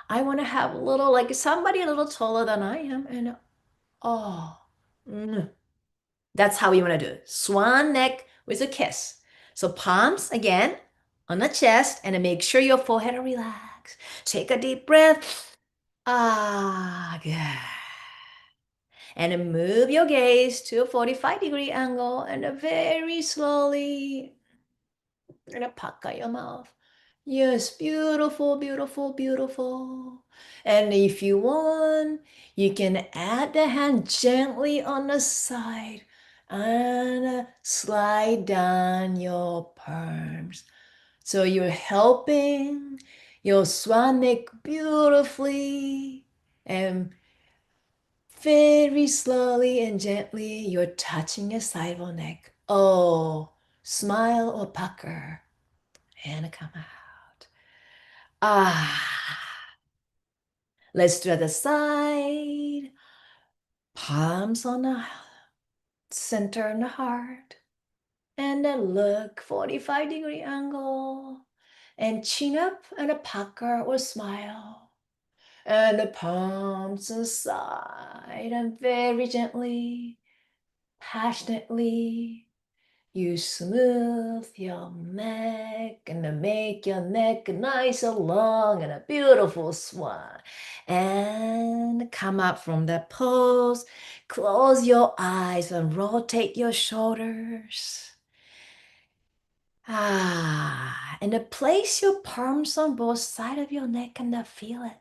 I want to have a little, like somebody a little taller than I am. And that's how we want to do it. Swan neck with a kiss. So palms again on the chest and make sure your forehead are relaxed. Take a deep breath. Good. And then move your gaze to a 45-degree angle and very slowly and pucker out your mouth. Yes, beautiful, beautiful, beautiful. And if you want, you can add the hand gently on the side and slide down your palms. So you're helping your swan neck beautifully and very slowly and gently, you're touching your side of the neck. Oh, smile or pucker. And come out. Let's do the side. palms on the center and the heart, and then look 45-degree angle, and chin up and a pucker or smile, and the palms aside, and very gently, passionately, you smooth your neck and make your neck nice and long and a beautiful swan. And come up from that pose, close your eyes and rotate your shoulders. And then place your palms on both sides of your neck and feel it.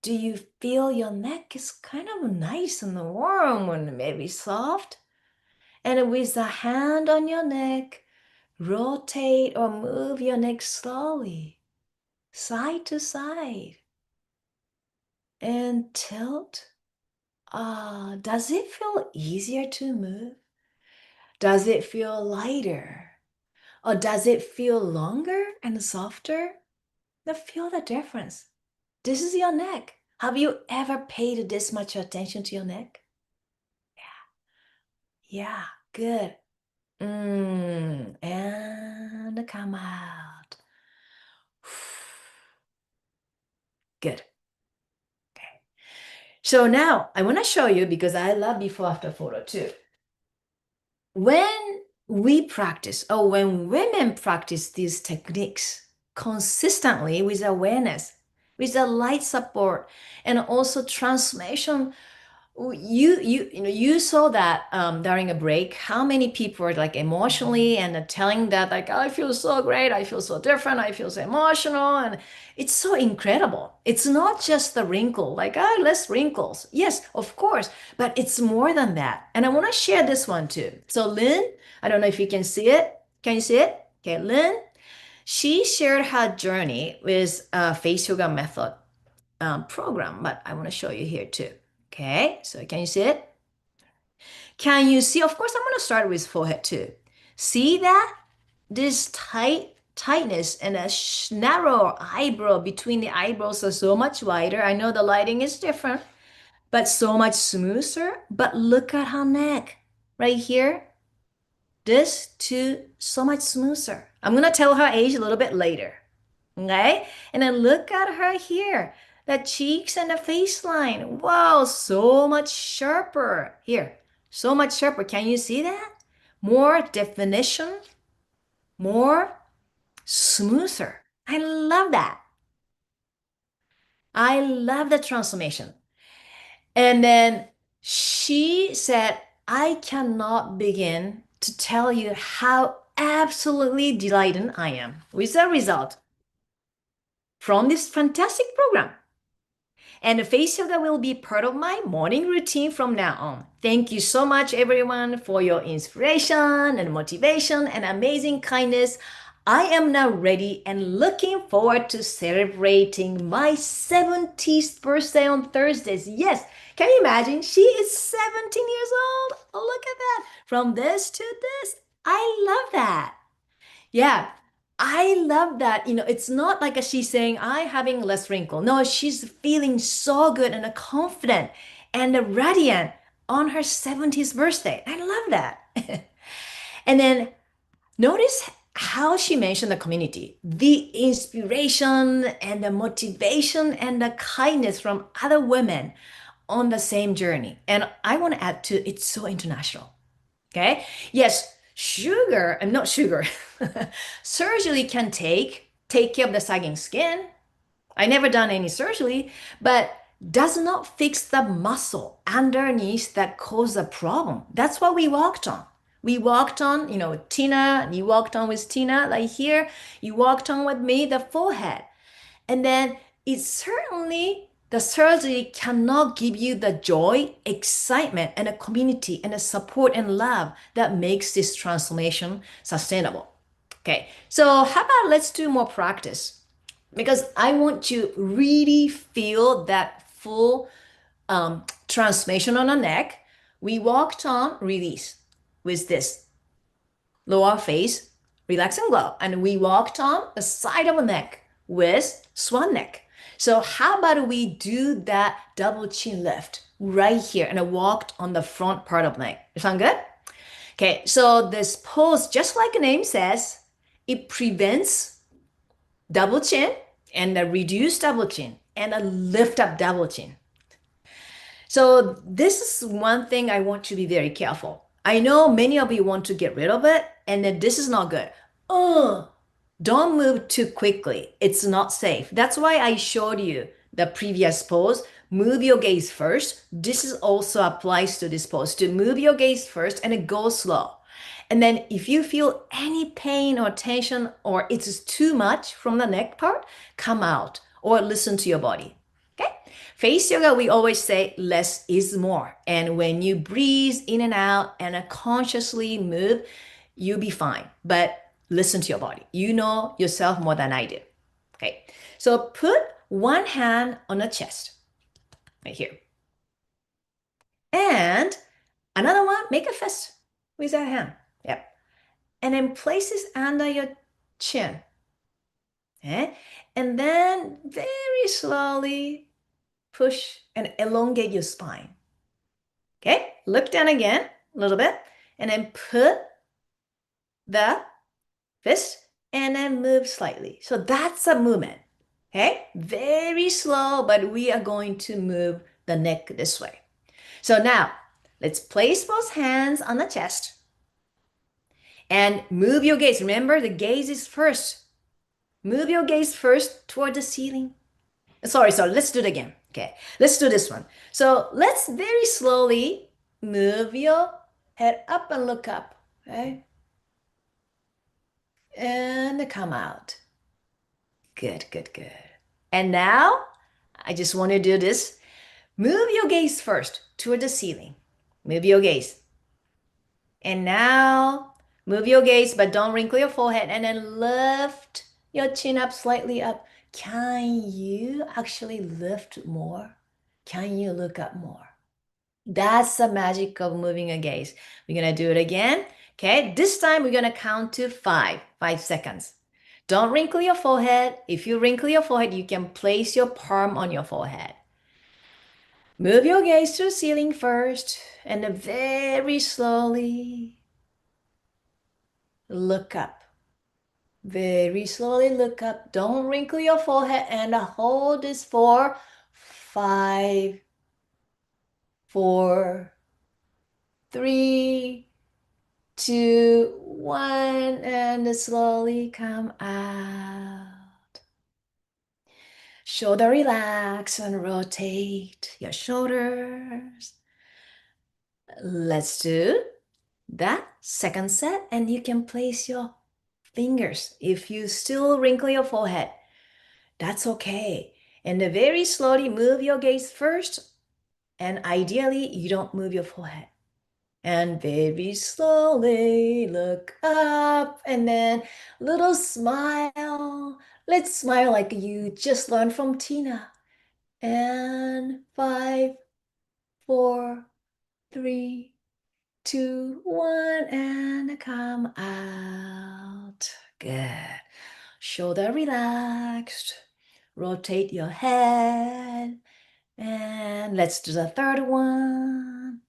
Do you feel your neck is kind of nice and warm and maybe soft? And with the hand on your neck, rotate or move your neck slowly, side to side, and tilt. Does it feel easier to move? Does it feel lighter? Or does it feel longer and softer? Now feel the difference. This is your neck. Have you ever paid this much attention to your neck? Yeah, good. And come out. Good. Okay. So now I want to show you, because I love before after photo too. When we practice, or when women practice these techniques consistently with awareness, with the light support, and also transformation, you saw that during a break, how many people are like emotionally and telling that like, I feel so great, I feel so different, I feel so emotional, and it's so incredible. It's not just the wrinkle, like less wrinkles. Yes, of course, but it's more than that. And I want to share this one too. So Lynn, I don't know if you can see it. Can you see it? Okay, Lynn, she shared her journey with a face yoga method program, but I want to show you here too. Okay, so can you see it? Can you see? Of course, I'm going to start with forehead too. See that? This tightness and a narrow eyebrow between the eyebrows are so much wider. I know the lighting is different, but so much smoother. But look at her neck right here. This too, so much smoother. I'm going to tell her age a little bit later. Okay, and then look at her here. The cheeks and the face line. Wow, so much sharper. Here, so much sharper. Can you see that? More definition, more smoother. I love that. I love the transformation. And then she said, I cannot begin to tell you how absolutely delighted I am with the result from this fantastic program. And the face yoga will be part of my morning routine from now on. Thank you so much, everyone, for your inspiration and motivation and amazing kindness. I am now ready and looking forward to celebrating my 70th birthday on Thursdays. Yes, can you imagine? She is 17 years old. Oh, look at that. From this to this. I love that. Yeah. I love that. It's not like she's saying, I'm having less wrinkle. No, she's feeling so good and confident and radiant on her 70th birthday. I love that. And then notice how she mentioned the community, the inspiration and the motivation and the kindness from other women on the same journey. And I want to add to it's so international. Okay. Yes, not sugar. Surgery can take care of the sagging skin. I never done any surgery, but does not fix the muscle underneath that cause the problem. That's what we worked on. We walked on, Tina, you walked on with Tina, like here, you walked on with me, the forehead. And then it's certainly, the surgery cannot give you the joy, excitement, and a community and a support and love that makes this transformation sustainable. Okay, so how about let's do more practice? Because I want to really feel that full transformation on the neck. We walked on, release with this lower face, relax and glow. And we walked on the side of the neck with swan neck. So how about we do that double chin lift right here and I walked on the front part of the neck. You sound good? Okay, so this pose, just like the name says, it prevents double chin and a reduced double chin and a lift up double chin. So this is one thing I want to be very careful. I know many of you want to get rid of it and that this is not good. Don't move too quickly. It's not safe. That's why I showed you the previous pose. Move your gaze first. This is also applies to this pose, to move your gaze first and go slow. And then if you feel any pain or tension or it's too much from the neck part, come out or listen to your body. Okay? Face yoga, we always say less is more. And when you breathe in and out and consciously move, you'll be fine. But listen to your body. You know yourself more than I do. Okay. So put one hand on the chest, right here. And another one, make a fist with that hand. Yep. And then place this under your chin. Okay. And then very slowly push and elongate your spine. Okay. Look down again a little bit. And then put the fist and then move slightly. So that's a movement. Okay. Very slow, but we are going to move the neck this way. So now let's place both hands on the chest and move your gaze. Remember, the gaze is first. Move your gaze first toward the ceiling. Sorry, let's do it again. Okay, let's do this one. So let's very slowly move your head up and look up. Okay. And come out. Good, good, good. And now I just want to do this. Move your gaze first toward the ceiling. Move your gaze. And now move your gaze, but don't wrinkle your forehead. And then lift your chin up slightly up. Can you actually lift more? Can you look up more? That's the magic of moving a gaze. We're going to do it again. Okay, this time we're going to count to 5 seconds. Don't wrinkle your forehead. If you wrinkle your forehead, you can place your palm on your forehead. Move your gaze to the ceiling first, and then very slowly look up. Very slowly look up. Don't wrinkle your forehead and hold this for 5, 4, 3, 2, 1, and slowly come out. Shoulder relax and rotate your shoulders. Let's do that second set, and you can place your fingers. If you still wrinkle your forehead, that's okay. And very slowly move your gaze first, and ideally you don't move your forehead. And very slowly look up, and then little smile. Let's smile like you just learned from Tina. And 5, 4, 3, 2, 1, and come out. Good. Shoulder relaxed. Rotate your head. And let's do the third one.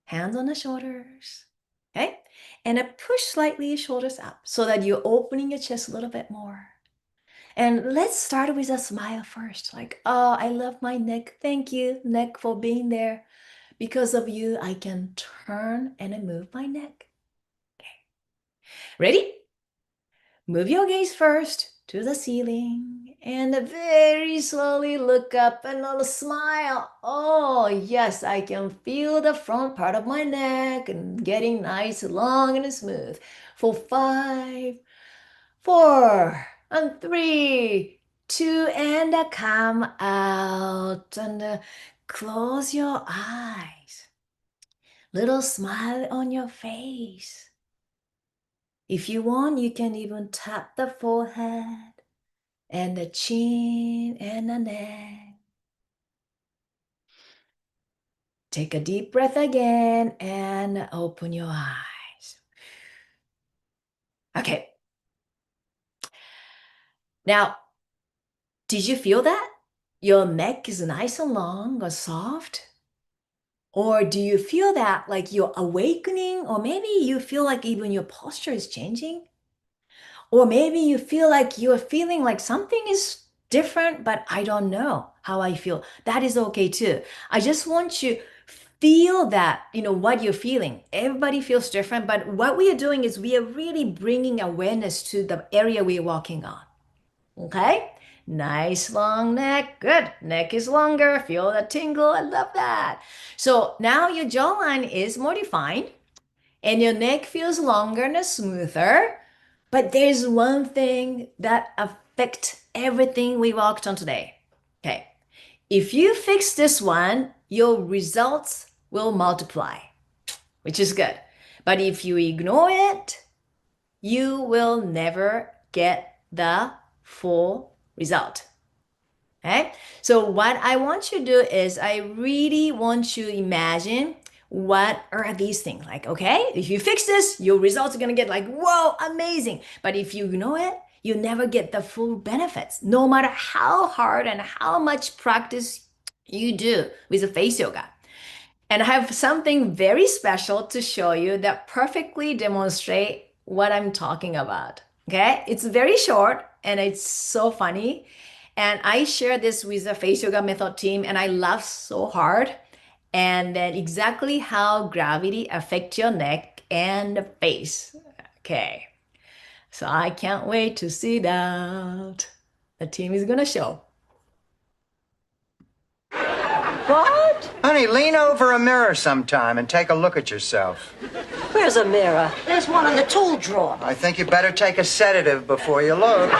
Hands on the shoulders. Okay? And push slightly your shoulders up so that you're opening your chest a little bit more. And let's start with a smile first. Like, oh, I love my neck. Thank you, neck, for being there. Because of you, I can turn and move my neck. Okay. Ready? Move your gaze first to the ceiling and very slowly look up and a smile. Oh, yes, I can feel the front part of my neck and getting nice, long, and smooth. For 5, 4, and 3, 2, and come out and close your eyes. Little smile on your face. If you want, you can even tap the forehead and the chin and the neck. Take a deep breath again and open your eyes. Okay. Now, did you feel that? Your neck is nice and long or soft? Or do you feel that like you're awakening? Or maybe you feel like even your posture is changing? Or maybe you feel like you're feeling like something is different, but I don't know how I feel. That is okay too. I just want you feel that, what you're feeling. Everybody feels different, but what we are doing is we are really bringing awareness to the area we're walking on. Okay? Nice long neck. Good. Neck is longer. Feel the tingle. I love that. So now your jawline is more defined and your neck feels longer and smoother. But there's one thing that affects everything we walked on today. Okay. If you fix this one, your results will multiply, which is good. But if you ignore it, you will never get the full result. Okay? So what I want you to do is I really want you to imagine what are these things like, okay? If you fix this, your results are gonna get like, whoa, amazing. But if you ignore it, you never get the full benefits, no matter how hard and how much practice you do with the face yoga. And I have something very special to show you that perfectly demonstrate what I'm talking about. Okay? It's very short and it's so funny. And I share this with the face yoga method team and I laugh so hard. And then exactly how gravity affects your neck and the face. Okay. So I can't wait to see that. The team is gonna show. What? Honey, lean over a mirror sometime and take a look at yourself. Where's a mirror? There's one in the tool drawer. I think you better take a sedative before you look.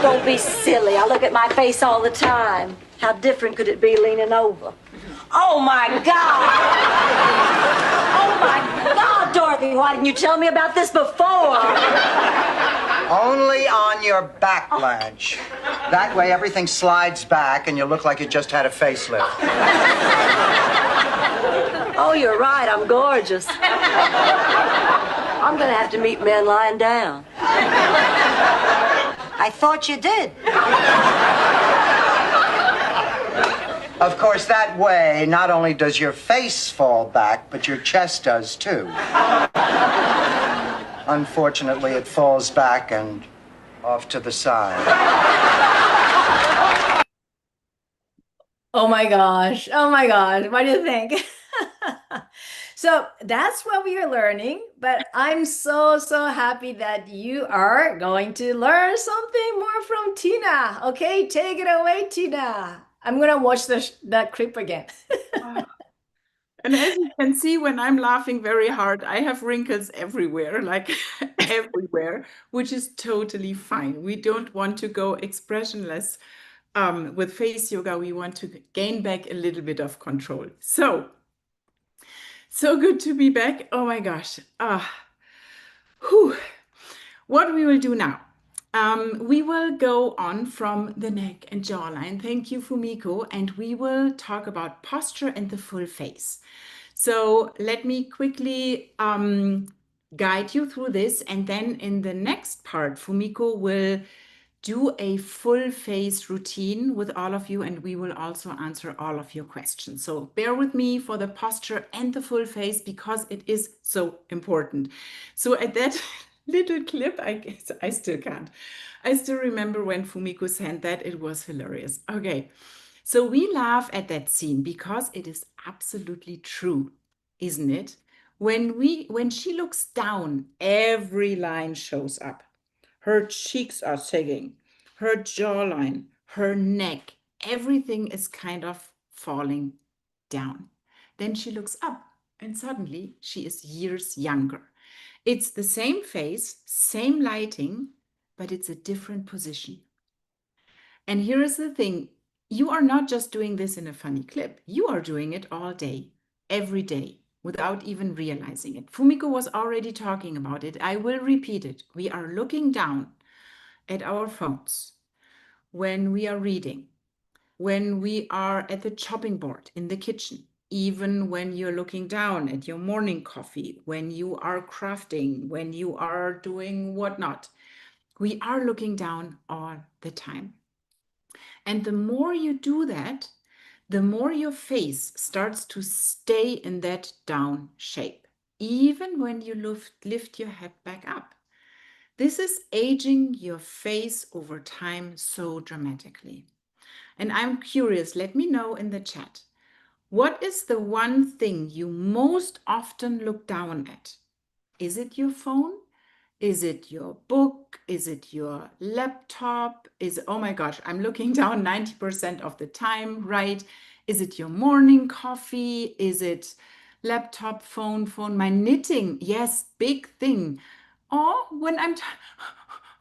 Don't be silly. I look at my face all the time. How different could it be leaning over? Oh, my God! Oh, my God, Dorothy, why didn't you tell me about this before? Only on your back, Blanche. That way everything slides back and you look like you just had a facelift. Oh, you're right. I'm gorgeous. I'm going to have to meet men lying down. I thought you did. Of course, that way, not only does your face fall back, but your chest does too. Unfortunately, it falls back and off to the side. Oh my gosh. Oh my gosh. What do you think? So that's what we are learning, but I'm so happy that you are going to learn something more from Tina. Okay, take it away, Tina. I'm gonna watch that clip again. And as you can see, when I'm laughing very hard, I have wrinkles everywhere, like everywhere, which is totally fine. We don't want to go expressionless with face yoga. We want to gain back a little bit of control. So good to be back. Oh my gosh. What we will do now. We will go on from the neck and jawline. Thank you, Fumiko. And we will talk about posture and the full face. So let me quickly guide you through this. And then in the next part, Fumiko will do a full face routine with all of you. And we will also answer all of your questions. So bear with me for the posture and the full face because it is so important. So at that little clip, I guess I still can't. I still remember when Fumiko sent that, it was hilarious. Okay, so we laugh at that scene because it is absolutely true, isn't it? When she looks down, every line shows up. Her cheeks are sagging, her jawline, her neck, everything is kind of falling down. Then she looks up and suddenly she is years younger. It's the same face, same lighting, but it's a different position. And here is the thing. You are not just doing this in a funny clip. You are doing it all day, every day, without even realizing it. Fumiko was already talking about it. I will repeat it. We are looking down at our phones when we are reading, when we are at the chopping board in the kitchen, even when you're looking down at your morning coffee, when you are crafting, when you are doing whatnot. We are looking down all the time. And the more you do that, the more your face starts to stay in that down shape, even when you lift your head back up. This is aging your face over time so dramatically. And I'm curious, let me know in the chat. What is the one thing you most often look down at? Is it your phone? Is it your book? Is it your laptop? Oh my gosh, I'm looking down 90% of the time, right? Is it your morning coffee? Is it laptop, phone, my knitting? Yes, big thing. Or when I'm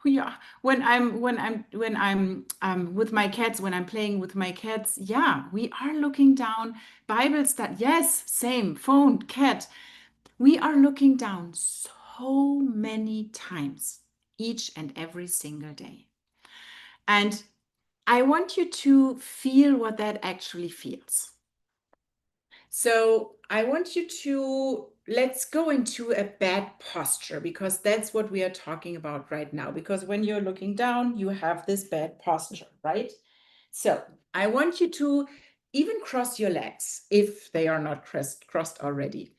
yeah, when I'm with my cats, when I'm playing with my cats, yeah, we are looking down. Bible study, yes, same, phone, cat. We are looking down so many times each and every single day. And I want you to feel what that actually feels. So I want you to, let's go into a bad posture, because that's what we are talking about right now. Because when you're looking down, you have this bad posture, right? So I want you to even cross your legs if they are not crossed already.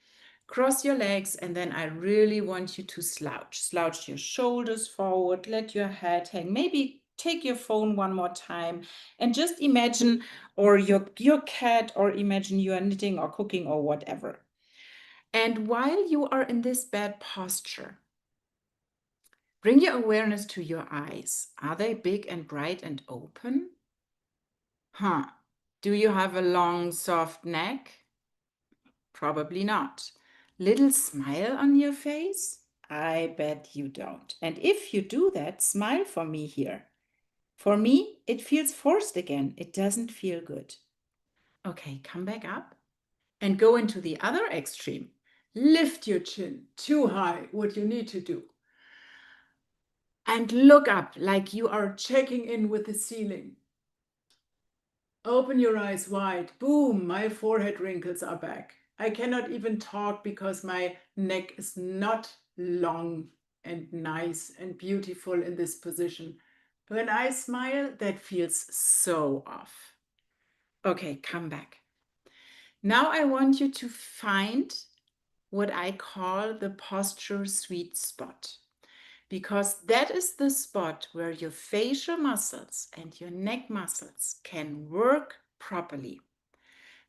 Cross your legs, and then I really want you to slouch. Slouch your shoulders forward, let your head hang. Maybe take your phone one more time and just imagine, or your cat, or imagine you are knitting or cooking or whatever. And while you are in this bad posture, bring your awareness to your eyes. Are they big and bright and open? Do you have a long, soft neck? Probably not. Little smile on your face? I bet you don't. And if you do that, smile for me here. For me, it feels forced again. It doesn't feel good. Okay, come back up and go into the other extreme. Lift your chin too high, what you need to do. And look up like you are checking in with the ceiling. Open your eyes wide. Boom, my forehead wrinkles are back. I cannot even talk because my neck is not long and nice and beautiful in this position. When I smile, that feels so off. Okay, come back. Now I want you to find what I call the posture sweet spot, because that is the spot where your facial muscles and your neck muscles can work properly.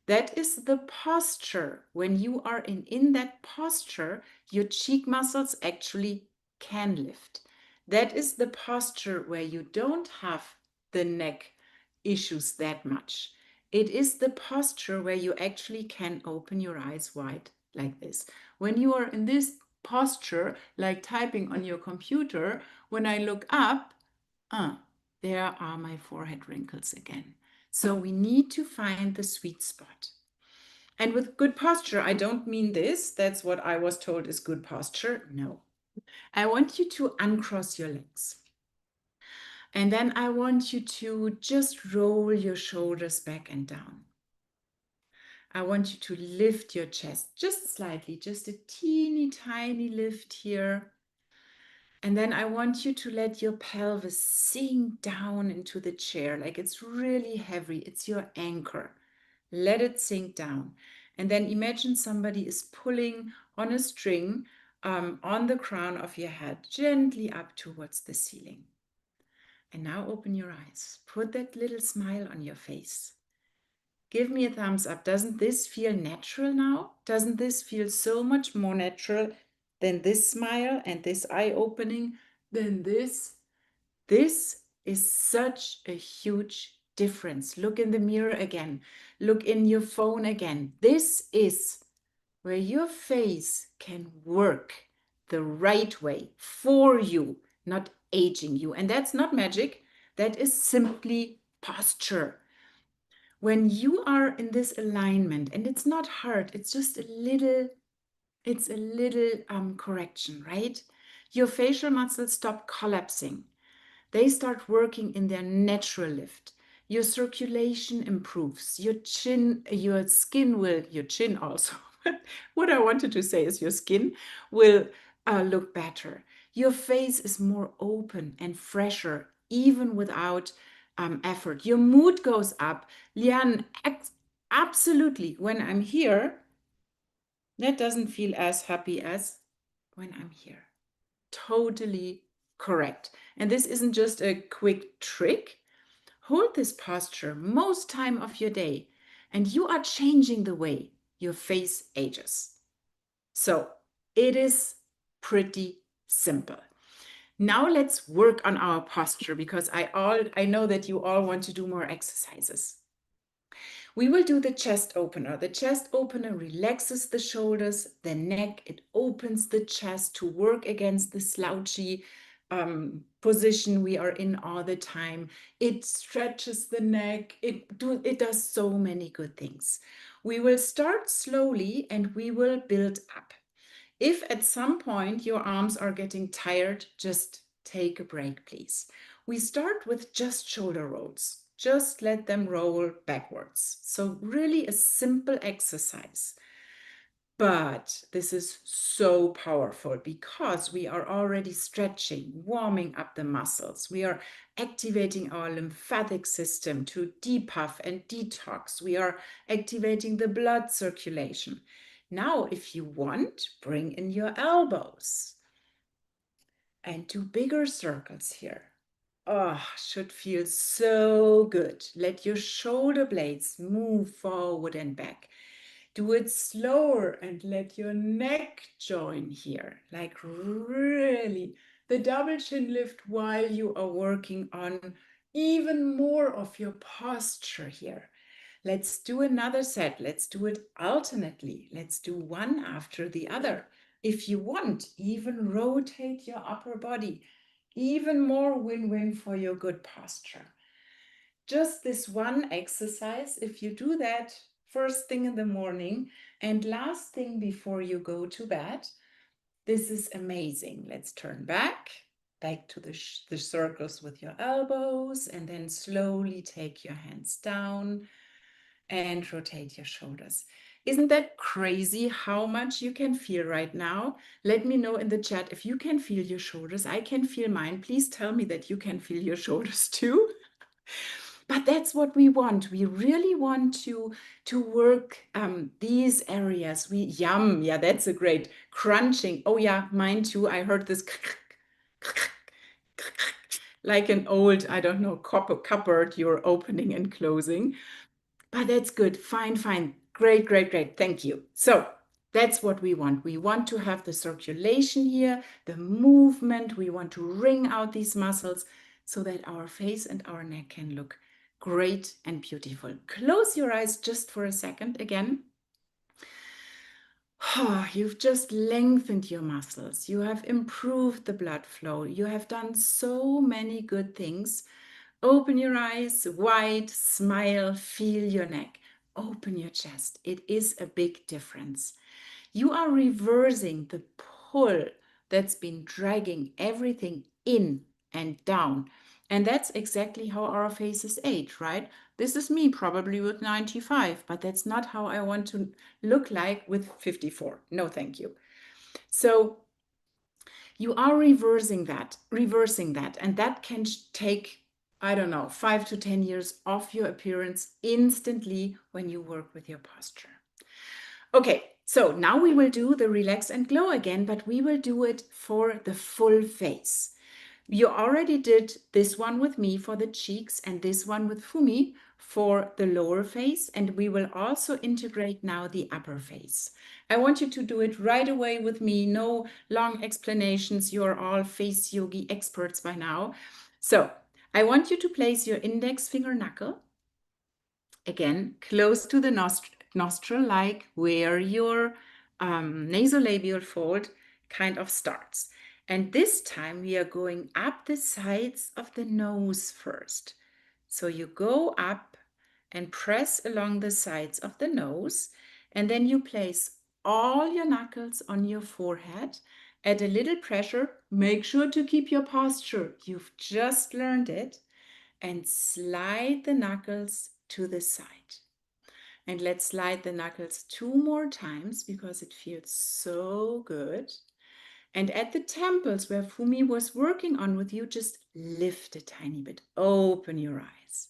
That is the posture. When you are in that posture, your cheek muscles actually can lift. That is the posture where you don't have the neck issues that much. It is the posture where you actually can open your eyes wide like this. When you are in this posture, like typing on your computer, when I look up, there are my forehead wrinkles again. So we need to find the sweet spot. And with good posture, I don't mean this. That's what I was told is good posture. No. I want you to uncross your legs. And then I want you to just roll your shoulders back and down. I want you to lift your chest just slightly, just a teeny tiny lift here. And then I want you to let your pelvis sink down into the chair like it's really heavy. It's your anchor. Let it sink down. And then imagine somebody is pulling on a string on the crown of your head, gently up towards the ceiling. And now open your eyes. Put that little smile on your face. Give me a thumbs up. Doesn't this feel natural now? Doesn't this feel so much more natural than this smile and this eye opening than this? This is such a huge difference. Look in the mirror again. Look in your phone again. This is where your face can work the right way for you, not aging you. And that's not magic. That is simply posture. When you are in this alignment, and it's not hard, it's just a little correction, right? Your facial muscles stop collapsing. They start working in their natural lift. Your circulation improves. Your chin also. What I wanted to say is your skin will look better. Your face is more open and fresher, even without effort. Your mood goes up. Lian, absolutely, when I'm here, that doesn't feel as happy as when I'm here. Totally correct. And this isn't just a quick trick. Hold this posture most time of your day, and you are changing the way your face ages. So it is pretty simple. Now let's work on our posture, because I know that you all want to do more exercises. We will do the chest opener. The chest opener relaxes the shoulders, the neck. It opens the chest to work against the slouchy position we are in all the time. It stretches the neck. It does so many good things. We will start slowly and we will build up. If at some point your arms are getting tired, just take a break, please. We start with just shoulder rolls. Just let them roll backwards. So really a simple exercise. But this is so powerful because we are already stretching, warming up the muscles. We are activating our lymphatic system to depuff and detox. We are activating the blood circulation. Now, if you want, bring in your elbows and do bigger circles here. Oh, should feel so good. Let your shoulder blades move forward and back. Do it slower and let your neck join here. Like really, the double chin lift while you are working on even more of your posture here. Let's do another set. Let's do it alternately. Let's do one after the other. If you want, even rotate your upper body. Even more win-win for your good posture. Just this one exercise, if you do that first thing in the morning and last thing before you go to bed, this is amazing. Let's turn back to the circles with your elbows, and then slowly take your hands down and rotate your shoulders. Isn't that crazy how much you can feel right now? Let me know in the chat if you can feel your shoulders. I can feel mine. Please tell me that you can feel your shoulders too. But that's what we want. We really want to work these areas. Yeah, that's a great crunching. Oh yeah, mine too. I heard this like an old, I don't know, cupboard you're opening and closing. But that's good. Fine. Great. Thank you. So that's what we want. We want to have the circulation here, the movement. We want to wring out these muscles so that our face and our neck can look great and beautiful. Close your eyes just for a second again. Oh, you've just lengthened your muscles. You have improved the blood flow. You have done so many good things. Open your eyes wide, smile, feel your neck. Open your chest. It is a big difference. You are reversing the pull that's been dragging everything in and down. And that's exactly how our faces age, right? This is me probably with 95, but that's not how I want to look like with 54. No, thank you. So you are reversing that, and that can take, I don't know, 5 to 10 years off your appearance instantly when you work with your posture. Okay, so now we will do the relax and glow again, but we will do it for the full face. You already did this one with me for the cheeks and this one with Fumi for the lower face, and we will also integrate now the upper face. I want you to do it right away with me. No long explanations. You're all face yogi experts by now. So I want you to place your index finger knuckle, again, close to the nostril, like where your nasolabial fold kind of starts. And this time we are going up the sides of the nose first. So you go up and press along the sides of the nose, and then you place all your knuckles on your forehead. Add a little pressure. Make sure to keep your posture. You've just learned it. And slide the knuckles to the side. And let's slide the knuckles 2 more times because it feels so good. And at the temples where Fumi was working on with you, just lift a tiny bit. Open your eyes.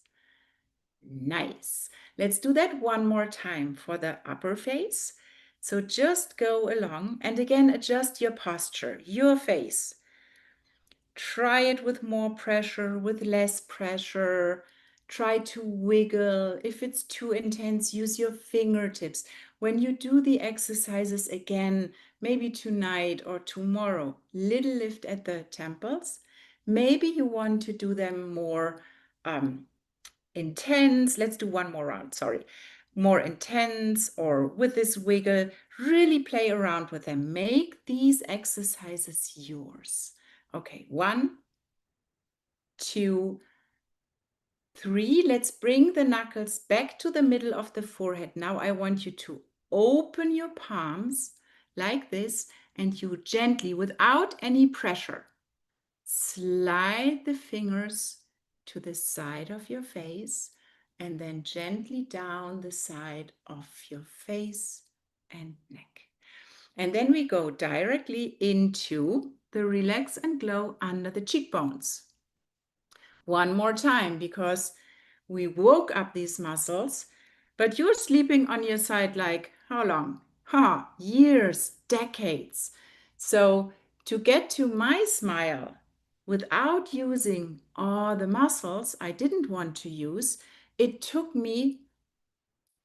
Nice. Let's do that one more time for the upper face. So just go along and again adjust your posture, your face. Try it with more pressure, with less pressure. Try to wiggle. If it's too intense, use your fingertips. When you do the exercises again, maybe tonight or tomorrow, little lift at the temples. Maybe you want to do them more intense. Let's do one more round, sorry. More intense or with this wiggle. Really play around with them. Make these exercises yours. Okay, 1, 2, 3. Let's bring the knuckles back to the middle of the forehead. Now I want you to open your palms like this, and you gently, without any pressure, slide the fingers to the side of your face and then gently down the side of your face and neck. And then we go directly into the relax and glow under the cheekbones. One more time, because we woke up these muscles, but you're sleeping on your side like how long? Years, decades. So to get to my smile without using all the muscles I didn't want to use, it took me,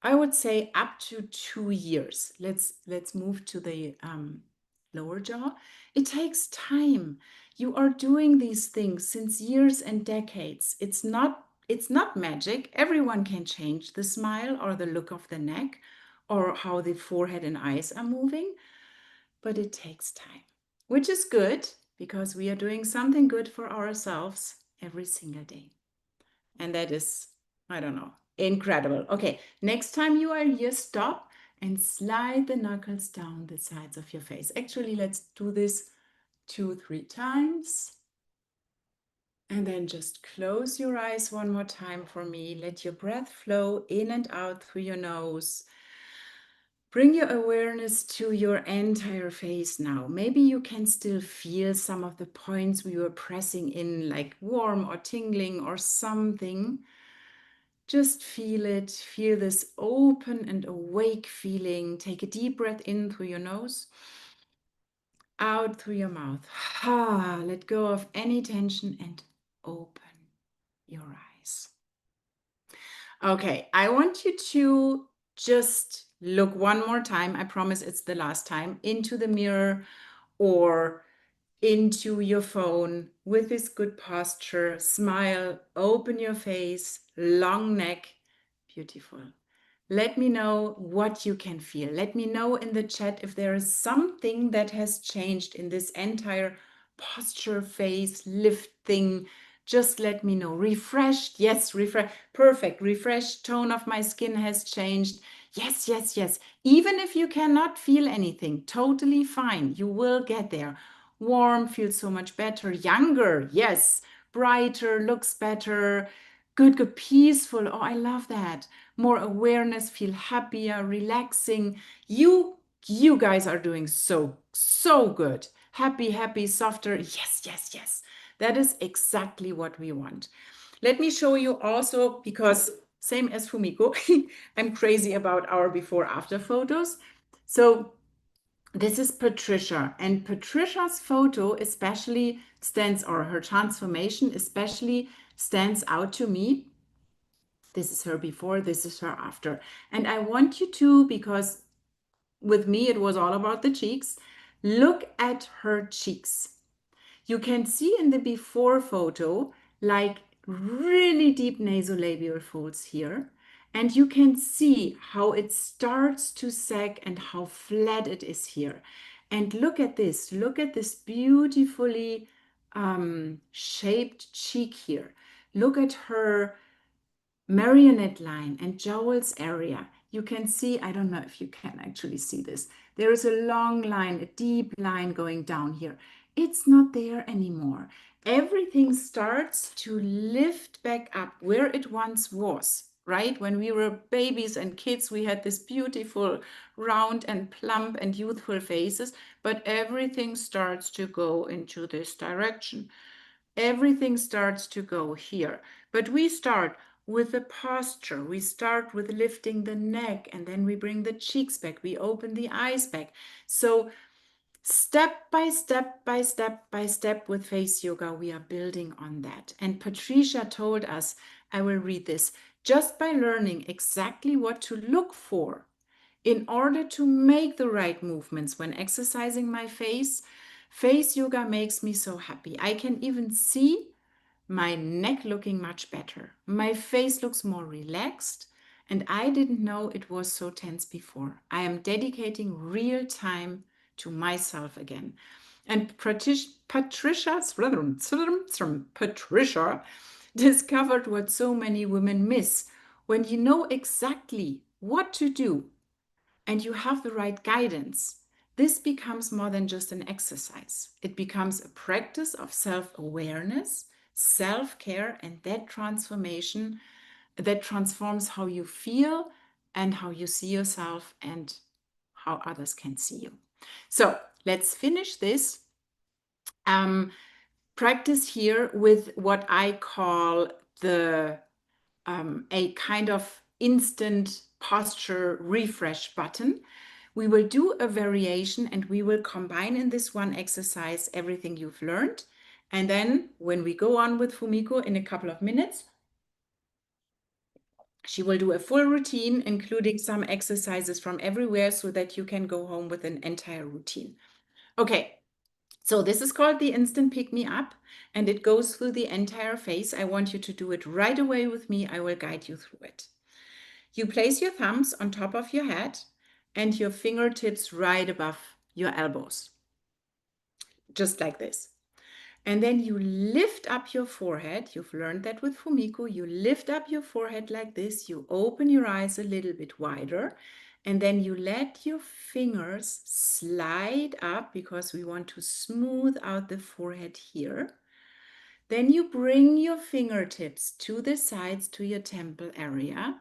I would say, up to 2 years. Let's move to the lower jaw. It takes time. You are doing these things since years and decades. It's not magic. Everyone can change the smile or the look of the neck or how the forehead and eyes are moving, but it takes time, which is good because we are doing something good for ourselves every single day. And that is, I don't know, incredible. Okay, next time you are here, stop and slide the knuckles down the sides of your face. Actually, let's do this 2-3 times. And then just close your eyes one more time for me. Let your breath flow in and out through your nose. Bring your awareness to your entire face now. Maybe you can still feel some of the points we were pressing in, like warm or tingling or something. Just feel it. Feel this open and awake feeling. Take a deep breath in through your nose, out through your mouth. Let go of any tension and open your eyes. Okay, I want you to just look one more time. I promise it's the last time, into the mirror or into your phone with this good posture. Smile, open your face, long neck. Beautiful. Let me know what you can feel. Let me know in the chat if there is something that has changed in this entire posture, face, lift thing. Just let me know. Refreshed? Yes, refresh. Perfect. Refreshed. Tone of my skin has changed. Yes, yes, yes. Even if you cannot feel anything, totally fine. You will get there. Warm, feels so much better. Younger, yes. Brighter, looks better. Good, peaceful. Oh, I love that. More awareness, feel happier, relaxing. You guys are doing so good. Happy, softer. Yes, yes, yes. That is exactly what we want. Let me show you also, because same as Fumiko, I'm crazy about our before-after photos. So this is Patricia, and Patricia's photo especially stands, or her transformation especially stands out to me. This is her before, this is her after. And I want you to, because with me it was all about the cheeks, look at her cheeks. You can see in the before photo, like really deep nasolabial folds here. And you can see how it starts to sag and how flat it is here. And look at this beautifully shaped cheek here. Look at her marionette line and jowls area. You can see, I don't know if you can actually see this. There is a long line, a deep line going down here. It's not there anymore. Everything starts to lift back up where it once was, right? When we were babies and kids, we had this beautiful round and plump and youthful faces, but everything starts to go into this direction. Everything starts to go here, but we start with the posture. We start with lifting the neck and then we bring the cheeks back. We open the eyes back. So step by step by step by step with face yoga, we are building on that. And Patricia told us, I will read this, just by learning exactly what to look for in order to make the right movements when exercising my face, face yoga makes me so happy. I can even see my neck looking much better. My face looks more relaxed, and I didn't know it was so tense before. I am dedicating real time to myself again. And Patricia discovered what so many women miss. When you know exactly what to do and you have the right guidance, this becomes more than just an exercise. It becomes a practice of self-awareness, self-care, and that transformation that transforms how you feel and how you see yourself and how others can see you. So let's finish this practice here with what I call the a kind of instant posture refresh button. We will do a variation and we will combine in this one exercise everything you've learned. And then when we go on with Fumiko in a couple of minutes, she will do a full routine, including some exercises from everywhere so that you can go home with an entire routine. Okay, so this is called the Instant Pick Me Up and it goes through the entire face. I want you to do it right away with me. I will guide you through it. You place your thumbs on top of your head and your fingertips right above your elbows, just like this. And then you lift up your forehead. You've learned that with Fumiko. You lift up your forehead like this. You open your eyes a little bit wider. And then you let your fingers slide up because we want to smooth out the forehead here. Then you bring your fingertips to the sides to your temple area.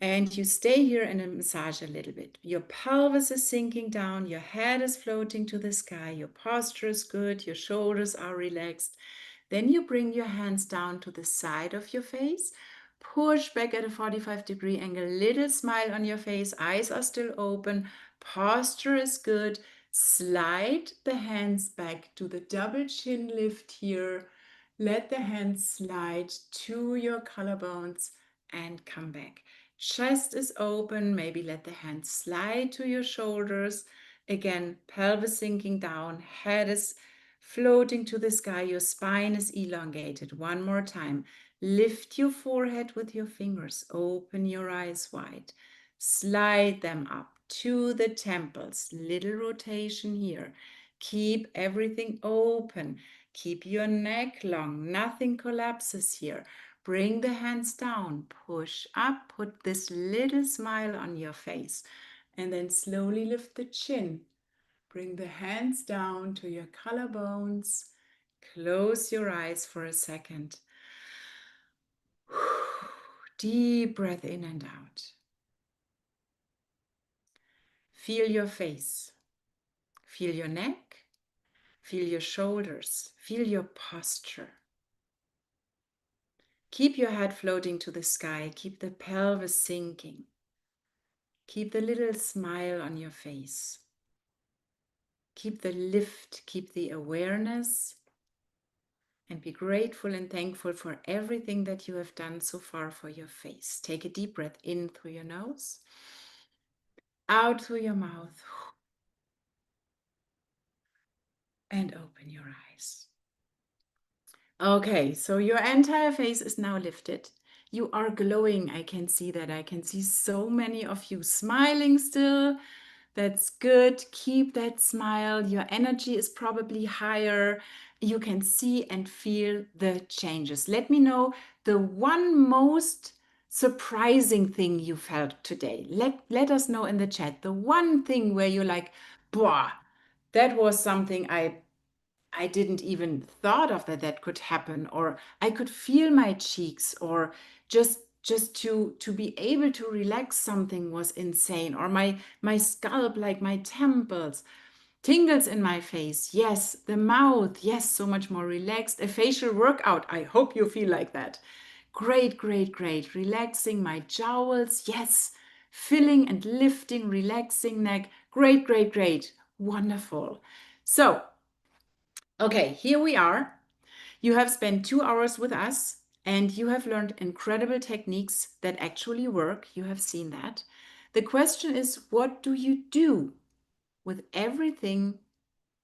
And you stay here and massage a little bit. Your pelvis is sinking down, your head is floating to the sky, your posture is good, your shoulders are relaxed. Then you bring your hands down to the side of your face, push back at a 45-degree angle, little smile on your face, eyes are still open, posture is good. Slide the hands back to the double chin lift here. Let the hands slide to your collarbones and come back. Chest is open, maybe let the hands slide to your shoulders. Again, pelvis sinking down, head is floating to the sky, your spine is elongated. One more time. Lift your forehead with your fingers, open your eyes wide. Slide them up to the temples, little rotation here. Keep everything open. Keep your neck long, nothing collapses here. Bring the hands down, push up, put this little smile on your face, and then slowly lift the chin. Bring the hands down to your collarbones. Close your eyes for a second. Deep breath in and out. Feel your face. Feel your neck. Feel your shoulders. Feel your posture. Keep your head floating to the sky. Keep the pelvis sinking. Keep the little smile on your face. Keep the lift, keep the awareness, and be grateful and thankful for everything that you have done so far for your face. Take a deep breath in through your nose, out through your mouth, and open your eyes. Okay, so your entire face is now lifted. You are glowing. I can see that. I can see so many of you smiling still. That's good. Keep that smile. Your energy is probably higher. You can see and feel the changes. Let me know the one most surprising thing you felt today. Let us know in the chat. The one thing where you're like, "Boah, that was something I didn't even thought of that could happen," or I could feel my cheeks, or just to be able to relax something was insane, or my scalp, like my temples, tingles in my face. Yes, the mouth, yes, so much more relaxed. A facial workout. I hope you feel like that. Great, great, great. Relaxing my jowls. Yes. Filling and lifting, relaxing neck. Great, great, great. Wonderful. So, okay, here we are. You have spent 2 hours with us and you have learned incredible techniques that actually work. You have seen that. The question is, what do you do with everything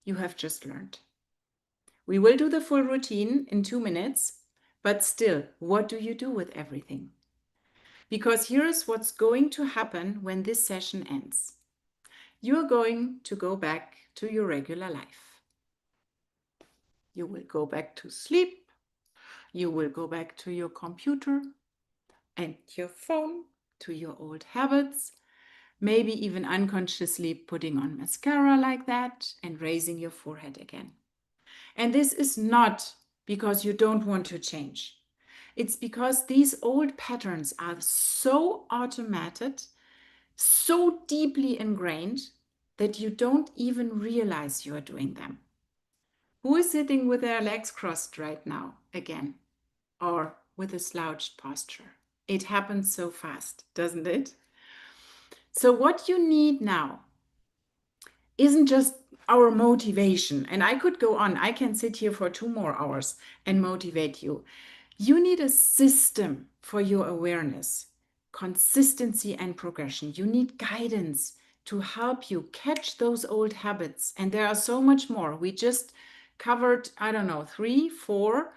you have just learned? We will do the full routine in 2 minutes, but still, what do you do with everything? Because here's what's going to happen when this session ends. You're going to go back to your regular life. You will go back to sleep. You will go back to your computer and your phone, to your old habits, maybe even unconsciously putting on mascara like that and raising your forehead again. And this is not because you don't want to change. It's because these old patterns are so automated, so deeply ingrained that you don't even realize you are doing them. Who is sitting with their legs crossed right now again, or with a slouched posture? It happens so fast, doesn't it? So what you need now isn't just our motivation. And I could go on. I can sit here for 2 more hours and motivate you. You need a system for your awareness, consistency and progression. You need guidance to help you catch those old habits. And there are so much more. We just covered, I don't know, 3, 4.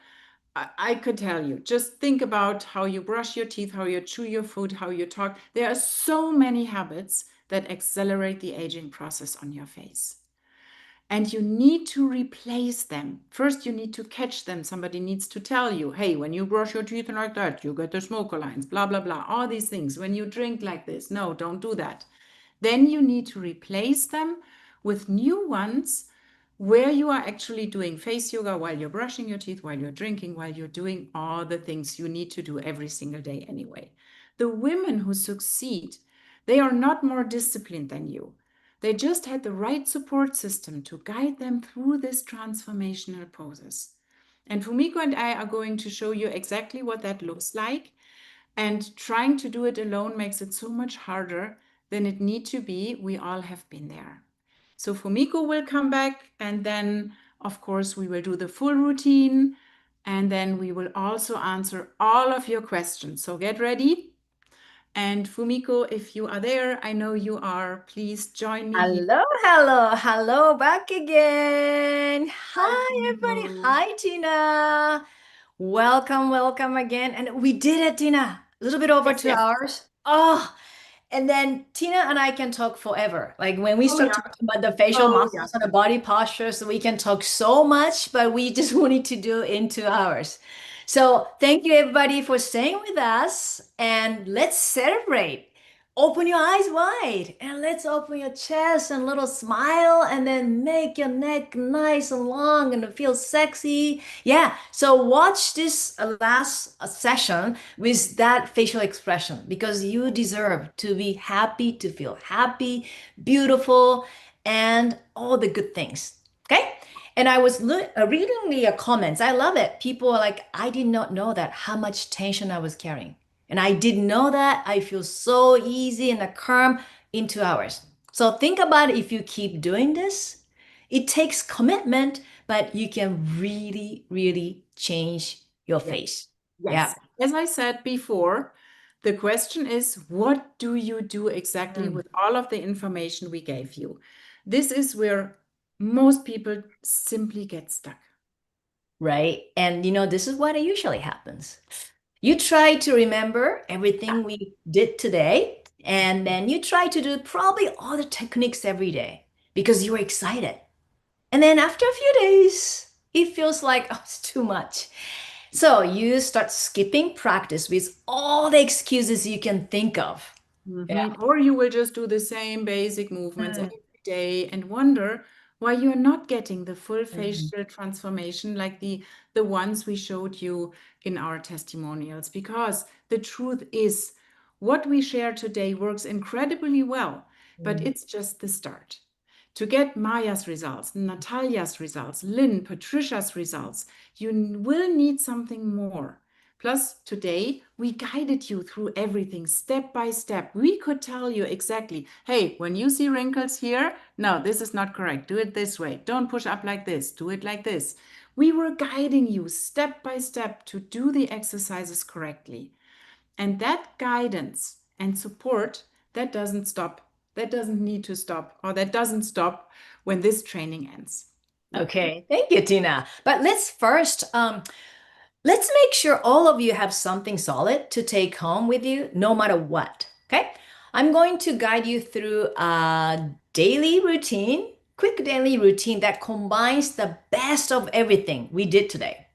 I could tell you, just think about how you brush your teeth, how you chew your food, how you talk. There are so many habits that accelerate the aging process on your face. And you need to replace them. First, you need to catch them. Somebody needs to tell you, hey, when you brush your teeth like that, you get the smoker lines, blah, blah, blah, all these things. When you drink like this, no, don't do that. Then you need to replace them with new ones where you are actually doing face yoga while you're brushing your teeth, while you're drinking, while you're doing all the things you need to do every single day anyway. The women who succeed, they are not more disciplined than you. They just had the right support system to guide them through this transformational process. And Fumiko and I are going to show you exactly what that looks like. And trying to do it alone makes it so much harder than it need to be. We all have been there. So Fumiko will come back, and then, of course, we will do the full routine, and then we will also answer all of your questions. So get ready. And Fumiko, if you are there, I know you are, please join me. Hello, hello, hello, back again. Hi, everybody. Hi, Tina. Welcome, welcome again. And we did it, Tina. A little bit over 2 hours. Oh, and then Tina and I can talk forever. Like when we start talking about the facial muscles and the body postures, we can talk so much, but we just wanted to do in 2 hours. So thank you everybody for staying with us, and let's celebrate. Open your eyes wide and let's open your chest and little smile, and then make your neck nice and long and feel sexy. Yeah. So watch this last session with that facial expression, because you deserve to be happy, to feel happy, beautiful, and all the good things. Okay. And I was reading the comments. I love it. People are like, I did not know that how much tension I was carrying. And I didn't know that. I feel so easy and calm in 2 hours. So think about it. If you keep doing this, it takes commitment, but you can really, really change your face. Yes. Yeah. As I said before, the question is, what do you do exactly with all of the information we gave you? This is where most people simply get stuck. Right. And this is what usually happens. You try to remember everything we did today, and then you try to do probably all the techniques every day because you're excited. And then after a few days, it feels like, oh, it's too much. So you start skipping practice with all the excuses you can think of. Yeah. Or you will just do the same basic movements every day and wonder why you're not getting the full facial transformation like the ones we showed you in our testimonials. Because the truth is, what we share today works incredibly well, but it's just the start. To get Maya's results, Natalia's results, Lynn, Patricia's results, you will need something more. Plus, today we guided you through everything step by step. We could tell you exactly, hey, when you see wrinkles here, no, this is not correct. Do it this way. Don't push up like this. Do it like this. We were guiding you step by step to do the exercises correctly. And that guidance and support, that doesn't stop. That doesn't need to stop, or that doesn't stop when this training ends. Okay, thank you, Tina. But let's first let's make sure all of you have something solid to take home with you no matter what. Okay, I'm going to guide you through a daily routine, quick daily routine that combines the best of everything we did today.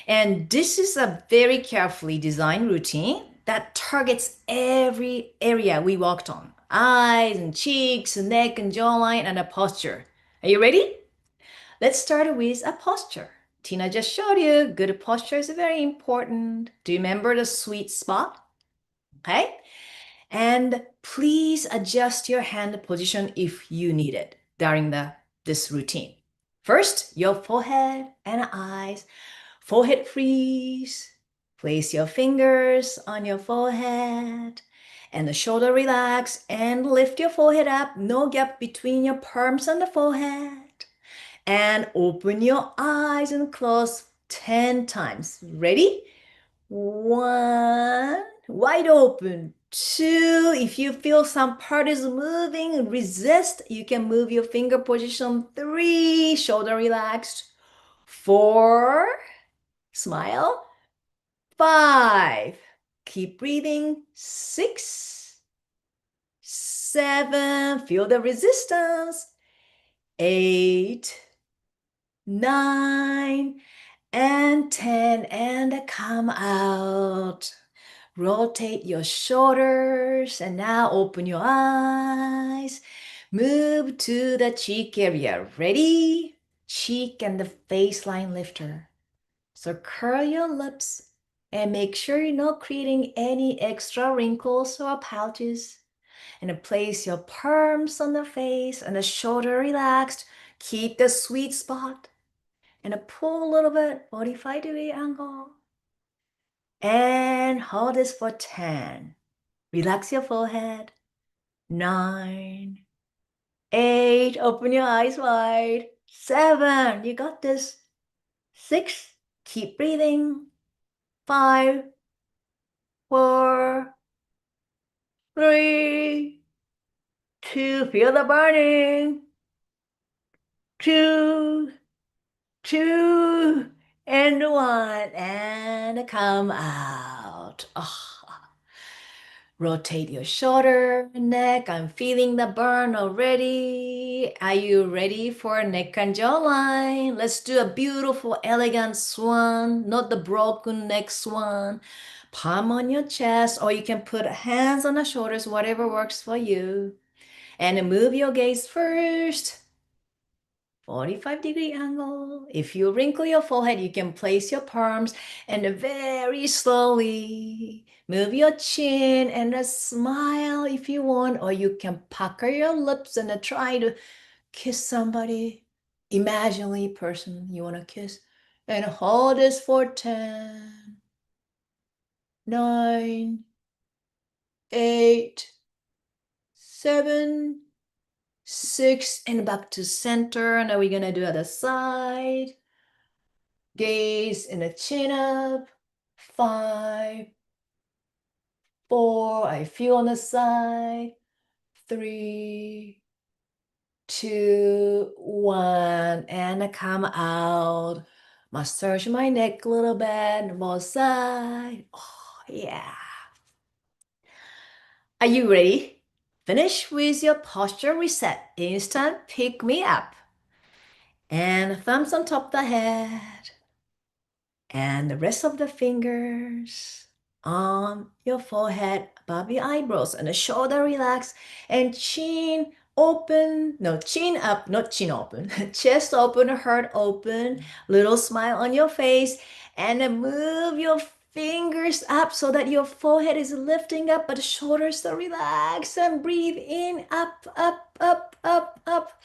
And this is a very carefully designed routine that targets every area we walked on: eyes and cheeks, neck and jawline, and a posture. Are you ready? Let's start with a posture. Tina just showed you good posture is very important. Do you remember the sweet spot? Okay. And please adjust your hand position if you need it during this routine. First, your forehead and eyes. Forehead freeze. Place your fingers on your forehead and the shoulder relax and lift your forehead up. No gap between your palms and the forehead. And open your eyes and close 10 times. Ready? 1, wide open. 2, if you feel some part is moving, resist. You can move your finger position. 3, shoulder relaxed. 4, smile. 5, keep breathing. 6, 7, feel the resistance. 8, 9, and 10, and come out. Rotate your shoulders, and now open your eyes. Move to the cheek area. Ready? Cheek and the face line lifter. So curl your lips and make sure you're not creating any extra wrinkles or pouches. And place your palms on the face and the shoulder relaxed. Keep the sweet spot. And pull a little bit, 45-degree angle. And hold this for 10. Relax your forehead. 9, 8, open your eyes wide. 7, you got this. 6, keep breathing. 5, 4, 3, 2, feel the burning. 2, 2, and 1, and come out. Rotate your shoulder, neck. I'm feeling the burn already. Are you ready for neck and jawline? Let's do a beautiful, elegant swan, not the broken neck swan. Palm on your chest, or you can put hands on the shoulders, whatever works for you. And move your gaze first. 45-degree angle. If you wrinkle your forehead, you can place your palms and very slowly move your chin and a smile if you want, or you can pucker your lips and try to kiss somebody, imaginary person you want to kiss, and hold this for 10, 9, 8, 7, 6, and back to center. Now we're gonna do other side. Gaze and a chin up. 5, 4, I feel on the side. 3, 2, 1, and I come out. Massage my neck a little bit, both sides. Oh, yeah. Are you ready? Finish with your posture reset. Instant pick me up. And thumbs on top of the head. And the rest of the fingers on your forehead, above your eyebrows, and the shoulder relax. And chin open. No, chin up, not chin open. Chest open, heart open. Little smile on your face. And then move your fingers up so that your forehead is lifting up, but the shoulders are relaxed. And breathe in, up, up, up, up, up.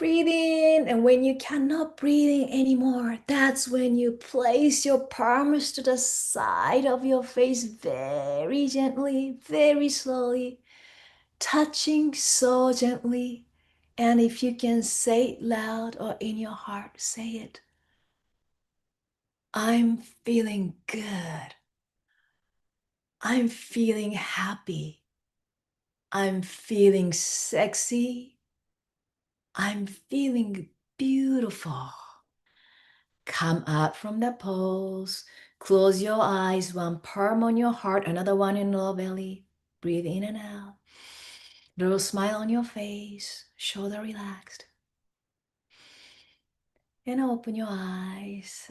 breathe in, and when you cannot breathe in anymore, that's when you place your palms to the side of your face very gently, very slowly, touching so gently. And if you can say it loud or in your heart, say it. I'm feeling good. I'm feeling happy. I'm feeling sexy. I'm feeling beautiful. Come out from the pose. Close your eyes, one palm on your heart, another one in your belly. Breathe in and out. Little smile on your face, shoulder relaxed. And open your eyes.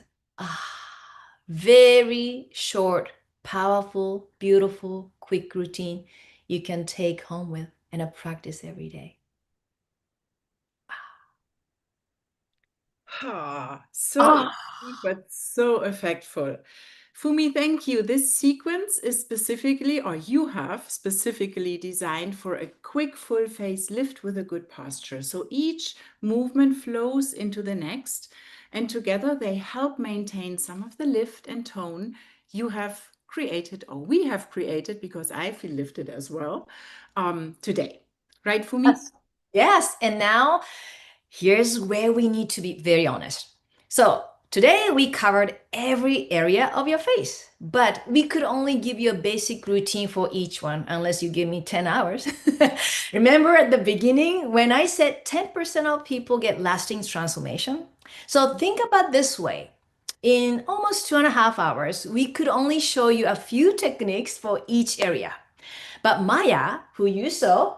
Very short, powerful, beautiful, quick routine you can take home with and practice every day. So easy, but so effectful. Fumi, thank you. This sequence is specifically, or you have specifically designed for a quick full face lift with a good posture. So each movement flows into the next, and together they help maintain some of the lift and tone you have created, or we have created, because I feel lifted as well, today. Right, Fumi? Yes. And now here's where we need to be very honest. So today we covered every area of your face, but we could only give you a basic routine for each one unless you give me 10 hours. Remember at the beginning when I said 10% of people get lasting transformation? So think about this way. In almost 2.5 hours, we could only show you a few techniques for each area. But Maya, who you saw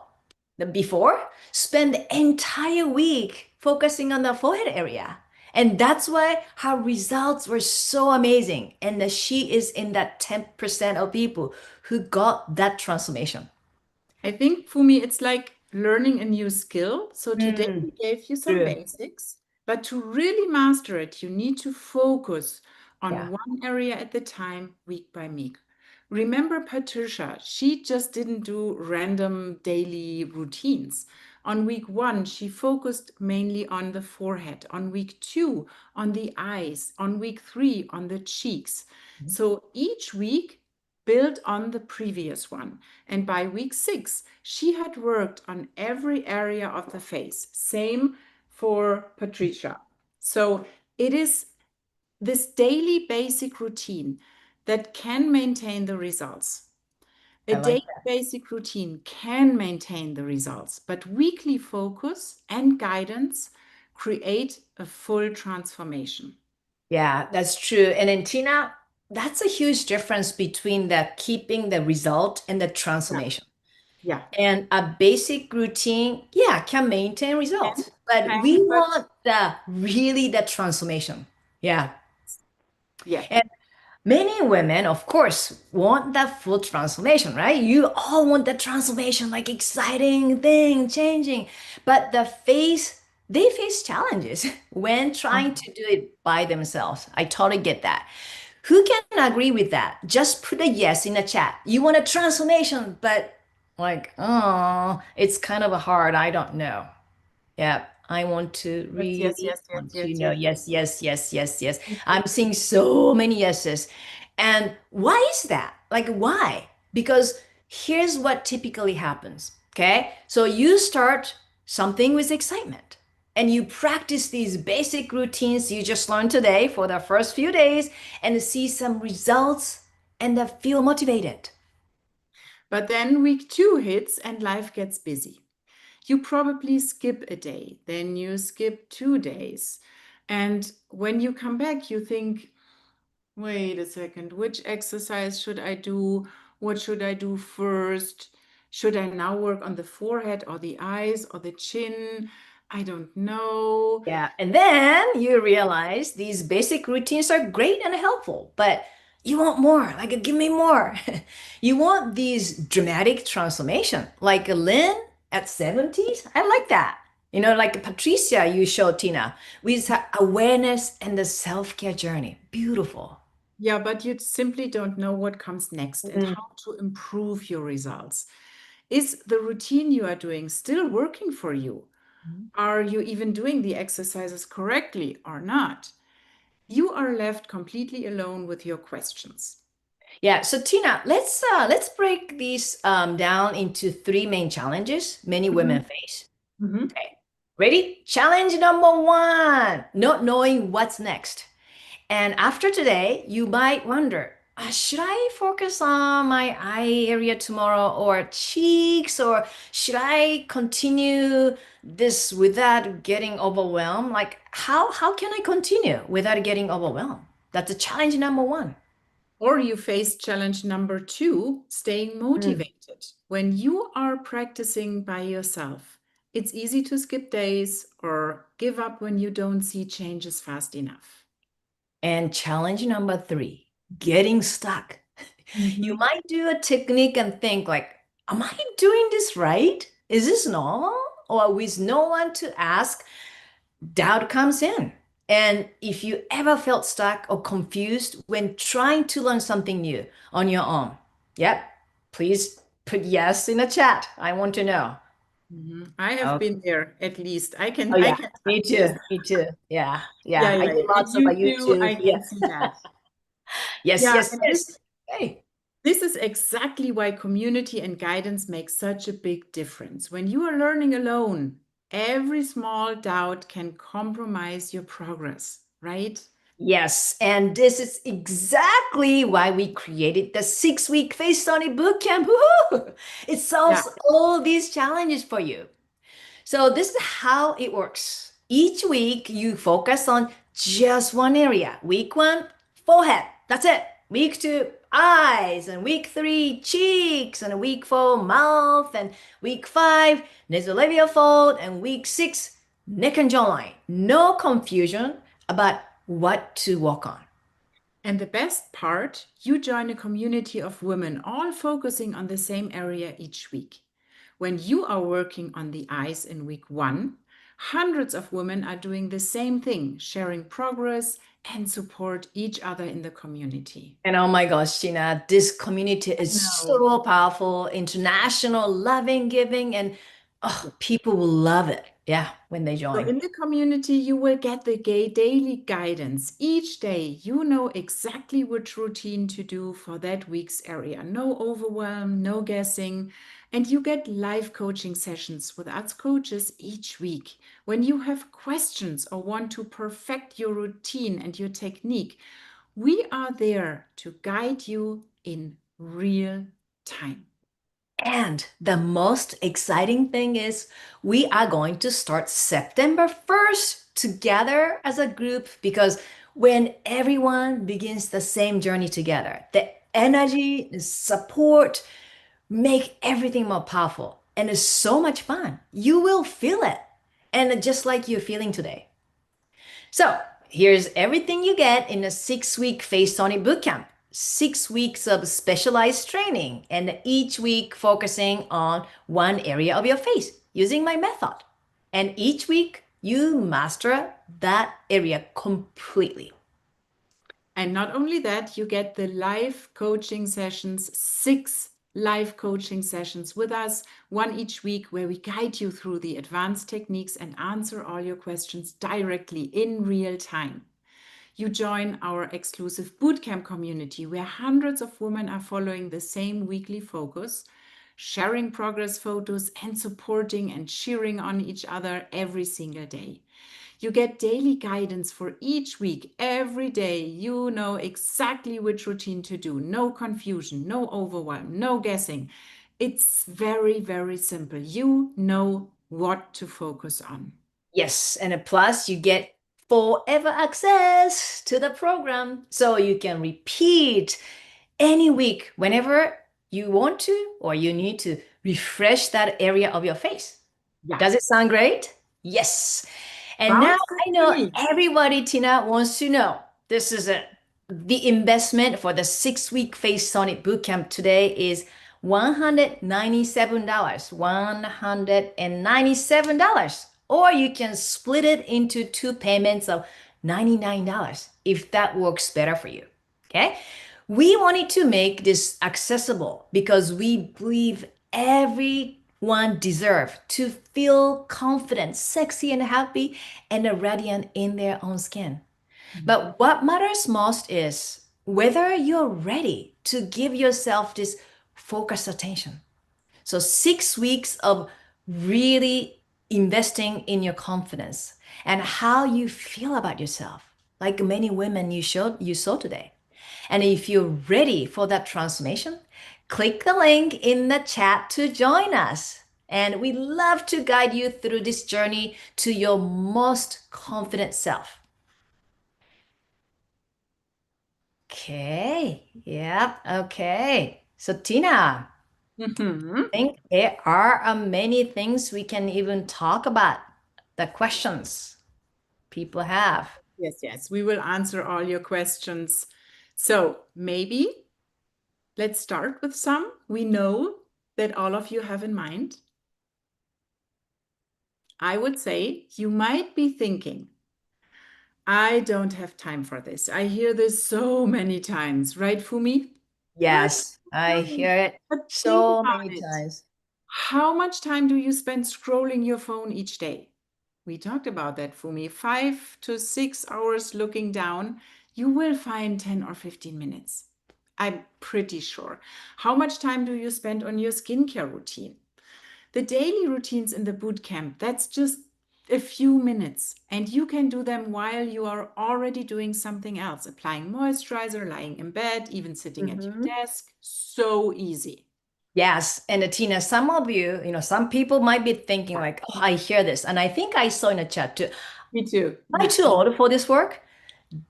before, spent the entire week focusing on the forehead area. And that's why her results were so amazing. And that she is in that 10% of people who got that transformation. I think, Fumi, it's like learning a new skill. So today we gave you some True. basics, but to really master it, you need to focus on one area at the time, week by week. Remember Patricia, she just didn't do random daily routines. On week 1, she focused mainly on the forehead. On week 2, on the eyes. On week 3, on the cheeks. So each week built on the previous one. And by week 6, she had worked on every area of the face. Same for Patricia. So it is this daily basic routine that can maintain the results. A daily basic routine can maintain the results, but weekly focus and guidance create a full transformation. Yeah, that's true. And then Tina, that's a huge difference between the keeping the result and the transformation. Yeah. And a basic routine, can maintain results, but we want the transformation. Yeah. Yeah. And many women, of course, want that full transformation, right? You all want the transformation, like exciting thing, changing. But they face challenges when trying to do it by themselves. I totally get that. Who can agree with that? Just put a yes in the chat. You want a transformation, but it's kind of hard. I don't know. Yeah, I want to really want to know. Yes. I'm seeing so many yeses. And why is that? Why? Because here's what typically happens. Okay. So you start something with excitement and you practice these basic routines you just learned today for the first few days and see some results and feel motivated. But then week 2 hits and life gets busy. You probably skip a day, then you skip 2 days. And when you come back, you think, wait a second, which exercise should I do? What should I do first? Should I now work on the forehead or the eyes or the chin? I don't know. Yeah. And then you realize these basic routines are great and helpful, but you want more, give me more. You want these dramatic transformation, like Lynn at 70s. I like that. Like Patricia, you showed Tina, with her awareness and the self-care journey. Beautiful. Yeah, but you simply don't know what comes next and how to improve your results. Is the routine you are doing still working for you? Are you even doing the exercises correctly or not? You are left completely alone with your questions. Yeah, so Tina, let's break these down into 3 main challenges many women face. Okay, ready? Challenge number 1, not knowing what's next. And after today, you might wonder, should I focus on my eye area tomorrow or cheeks, or should I continue this without getting overwhelmed? Like, how can I continue without getting overwhelmed? That's a challenge number 1. Or you face challenge number 2, staying motivated. When you are practicing by yourself, it's easy to skip days or give up when you don't see changes fast enough. And challenge number 3, getting stuck. You might do a technique and think like, am I doing this right? Is this normal? Or with no one to ask, doubt comes in. And if you ever felt stuck or confused when trying to learn something new on your own, yep, please put yes in the chat. I want to know. I have been there, at least. I can. Oh, yeah. I can. Me too. Me too. Yeah. Yeah. I do Yeah. lots of YouTube, YouTube. I can see that. Yes. Yeah, Yes. and Yes. Hey. This is exactly why community and guidance make such a big difference. When you are learning alone, every small doubt can compromise your progress, right? Yes, and this is exactly why we created the 6-week Face Study Bootcamp. Woohoo! It solves all these challenges for you. So this is how it works. Each week you focus on just one area. Week 1, forehead. That's it. Week 2, eyes. And week 3, cheeks. And week 4, mouth. And week 5, nasolabial fold. And week 6, neck and jawline. No confusion about what to work on. And the best part, you join a community of women all focusing on the same area each week. When you are working on the eyes in week 1, hundreds of women are doing the same thing, sharing progress and support each other in the community. And oh my gosh, Tina, this community is so powerful, international, loving, giving, and people will love it. Yeah, when they join. So in the community, you will get the daily guidance. Each day, you know exactly which routine to do for that week's area. No overwhelm, no guessing. And you get live coaching sessions with us coaches each week. When you have questions or want to perfect your routine and your technique, we are there to guide you in real time. And the most exciting thing is we are going to start September 1st together as a group, because when everyone begins the same journey together, the energy, the support make everything more powerful. And it's so much fun. You will feel it. And just like you're feeling today. So here's everything you get in a 6-week Face Tonic Bootcamp. 6 weeks of specialized training, and each week focusing on one area of your face using my method. And each week you master that area completely. And not only that, you get the live coaching sessions, 6 live coaching sessions with us, one each week, where we guide you through the advanced techniques and answer all your questions directly in real time. You join our exclusive bootcamp community where hundreds of women are following the same weekly focus, sharing progress photos and supporting and cheering on each other every single day. You get daily guidance for each week. Every day, you know exactly which routine to do. No confusion, no overwhelm, no guessing. It's very, very simple. You know what to focus on. Yes, and plus you get forever access to the program, so you can repeat any week whenever you want to, or you need to refresh that area of your face. Yeah. Does it sound great? Yes. And now I know everybody, Tina, wants to know. This is the investment for the 6-week Face Sonic Bootcamp today is $197. $197. Or you can split it into 2 payments of $99 if that works better for you. Okay? We wanted to make this accessible because we believe every Everyone deserves to feel confident, sexy, and happy, and radiant in their own skin. But what matters most is whether you're ready to give yourself this focused attention. So 6 weeks of really investing in your confidence and how you feel about yourself, like many women you saw today. And if you're ready for that transformation, click the link in the chat to join us. And we love to guide you through this journey to your most confident self. Okay. Yep. Okay. So Tina, I think there are many things we can even talk about, the questions people have. Yes, we will answer all your questions. So maybe let's start with some we know that all of you have in mind. I would say you might be thinking, I don't have time for this. I hear this so many times, right, Fumi? Yes, I hear it But so think about many it. times. How much time do you spend scrolling your phone each day? We talked about that, Fumi. 5 to 6 hours looking down. You will find 10 or 15 minutes. I'm pretty sure. How much time do you spend on your skincare routine? The daily routines in the boot camp, that's just a few minutes, and you can do them while you are already doing something else, applying moisturizer, lying in bed, even sitting at your desk. So easy. Yes, and Tina, some of you, some people might be thinking like, oh, I hear this. And I think I saw in the chat too. Me too. Am I too old for this work?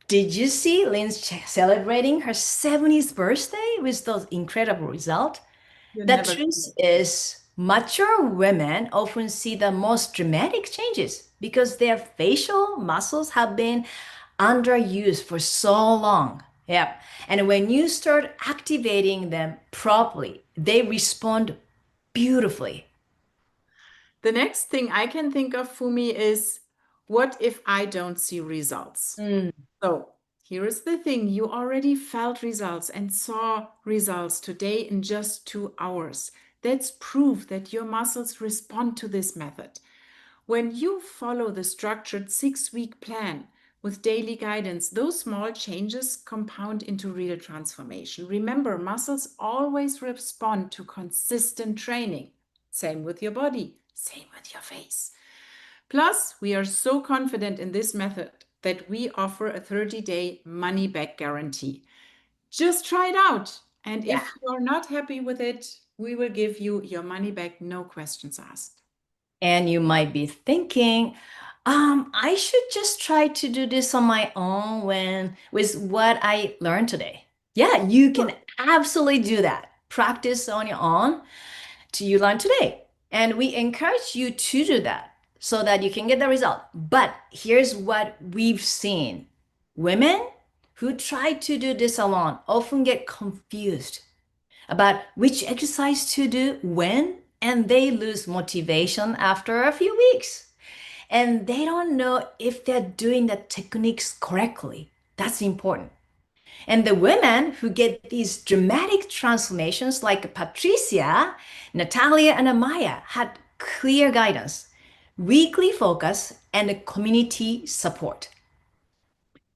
Did you see Lynn's celebrating her 70th birthday with those incredible results? The truth is, mature women often see the most dramatic changes because their facial muscles have been underused for so long. Yeah. And when you start activating them properly, they respond beautifully. The next thing I can think of, Fumi, is what if I don't see results? So here is the thing. You already felt results and saw results today in just 2 hours. That's proof that your muscles respond to this method. When you follow the structured 6-week plan with daily guidance, those small changes compound into real transformation. Remember, muscles always respond to consistent training. Same with your body, same with your face. Plus, we are so confident in this method that we offer a 30-day money-back guarantee. Just try it out. And if you're not happy with it, we will give you your money back, no questions asked. And you might be thinking, I should just try to do this on my own with what I learned today. Yeah, you can absolutely do that. Practice on your own till you learn today. And we encourage you to do that so that you can get the result. But here's what we've seen. Women who try to do this alone often get confused about which exercise to do when, and they lose motivation after a few weeks. And they don't know if they're doing the techniques correctly. That's important. And the women who get these dramatic transformations, like Patricia, Natalia, and Amaya, had clear guidance, weekly focus, and community support.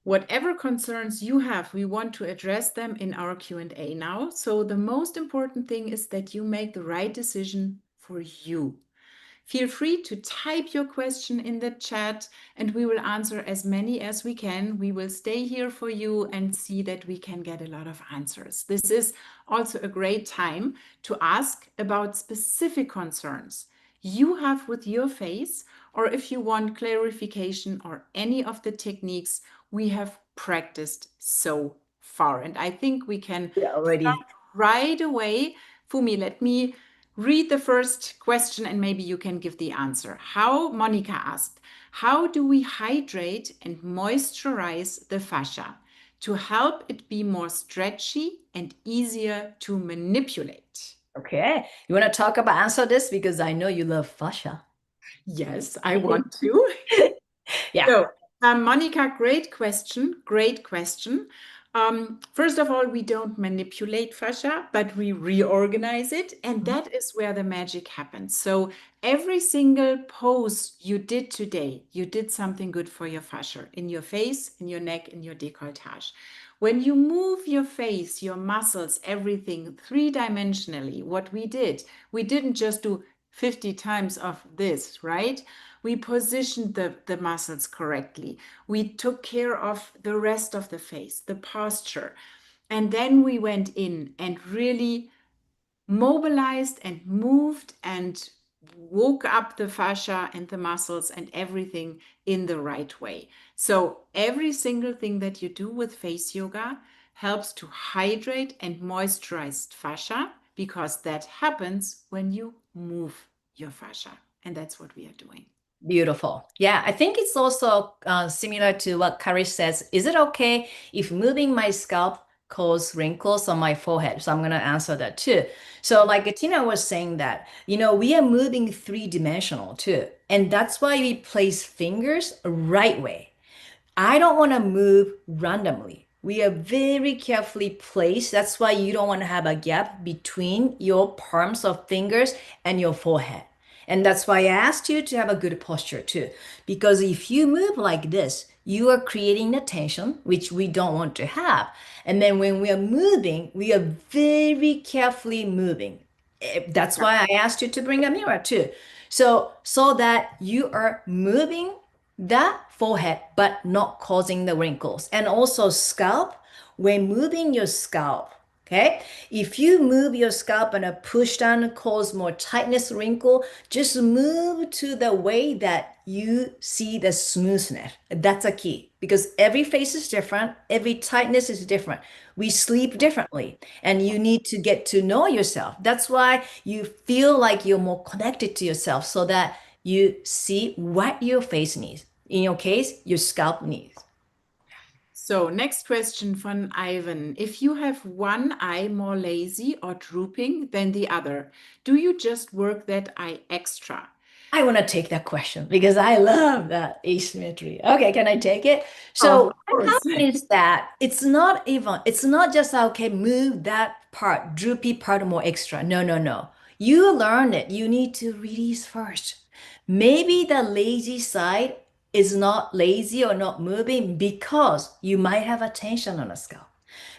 Whatever concerns you have, we want to address them in our Q&A now. So the most important thing is that you make the right decision for you. Feel free to type your question in the chat and we will answer as many as we can. We will stay here for you and see that we can get a lot of answers. This is also a great time to ask about specific concerns you have with your face, or if you want clarification or any of the techniques we have practiced so far. And I think we can start right away. Fumi, let me read the first question and maybe you can give the answer. Monica asked, how do we hydrate and moisturize the fascia to help it be more stretchy and easier to manipulate? Okay, you want to answer this because I know you love fascia. Yes, I want to. Yeah. So, Monica, great question. Great question. First of all, we don't manipulate fascia, but we reorganize it. And that is where the magic happens. So every single pose you did today, you did something good for your fascia in your face, in your neck, in your décolletage. When you move your face, your muscles, everything three-dimensionally, what we didn't just do 50 times of this, right? We positioned the muscles correctly. We took care of the rest of the face, the posture. And then we went in and really mobilized and moved and woke up the fascia and the muscles and everything in the right way. So every single thing that you do with face yoga helps to hydrate and moisturize fascia, because that happens when you move your fascia. And that's what we are doing. Beautiful. Yeah, I think it's also similar to what Kari says. Is it okay if moving my scalp cause wrinkles on my forehead? So I'm going to answer that too. So like Tina was saying that, we are moving three-dimensional too. And that's why we place fingers right way. I don't want to move randomly. We are very carefully placed. That's why you don't want to have a gap between your palms of fingers and your forehead. And that's why I asked you to have a good posture too. Because if you move like this, you are creating the tension, which we don't want to have. And then when we are moving, we are very carefully moving. That's why I asked you to bring a mirror too. So that you are moving the forehead, but not causing the wrinkles. And also scalp, when moving your scalp, okay? If you move your scalp and push down, cause more tightness, wrinkle, just move to the way that you see the smoothness. That's a key, because every face is different. Every tightness is different. We sleep differently, and you need to get to know yourself. That's why you feel like you're more connected to yourself, so that you see what your face needs. In your case, your scalp needs. So next question from Ivan. If you have one eye more lazy or drooping than the other, do you just work that eye extra? I want to take that question because I love that asymmetry. Okay, can I take it? So what happens is that it's not just, okay, move that part, droopy part more extra. No. You learn it. You need to release first. Maybe the lazy side is not lazy or not moving because you might have a tension on the scalp.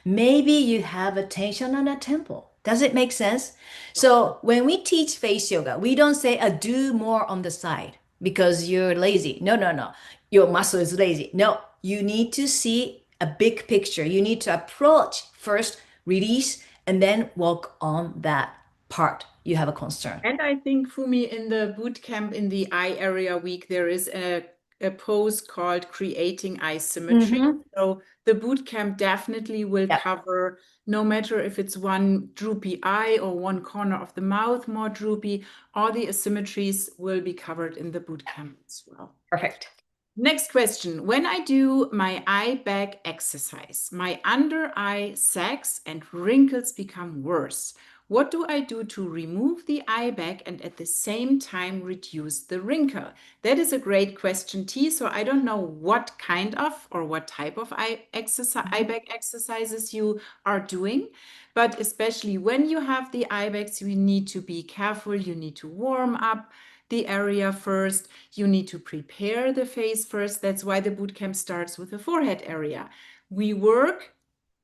Maybe you have a tension on the temple. Does it make sense? So when we teach face yoga, we don't say do more on the side because you're lazy. No. Your muscle is lazy. No, you need to see a big picture. You need to approach first, release, and then work on that part you have a concern. And I think, Fumi, in the boot camp in the eye area week, there is a pose called creating eye symmetry. So the boot camp definitely will cover, no matter if it's one droopy eye or one corner of the mouth more droopy, all the asymmetries will be covered in the boot camp as well. Perfect. Next question. When I do my eye bag exercise, my under eye sags and wrinkles become worse. What do I do to remove the eye bag and at the same time reduce the wrinkle? That is a great question, T. So I don't know what kind of or what type of eye bag exercises you are doing, but especially when you have the eye bags, you need to be careful. You need to warm up the area first. You need to prepare the face first. That's why the bootcamp starts with the forehead area. We work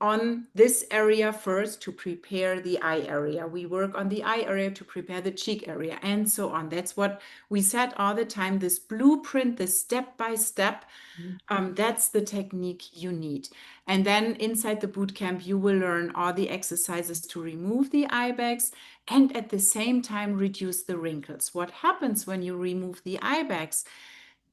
on this area first to prepare the eye area. We work on the eye area to prepare the cheek area, and so on. That's what we said all the time, this blueprint, the step-by-step, that's the technique you need. And then inside the bootcamp, you will learn all the exercises to remove the eye bags and at the same time reduce the wrinkles. What happens when you remove the eye bags?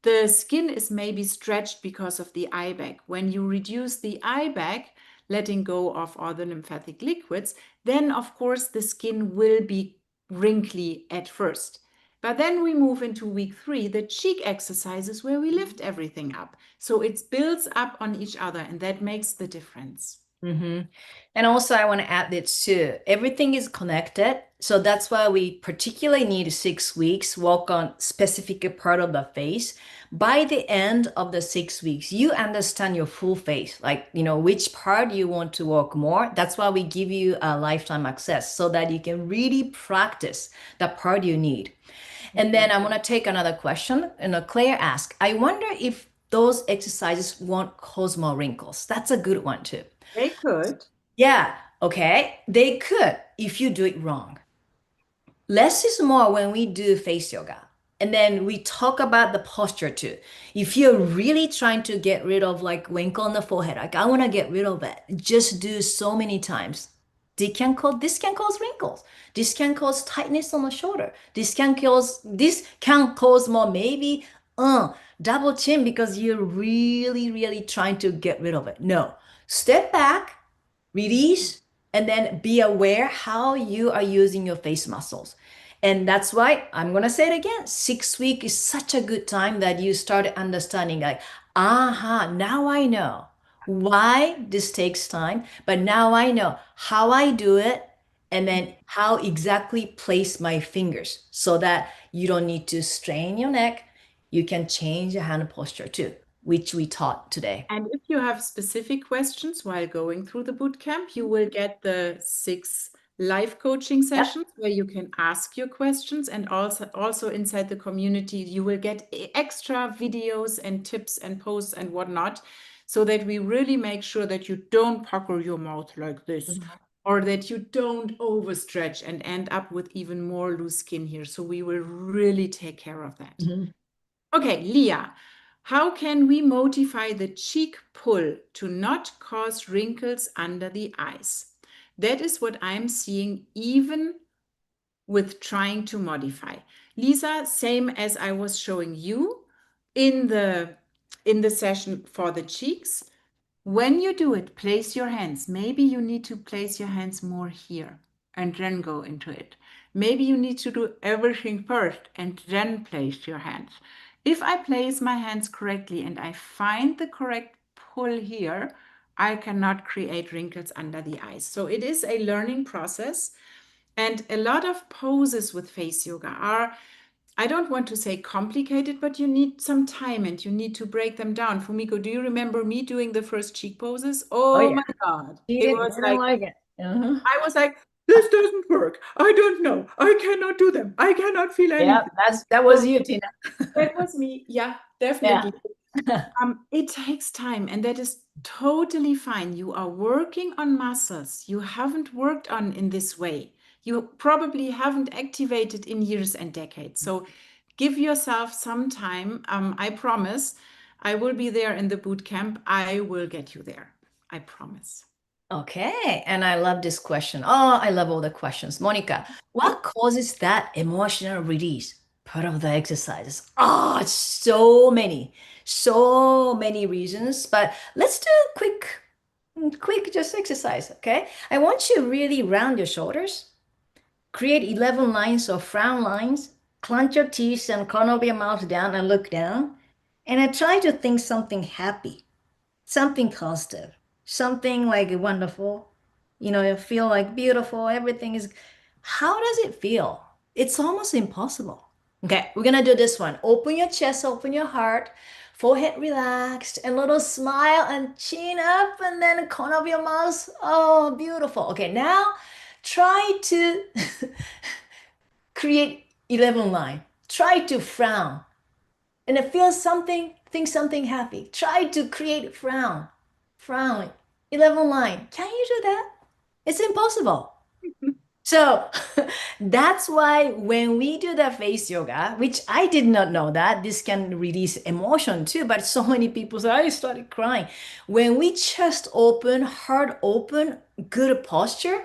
The skin is maybe stretched because of the eye bag. When you reduce the eye bag, letting go of all the lymphatic liquids, then of course the skin will be wrinkly at first. But then we move into week 3, the cheek exercises where we lift everything up. So it builds up on each other, and that makes the difference. And also, I want to add this too. Everything is connected. So that's why we particularly need 6 weeks, work on specific part of the face. By the end of the 6 weeks, you understand your full face, like, which part you want to work more. That's why we give you a lifetime access so that you can really practice the part you need. And then I'm going to take another question. Claire asked, I wonder if those exercises won't cause more wrinkles. That's a good one too. They could. Yeah, okay. They could if you do it wrong. Less is more when we do face yoga. And then we talk about the posture too. If you're really trying to get rid of like wrinkle on the forehead, like I want to get rid of it, just do so many times. This can cause wrinkles. This can cause tightness on the shoulder. This can cause more maybe double chin because you're really, really trying to get rid of it. No, step back, release, and then be aware how you are using your face muscles. And that's why I'm going to say it again. 6 weeks is such a good time that you start understanding like, now I know why this takes time, but now I know how I do it and then how exactly place my fingers so that you don't need to strain your neck. You can change your hand posture too, which we taught today. And if you have specific questions while going through the boot camp, you will get the 6 live coaching sessions where you can ask your questions, and also inside the community you will get extra videos and tips and posts and whatnot, so that we really make sure that you don't pucker your mouth like this, or that you don't overstretch and end up with even more loose skin here. So we will really take care of that. Okay, Leah, how can we modify the cheek pull to not cause wrinkles under the eyes? That is what I'm seeing even with trying to modify. Lisa, same as I was showing you in the session for the cheeks. When you do it, place your hands. Maybe you need to place your hands more here and then go into it. Maybe you need to do everything first and then place your hands. If I place my hands correctly and I find the correct pull here, I cannot create wrinkles under the eyes. So it is a learning process. And a lot of poses with face yoga are, I don't want to say complicated, but you need some time and you need to break them down. Fumiko, do you remember me doing the first cheek poses? Oh yeah. my God. It was like it. I was like, this doesn't work. I don't know. I cannot do them. I cannot feel anything. Yeah, that was you, Tina. That was me. Yeah, definitely. It takes time, and that is totally fine. You are working on muscles you haven't worked on in this way. You probably haven't activated in years and decades. So give yourself some time. I promise I will be there in the boot camp. I will get you there. I promise. Okay, and I love this question. Oh, I love all the questions. Monica, what causes that emotional release? Part of the exercises. Oh, it's so many reasons. But let's do a quick just exercise, okay? I want you to really round your shoulders, create 11 lines or frown lines, clench your teeth and corner of your mouth down and look down. And I try to think something happy, something positive, something like wonderful. You feel like beautiful, everything is. How does it feel? It's almost impossible. Okay, we're gonna do this one. Open your chest, open your heart, forehead relaxed, and little smile and chin up, and then corner of your mouth. Oh, beautiful. Okay, now try to create 11 line. Try to frown. And it feels something, think something happy. Try to create frown. 11 line. Can you do that? It's impossible. So that's why when we do the face yoga, which I did not know that this can release emotion too, but so many people say, I started crying. When we chest open, heart open, good posture,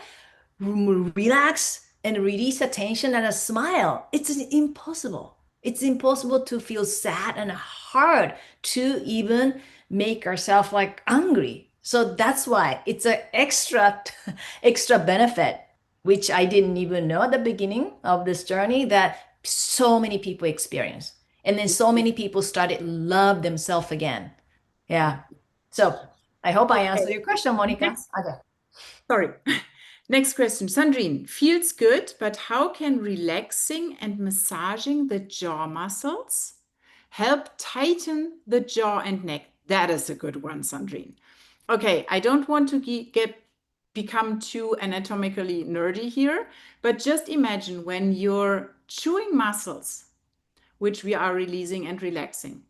relax and release the tension and a smile, it's impossible. It's impossible to feel sad and hard to even make ourselves like angry. So that's why it's an extra benefit, which I didn't even know at the beginning of this journey, that so many people experience. And then so many people started love themselves again. Yeah. So I hope I answered your question, Monica. Okay. Sorry. Next question, Sandrine. Feels good, but how can relaxing and massaging the jaw muscles help tighten the jaw and neck? That is a good one, Sandrine. Okay, I don't want to become too anatomically nerdy here, but just imagine when you're chewing muscles, which we are releasing and relaxing.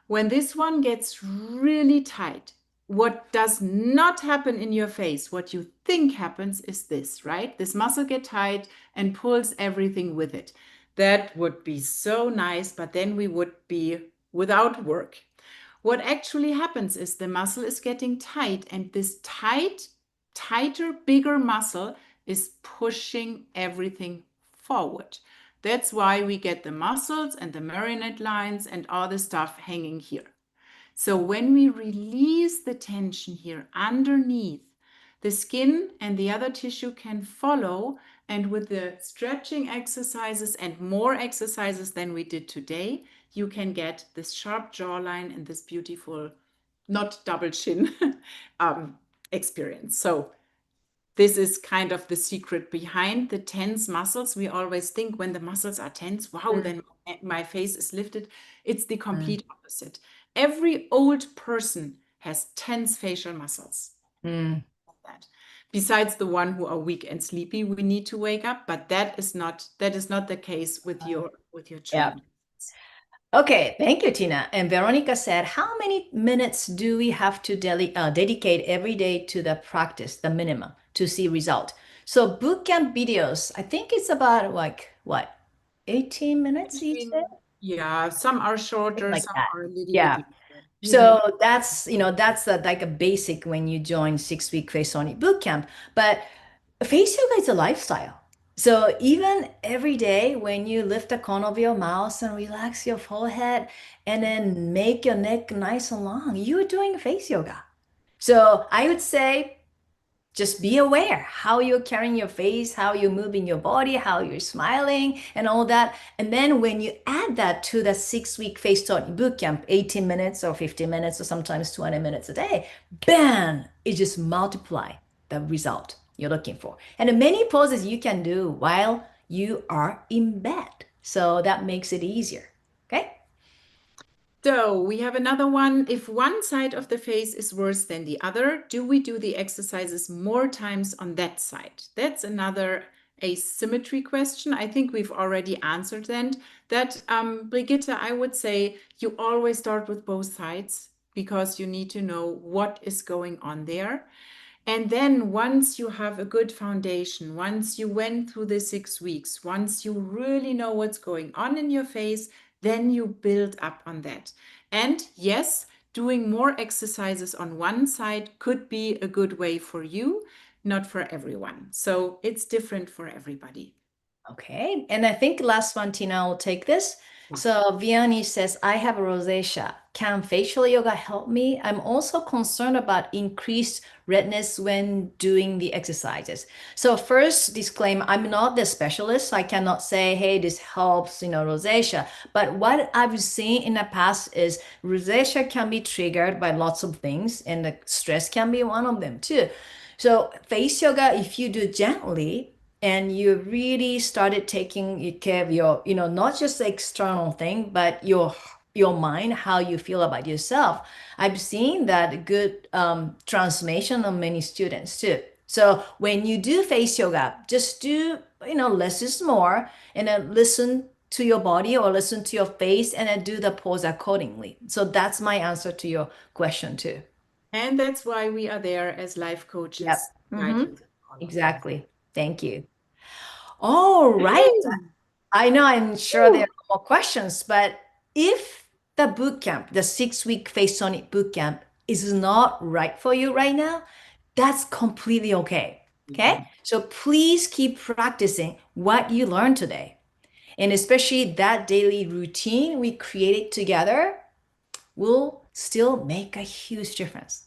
When this one gets really tight, what does not happen in your face, what you think happens is this, right? This muscle gets tight and pulls everything with it. That would be so nice, but then we would be without work. What actually happens is the muscle is getting tight, and this tighter, bigger muscle is pushing everything forward. That's why we get the muscles and the marionette lines and all the stuff hanging here. So when we release the tension here underneath, the skin and the other tissue can follow, and with the stretching exercises and more exercises than we did today, you can get this sharp jawline and this beautiful, not double chin experience. So this is kind of the secret behind the tense muscles. We always think when the muscles are tense, wow, then my face is lifted. It's the complete opposite. Every old person has tense facial muscles. Besides the one who are weak and sleepy, we need to wake up, but that is not the case with your training. Okay, thank you, Tina. And Veronica said, how many minutes do we have to dedicate every day to the practice, the minimum, to see result? So bootcamp videos, I think it's about like, what, 18 minutes each day? Yeah, some are shorter, like some that. are a little Yeah. bit longer. So that's, that's like a basic when you join 6-week Face On It bootcamp. But face yoga is a lifestyle. So even every day when you lift the corner of your mouth and relax your forehead and then make your neck nice and long, you're doing face yoga. So I would say just be aware how you're carrying your face, how you're moving your body, how you're smiling and all that. And then when you add that to the 6-week Face Taught bootcamp, 18 minutes or 15 minutes or sometimes 20 minutes a day, bam, it just multiply the result you're looking for. And many poses you can do while you are in bed. So that makes it easier. Okay. So we have another one. If one side of the face is worse than the other, do we do the exercises more times on that side? That's another asymmetry question. I think we've already answered that. Brigitte, I would say you always start with both sides because you need to know what is going on there. And then once you have a good foundation, once you went through the 6 weeks, once you really know what's going on in your face, then you build up on that. And yes, doing more exercises on one side could be a good way for you, not for everyone. So it's different for everybody. Okay, and I think last one, Tina will take this. So Vianney says, I have rosacea. Can facial yoga help me? I'm also concerned about increased redness when doing the exercises. So first disclaimer, I'm not the specialist. So I cannot say, hey, this helps, rosacea. But what I've seen in the past is rosacea can be triggered by lots of things, and the stress can be one of them too. So face yoga, if you do gently, and you really started taking care of your, not just the external thing, but your mind, how you feel about yourself. I've seen that good transformation on many students too. So when you do face yoga, just do, less is more, and then listen to your body or listen to your face and then do the pose accordingly. So that's my answer to your question too. And that's why we are there as life coaches. Yep. Mm-hmm. Exactly. Thank you. All right. I know I'm sure there are more questions, but if the bootcamp, the 6-week Face On It bootcamp is not right for you right now, that's completely okay. Okay. So please keep practicing what you learned today. And especially that daily routine we created together will still make a huge difference.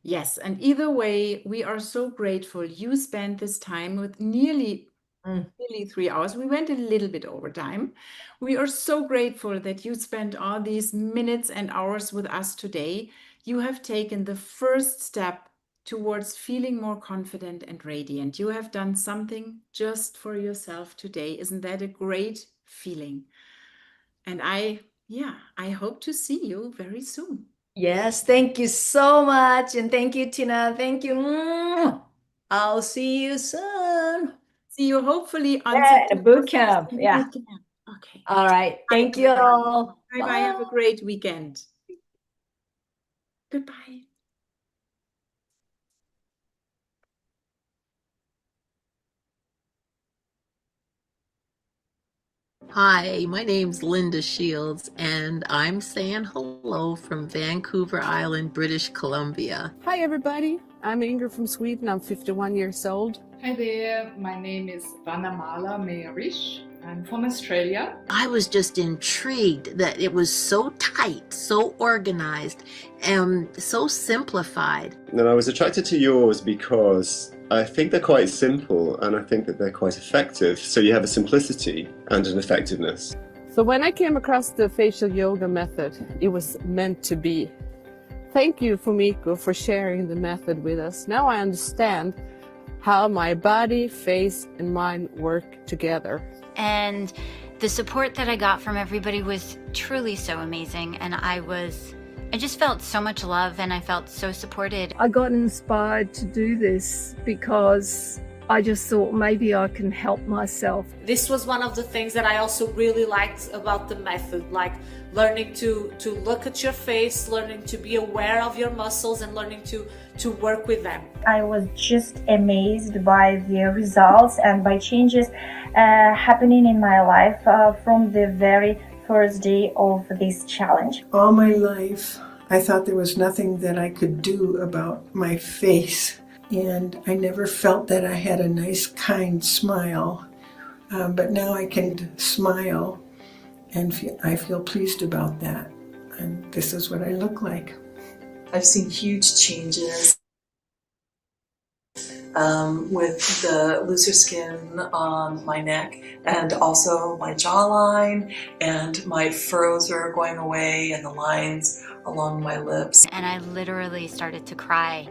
Yes, and either way, we are so grateful you spent this time with nearly 3 hours. We went a little bit over time. We are so grateful that you spent all these minutes and hours with us today. you have taken the first step towards feeling more confident and radiant. You have done something just for yourself today. Isn't that a great feeling? And I hope to see you very soon. Yes, thank you so much. And thank you, Tina. Thank you. I'll see you soon. See you hopefully on the boot camp. Yeah. Boot camp. Okay. All right. Thank you all. Bye-bye. Have a great weekend. Goodbye. Hi, my name's Linda Shields, and I'm saying hello from Vancouver Island, British Columbia. Hi everybody, I'm Inger from Sweden. I'm 51 years old. Hi there, my name is Vanamala Meyerish. I'm from Australia. I was just intrigued that it was so tight, so organized, and so simplified. And I was attracted to yours because I think they're quite simple and I think that they're quite effective. So you have a simplicity and an effectiveness. So when I came across the facial yoga method, it was meant to be. Thank you, Fumiko, for sharing the method with us. Now I understand how my body, face, and mind work together. And the support that I got from everybody was truly so amazing. And I just felt so much love and I felt so supported. I got inspired to do this because I just thought maybe I can help myself. This was one of the things that I also really liked about the method, like learning to look at your face, learning to be aware of your muscles and learning to work with them. I was just amazed by the results and by changes happening in my life from the very first day of this challenge. All my life, I thought there was nothing that I could do about my face. And I never felt that I had a nice, kind smile. But now I can smile and I feel pleased about that. And this is what I look like. I've seen huge changes with the looser skin on my neck and also my jawline, and my furrows are going away and the lines along my lips. And I literally started to cry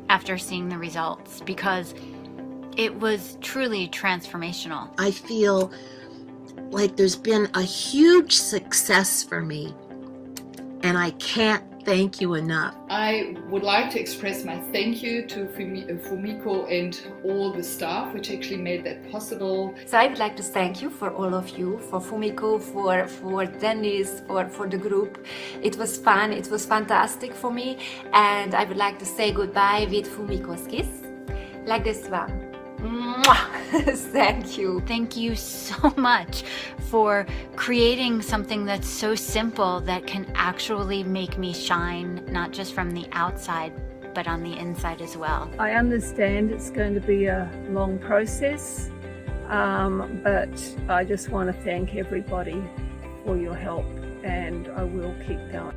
after seeing the results because it was truly transformational. I feel like there's been a huge success for me, and I can't thank you enough. I would like to express my thank you to Fumiko and all the staff which actually made that possible. So I would like to thank you for all of you, for Fumiko, for Dennis, for the group. It was fun, it was fantastic for me, and I would like to say goodbye with Fumiko's kiss, like this one. Thank you. Thank you so much for creating something that's so simple that can actually make me shine, not just from the outside, but on the inside as well. I understand it's going to be a long process, but I just want to thank everybody for your help, and I will keep going.